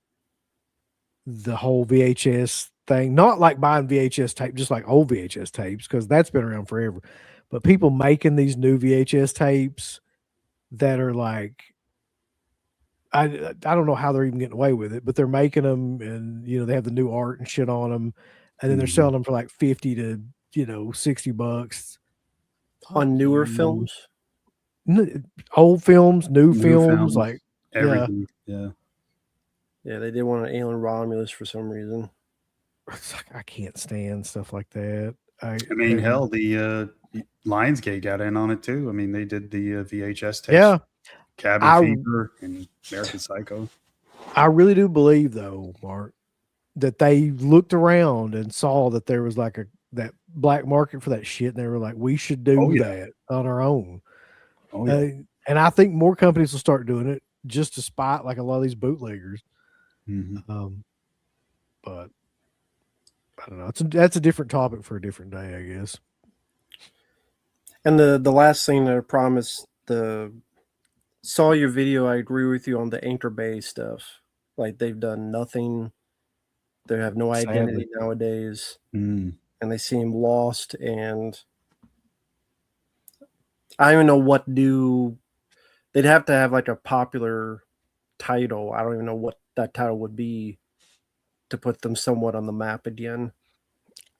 the whole VHS thing. Not like buying VHS tape, just like old VHS tapes, because that's been around forever. But people making these new VHS tapes that are like, I don't know how they're even getting away with it, but they're making them, and you know they have the new art and shit on them, and then they're Mhm. selling them for like $50 to $60 On newer You- films. old films, new New films, films, like everything. Yeah. Yeah, they did one on Alien Romulus for some reson. it's like, I can't stand stuff like that. I mean, and- hell, the Lionsgate got in on it too. I mean, they did the VHS tapes. yeah, Cabin I- Fever and American Psycho. I really do believe though, Mark, that they looked around and saw that there was like that black market for that shit, and they were like, we should do Oh, yeah. that on our own. Oh yeah. And I think more companies will start doing it just to spite like a lot of these bootleggers. Mhm. But I don't know. That's a different topic for a different day, I guess. And the last thing that I promised, saw your video. I agree with you on the Anchor Bay stuff. Like they've done nothing. They have no Sadly. identity nowadays, Mm. and they seem lost. And I don't even know what do. They'd have to have like a popular title. I don't even know what that title would be to put them somewhat on the map again.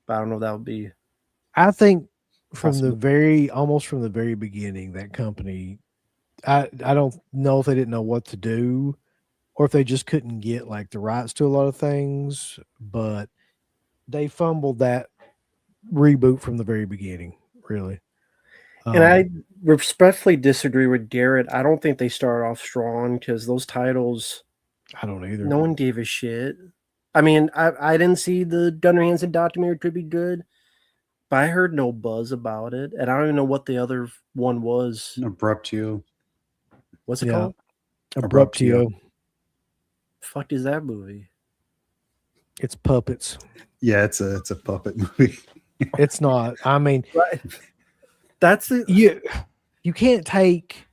But I don't know if that would be. I think from Possible. almost from the very beginning, that company, I don't know if they didn't know what to do, or if they just couldn't get like the rights to a lot of things, but they fumbled that reboot from the very beginning, really. And I respectfully disagree with Garrett. I don't think they started off strong because those titles, I don't either. no one gave a shit. I mean, I didn't see the Gunnar Hansen documentary to be good, but I heard no buzz about it. And I don't even know what the other one was. Abruptio. What's it Yeah. called? Abruptio. Fuck is that movie? It's puppets. Yeah, it's a puppet movie. It's not. I mean, Right. That's it. you can't take.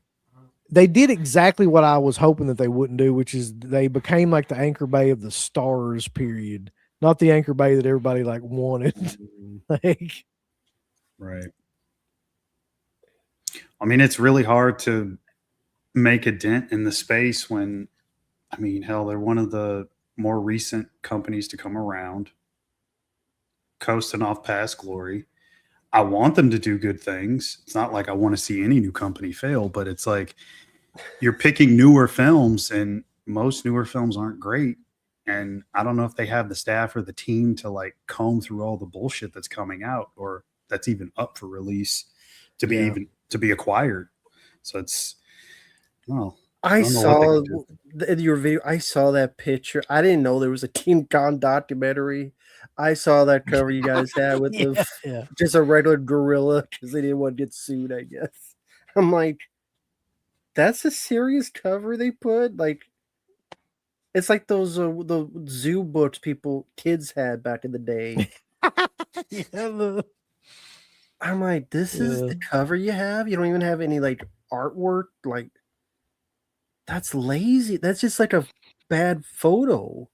They did exactly what I was hoping that they wouldn't do, which is they became like the Anchor Bay of the Stars period, not the Anchor Bay that everybody like wanted. Like, Right. I mean, it's really hard to make a dent in the space when, I mean, hell, they're one of the more recent companies to come around, coasting off past glory. I want them to do good things. It's not like I want to see any new company fail, but it's like you're picking newer films, and most newer films aren't great. And I don't know if they have the staff or the team to like comb through all the bullshit that's coming out or that's even up for release to be acquired. So it's, well, I don't know what saw they can do. your video. I saw that picture. I didn't know there was a King Kong documentary. I saw that cover you guys had with Yeah. just a regular gorilla because they didn't want to get sued, I guess. I'm like, that's a serious cover they put? Like, it's like those the zoo books kids had back in the day. Yeah, I'm like, this is the cover you have? You don't even have any like artwork? Like, that's lazy. That's just like a bad photo.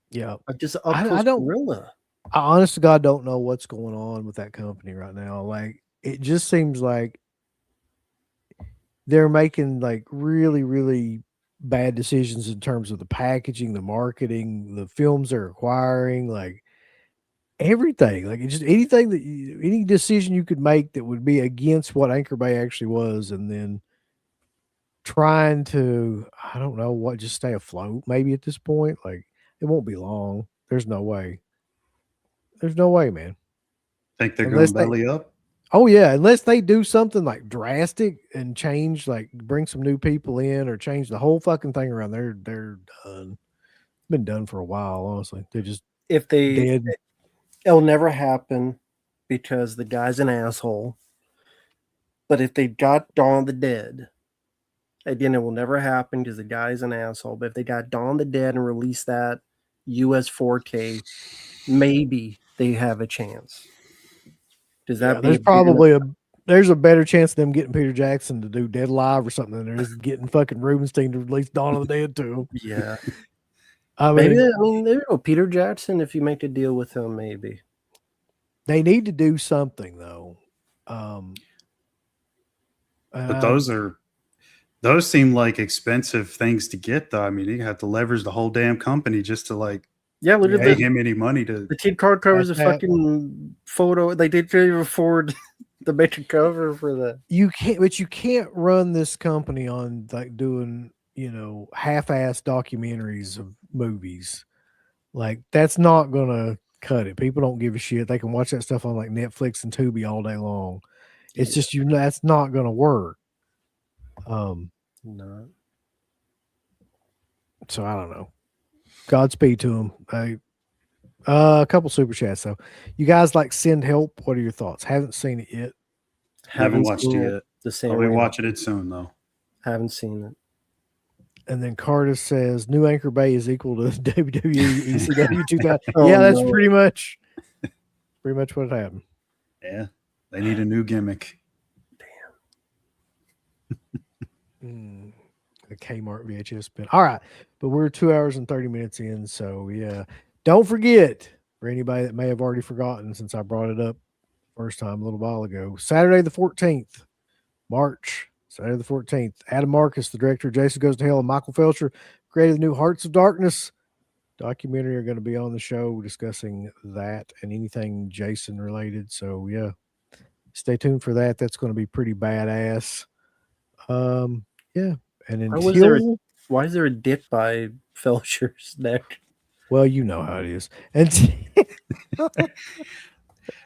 yeah. Just an I up-close don't. gorilla. I honest to God don't know what's going on with that company right now. Like, it just seems like they're making like really, really bad decisions in terms of the packaging, the marketing, the films they're acquiring, like everything. Like, it's just anything any decision you could make that would be against what Anchor Bay actually was, and then trying to, I don't know what, just stay afloat maybe at this point. Like, it won't be long. There's no way. There's no way, man. Think they're Unless going belly up? Oh yeah, unless they do something like drastic and change, like bring some new people in or change the whole fucking thing around. They're done. It's been done for a while, honestly. They're just If they, dead. it'll never happen because the guy's an asshole. But if they got Dawn of the Dead, again, it will never happen because the guy's an asshole. But if they got Dawn of the Dead and released that US 4K, maybe they have a chance. Does that There's probably there's a better chance of them getting Peter Jackson to do Dead Alive or something than there is getting fucking Rubenstein to release Dawn of the Dead to him. Yeah. I Maybe, mean, there you go. Peter Jackson, if you make a deal with him, maybe. they need to do something though. But those seem like expensive things to get, though. I mean, you have to leverage the whole damn company just to like look at pay him any money to. the kid card covers a fucking photo. Like they couldn't even afford the make a cover for that. You can't run this company on like doing, half-ass documentaries of movies. Like, that's not gonna cut it. People don't give a shit. They can watch that stuff on like Netflix and Tubi all day long. It's just that's not gonna work. No. So I don't know. Godspeed to him. A couple super chats though. You guys like Send Help? What are your thoughts? Haven't seen it yet. Haven't watched it yet. The same. I'll be watching it soon though. Haven't seen it. And then Curtis says New Anchor Bay is equal to WWE ECW 2000. Oh, yeah, that's no. pretty much what happened. Yeah, they need a new gimmick. The Kmart VHS bin. All right, but we're 2 hours and 30 minutes in, so yeah. Don't forget, for anybody that may have already forgotten since I brought it up first time a little while ago, Saturday the 14th, March, Saturday the 14th, Adam Marcus, the director of Jason Goes to Hell, and Michael Felcher created the new Hearts of Darkness documentary, are going to be on the show discussing that and anything Jason related. So yeah, stay tuned for that. That's going to be pretty badass. Yeah. And until why is there a dip by Felcher's neck? Well, you know how it is. And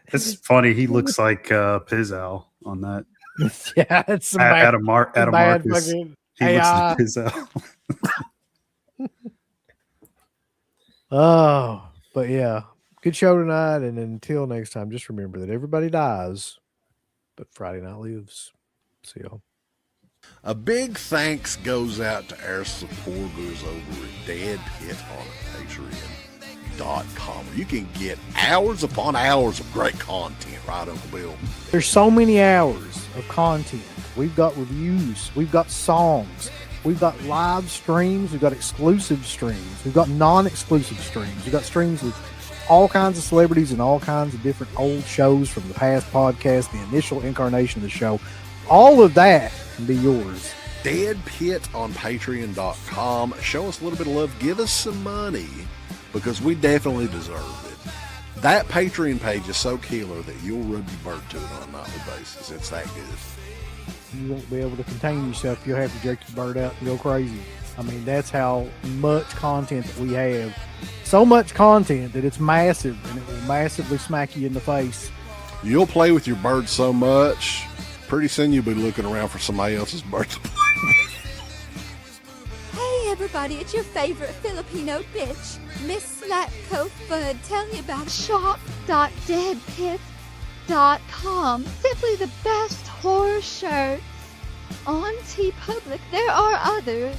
It's funny. He looks like Pizzow on that. yeah, it's some Adam Marcus. fucking He looks like Pizzow. Oh, but yeah, good show tonight. And until next time, just remember that everybody dies, but Friday night lives. See y'all. A big thanks goes out to our supporters over at deadpithunterpatreon.com, where you can get hours upon hours of great content, right, Uncle Bill? There's so many hours of content. We've got reviews. We've got songs. We've got live streams. We've got exclusive streams. We've got non-exclusive streams. We've got streams with all kinds of celebrities and all kinds of different old shows from the past podcast, the initial incarnation of the show. All of that can be yours Dead Pit on Patreon.com. Show us a little bit of love. Give us some money because we definitely deserve it. That Patreon page is so killer that you'll rub your bird to it on a nightly basis. It's that good. You won't be able to contain yourself. You'll have to jerk your bird out and go crazy. I mean, that's how much content that we have. So much content that it's massive, and it will massively smack you in the face. You'll play with your bird so much, pretty soon you'll be looking around for somebody else's bird to play with. Hey everybody, it's your favorite Filipino bitch, Miss Slatco Fudd, telling you about shop.deadpit.com. Simply the best horror shirts. On TeePublic, there are others,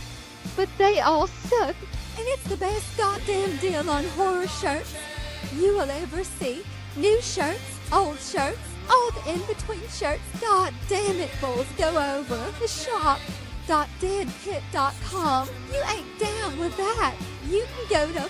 but they all suck. And it's the best goddamn deal on horror shirts you will ever see. New shirts, old shirts, all the in-between shirts. God damn it, bulls, go over to shop.deadpit.com. You ain't down with that. You can go to